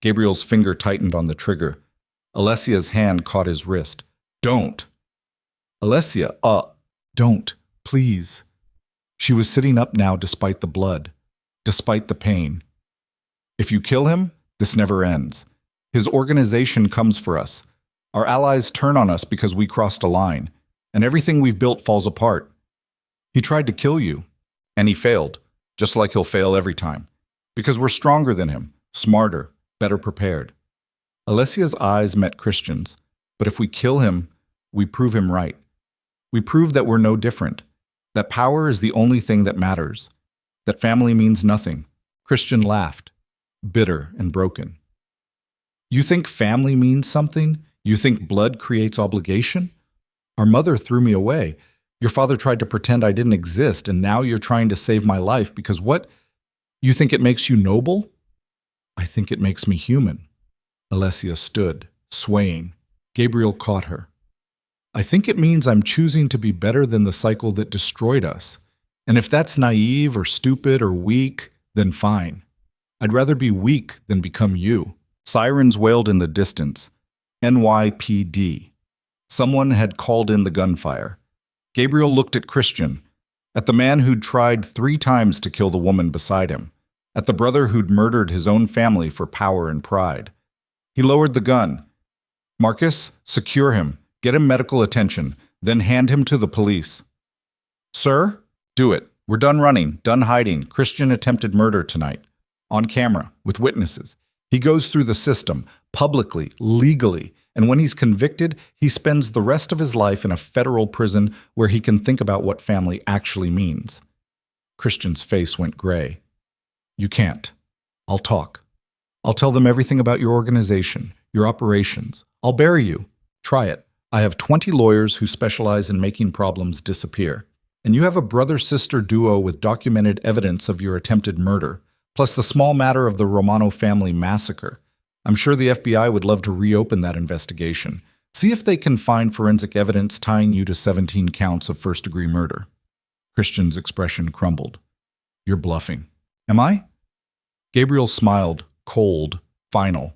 Gabriel's finger tightened on the trigger. Alessia's hand caught his wrist. Don't. Alessia, don't, please. She was sitting up now despite the blood, despite the pain. If you kill him, This never ends. His organization comes for us. Our allies turn on us because we crossed a line, and everything we've built falls apart. He tried to kill you, and he failed, just like he'll fail every time, because we're stronger than him, smarter, better prepared. Alessia's eyes met Christian's, but if we kill him, we prove him right. We prove that we're no different, that power is the only thing that matters, that family means nothing. Christian laughed, bitter and broken. You think family means something? You think blood creates obligation? Our mother threw me away. Your father tried to pretend I didn't exist, and now you're trying to save my life because what? You think it makes you noble? I think it makes me human. Alessia stood, swaying. Gabriel caught her. I think it means I'm choosing to be better than the cycle that destroyed us. And if that's naive or stupid or weak, then fine. I'd rather be weak than become you. Sirens wailed in the distance. NYPD. Someone had called in the gunfire. Gabriel looked at Christian, at the man who'd tried 3 times to kill the woman beside him, at the brother who'd murdered his own family for power and pride. He lowered the gun. Marcus, secure him, get him medical attention, then hand him to the police. Sir? Do it. We're done running, done hiding. Christian attempted murder tonight. On camera, with witnesses. He goes through the system, publicly, legally, and when he's convicted, he spends the rest of his life in a federal prison where he can think about what family actually means. Christian's face went gray. You can't. I'll talk. I'll tell them everything about your organization, your operations. I'll bury you. Try it. I have 20 lawyers who specialize in making problems disappear. And you have a brother-sister duo with documented evidence of your attempted murder, plus the small matter of the Romano family massacre. I'm sure the FBI would love to reopen that investigation. See if they can find forensic evidence tying you to 17 counts of first-degree murder. Christian's expression crumbled. You're bluffing. Am I? Gabriel smiled, cold, final.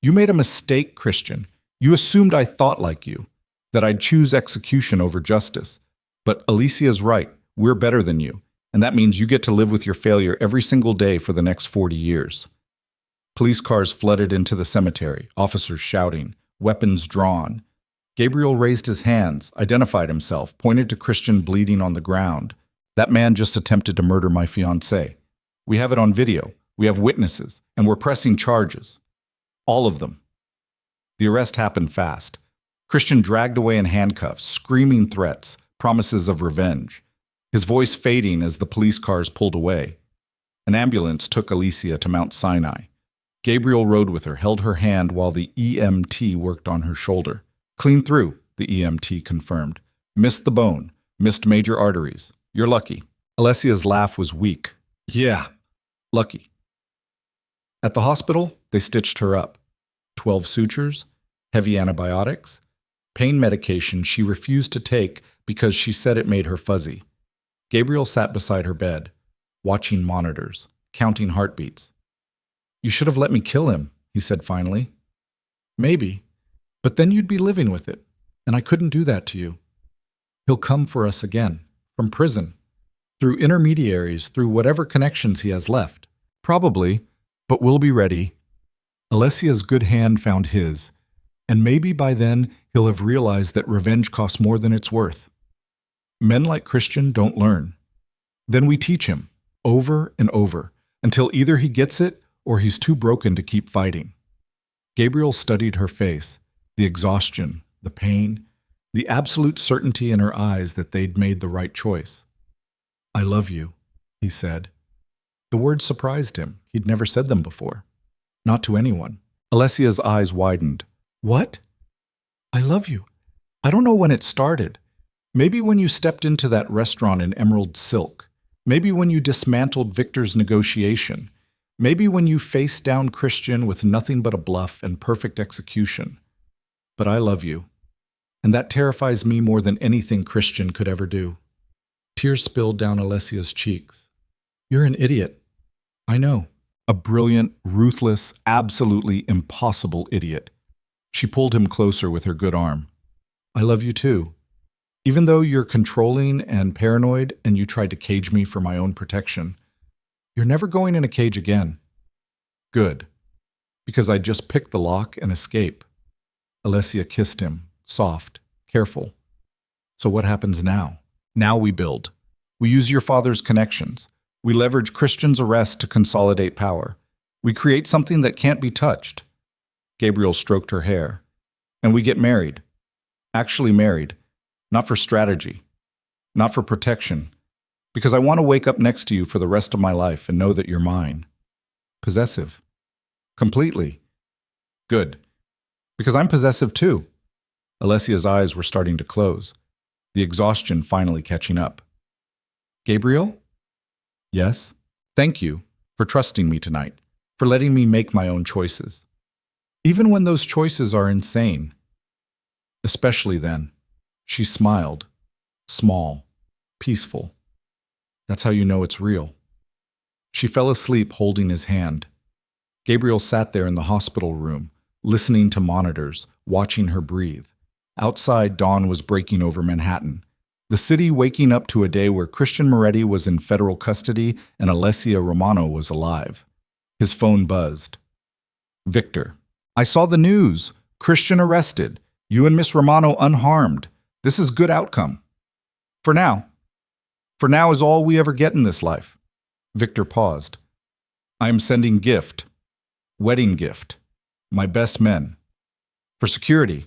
You made a mistake, Christian. You assumed I thought like you, that I'd choose execution over justice. But Alicia's right. We're better than you. And that means you get to live with your failure every single day for the next 40 years. Police cars flooded into the cemetery, officers shouting, weapons drawn. Gabriel raised his hands, identified himself, pointed to Christian bleeding on the ground. That man just attempted to murder my fiancée. We have it on video. We have witnesses, and we're pressing charges. All of them. The arrest happened fast. Christian dragged away in handcuffs, screaming threats, promises of revenge. His voice fading as the police cars pulled away. An ambulance took Alicia to Mount Sinai. Gabriel rode with her, held her hand while the EMT worked on her shoulder. Clean through, the EMT confirmed. Missed the bone, missed major arteries. You're lucky. Alessia's laugh was weak. Yeah, lucky. At the hospital, they stitched her up. 12 sutures, heavy antibiotics, pain medication she refused to take because she said it made her fuzzy. Gabriel sat beside her bed, watching monitors, counting heartbeats. You should have let me kill him, he said finally. Maybe, but then you'd be living with it, and I couldn't do that to you. He'll come for us again, from prison, through intermediaries, through whatever connections he has left. Probably, but we'll be ready. Alessia's good hand found his, and maybe by then he'll have realized that revenge costs more than it's worth. Men like Christian don't learn. Then we teach him, over and over, until either he gets it or he's too broken to keep fighting. Gabriel studied her face, the exhaustion, the pain, the absolute certainty in her eyes that they'd made the right choice. I love you, he said. The words surprised him. He'd never said them before. Not to anyone. Alessia's eyes widened. What? I love you. I don't know when it started. Maybe when you stepped into that restaurant in emerald silk. Maybe when you dismantled Victor's negotiation. Maybe when you faced down Christian with nothing but a bluff and perfect execution. But I love you. And that terrifies me more than anything Christian could ever do. Tears spilled down Alessia's cheeks. You're an idiot. I know. A brilliant, ruthless, absolutely impossible idiot. She pulled him closer with her good arm. I love you too. Even though you're controlling and paranoid and you tried to cage me for my own protection, you're never going in a cage again. Good. Because I just picked the lock and escape. Alessia kissed him, soft, careful. So what happens now? Now we build. We use your father's connections. We leverage Christian's arrest to consolidate power. We create something that can't be touched. Gabriel stroked her hair. And we get married. Actually married. Not for strategy. Not for protection. Because I want to wake up next to you for the rest of my life and know that you're mine. Possessive. Completely. Good. Because I'm possessive too. Alessia's eyes were starting to close, the exhaustion finally catching up. Gabriel? Yes? Thank you for trusting me tonight, for letting me make my own choices. Even when those choices are insane. Especially then. She smiled. Small. Peaceful. That's how you know it's real. She fell asleep holding his hand. Gabriel sat there in the hospital room, listening to monitors, watching her breathe. Outside, dawn was breaking over Manhattan. The city waking up to a day where Christian Moretti was in federal custody and Alessia Romano was alive. His phone buzzed. Victor. I saw the news. Christian arrested. You and Miss Romano unharmed. This is good outcome. For now. For now is all we ever get in this life. Victor paused. I am sending gift. Wedding gift. My best men. For security.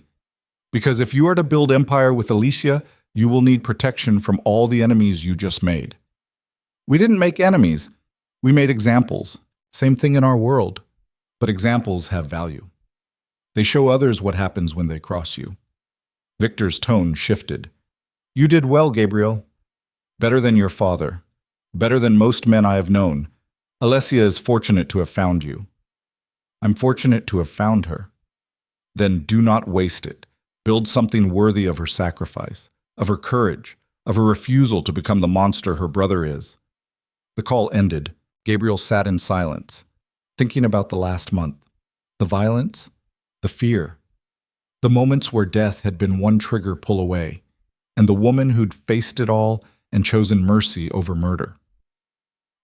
Because if you are to build empire with Alicia, you will need protection from all the enemies you just made. We didn't make enemies. We made examples. Same thing in our world. But examples have value. They show others what happens when they cross you. Victor's tone shifted. You did well, Gabriel. Better than your father. Better than most men I have known. Alessia is fortunate to have found you. I'm fortunate to have found her. Then do not waste it. Build something worthy of her sacrifice, of her courage, of her refusal to become the monster her brother is. The call ended. Gabriel sat in silence, thinking about the last month. The violence, the fear, the moments where death had been one trigger pull away, and the woman who'd faced it all and chosen mercy over murder.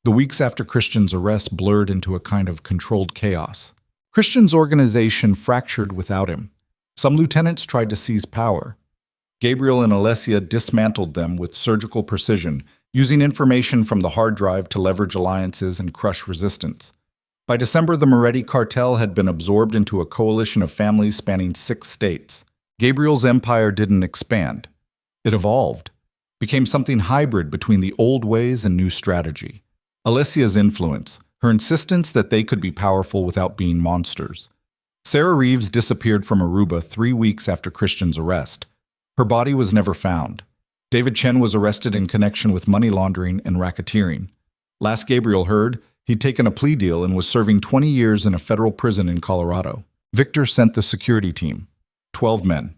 The weeks after Christian's arrest blurred into a kind of controlled chaos. Christian's organization fractured without him. Some lieutenants tried to seize power. Gabriel and Alessia dismantled them with surgical precision, using information from the hard drive to leverage alliances and crush resistance. By December, the Moretti cartel had been absorbed into a coalition of families spanning 6 states. Gabriel's empire didn't expand. It evolved, became something hybrid between the old ways and new strategy. Alessia's influence, her insistence that they could be powerful without being monsters. Sarah Reeves disappeared from Aruba 3 weeks after Christian's arrest. Her body was never found. David Chen was arrested in connection with money laundering and racketeering. Last Gabriel heard, he'd taken a plea deal and was serving 20 years in a federal prison in Colorado. Victor sent the security team. 12 men.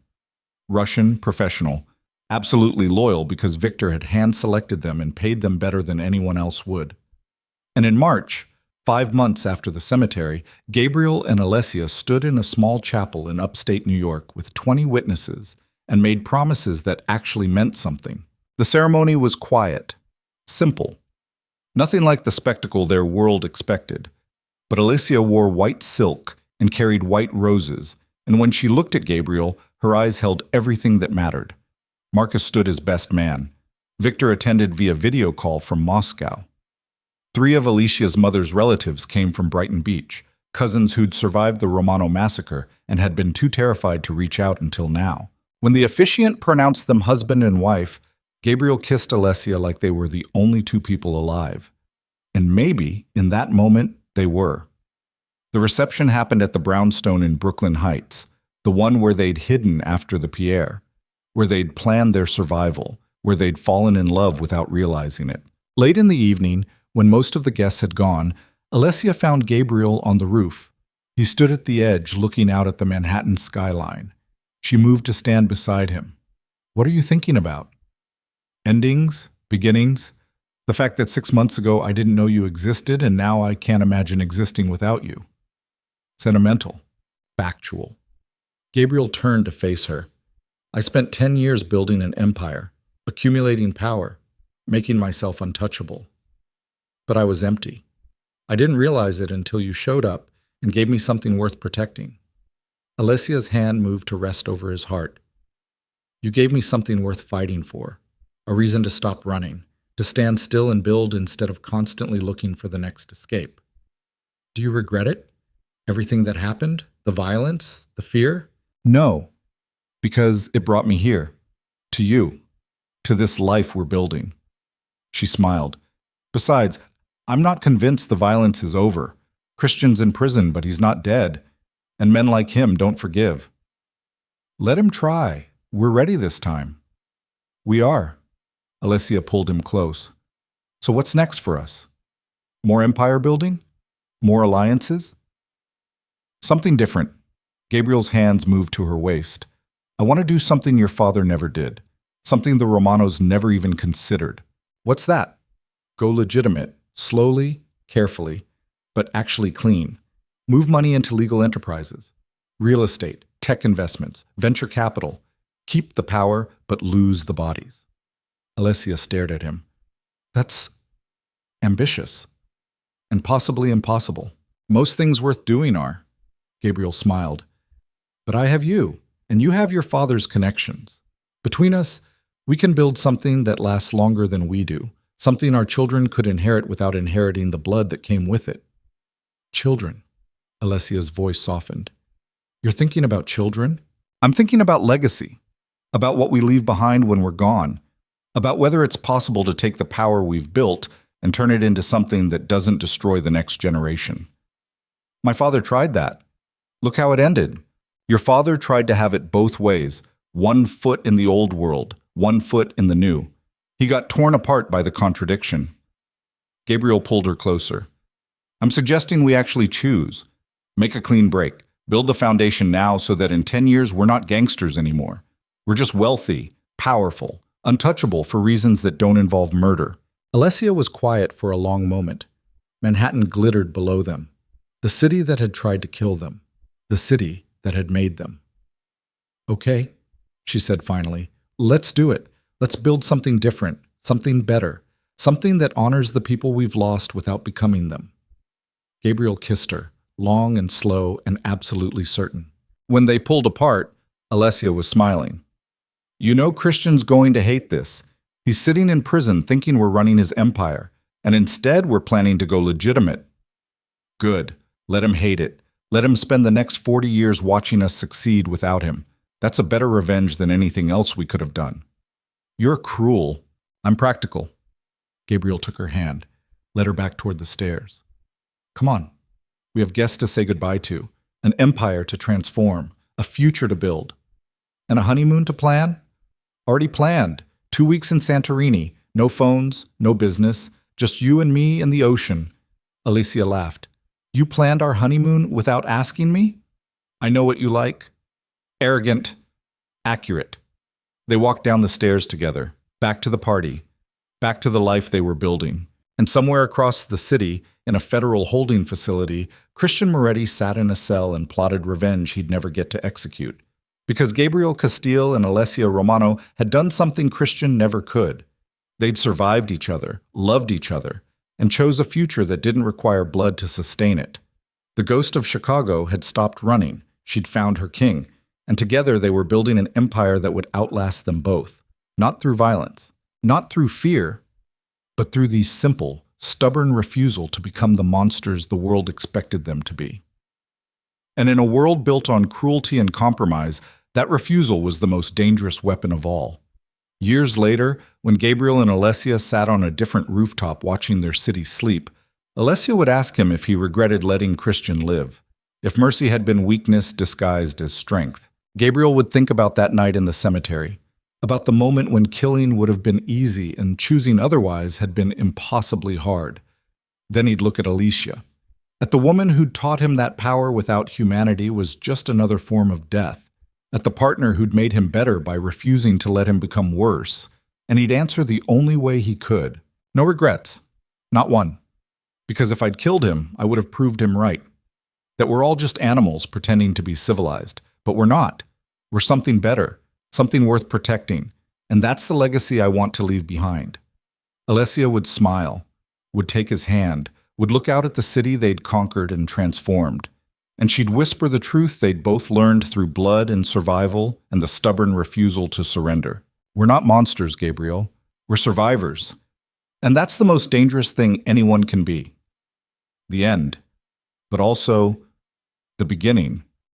Russian, professional, absolutely loyal because Victor had hand-selected them and paid them better than anyone else would. And in March, 5 months after the cemetery, Gabriel and Alessia stood in a small chapel in upstate New York with 20 witnesses and made promises that actually meant something. The ceremony was quiet, simple, nothing like the spectacle their world expected. But Alessia wore white silk and carried white roses, and when she looked at Gabriel, her eyes held everything that mattered. Marcus stood as best man. Victor attended via video call from Moscow. 3 of Alicia's mother's relatives came from Brighton Beach, cousins who'd survived the Romano massacre and had been too terrified to reach out until now. When the officiant pronounced them husband and wife, Gabriel kissed Alessia like they were the only 2 people alive. And maybe, in that moment, they were. The reception happened at the brownstone in Brooklyn Heights, the one where they'd hidden after the Pierre, where they'd planned their survival, where they'd fallen in love without realizing it. Late in the evening, when most of the guests had gone, Alessia found Gabriel on the roof. He stood at the edge, looking out at the Manhattan skyline. She moved to stand beside him. What are you thinking about? Endings? Beginnings? The fact that 6 months ago I didn't know you existed and now I can't imagine existing without you. Sentimental. Factual. Gabriel turned to face her. I spent 10 years building an empire, accumulating power, making myself untouchable. But I was empty. I didn't realize it until you showed up and gave me something worth protecting. Alessia's hand moved to rest over his heart. You gave me something worth fighting for, a reason to stop running, to stand still and build instead of constantly looking for the next escape. Do you regret it? Everything that happened? The violence? The fear? No, because it brought me here, to you, to this life we're building. She smiled. Besides, I'm not convinced the violence is over. Christian's in prison, but he's not dead. And men like him don't forgive. Let him try. We're ready this time. We are. Alessia pulled him close. So what's next for us? More empire building? More alliances? Something different. Gabriel's hands moved to her waist. I want to do something your father never did. Something the Romanos never even considered. What's that? Go legitimate, slowly, carefully, but actually clean. Move money into legal enterprises, real estate, tech investments, venture capital. Keep the power, but lose the bodies. Alessia stared at him. That's ambitious. And possibly impossible. Most things worth doing are. Gabriel smiled. But I have you, and you have your father's connections. Between us, we can build something that lasts longer than we do, something our children could inherit without inheriting the blood that came with it. Children. Alessia's voice softened. You're thinking about children? I'm thinking about legacy, about what we leave behind when we're gone, about whether it's possible to take the power we've built and turn it into something that doesn't destroy the next generation. My father tried that. Look how it ended. Your father tried to have it both ways, 1 foot in the old world, 1 foot in the new. He got torn apart by the contradiction. Gabriel pulled her closer. I'm suggesting we actually choose. Make a clean break. Build the foundation now so that in 10 years we're not gangsters anymore. We're just wealthy, powerful, untouchable for reasons that don't involve murder. Alessia was quiet for a long moment. Manhattan glittered below them. The city that had tried to kill them. The city that had made them. Okay, she said finally. Let's do it. Let's build something different, something better, something that honors the people we've lost without becoming them. Gabriel kissed her, long and slow and absolutely certain. When they pulled apart, Alessia was smiling. You know Christian's going to hate this. He's sitting in prison thinking we're running his empire, and instead we're planning to go legitimate. Good. Let him hate it. Let him spend the next 40 years watching us succeed without him. That's a better revenge than anything else we could have done. You're cruel. I'm practical. Gabriel took her hand, led her back toward the stairs. Come on. We have guests to say goodbye to, an empire to transform, a future to build. And a honeymoon to plan? Already planned. 2 weeks in Santorini. No phones, no business, just you and me and the ocean. Alessia laughed. You planned our honeymoon without asking me? I know what you like. Arrogant. Accurate. They walked down the stairs together, back to the party, back to the life they were building. And somewhere across the city, in a federal holding facility, Christian Moretti sat in a cell and plotted revenge he'd never get to execute. Because Gabriel Castile and Alessia Romano had done something Christian never could. They'd survived each other, loved each other, and chose a future that didn't require blood to sustain it. The ghost of Chicago had stopped running. She'd found her king, and together they were building an empire that would outlast them both. Not through violence, not through fear, but through the simple, stubborn refusal to become the monsters the world expected them to be. And in a world built on cruelty and compromise, that refusal was the most dangerous weapon of all. Years later, when Gabriel and Alessia sat on a different rooftop watching their city sleep, Alessia would ask him if he regretted letting Christian live, if mercy had been weakness disguised as strength. Gabriel would think about that night in the cemetery, about the moment when killing would have been easy and choosing otherwise had been impossibly hard. Then he'd look at Alicia, at the woman who'd taught him that power without humanity was just another form of death, at the partner who'd made him better by refusing to let him become worse, and he'd answer the only way he could. No regrets. Not one. Because if I'd killed him, I would have proved him right. That we're all just animals pretending to be civilized. But we're not. We're something better, something worth protecting, and that's the legacy I want to leave behind. Alessia would smile, would take his hand, would look out at the city they'd conquered and transformed, And she'd whisper the truth they'd both learned through blood and survival and the stubborn refusal to surrender. We're not monsters, Gabriel. We're survivors. And that's the most dangerous thing anyone can be. The end. But also the beginning.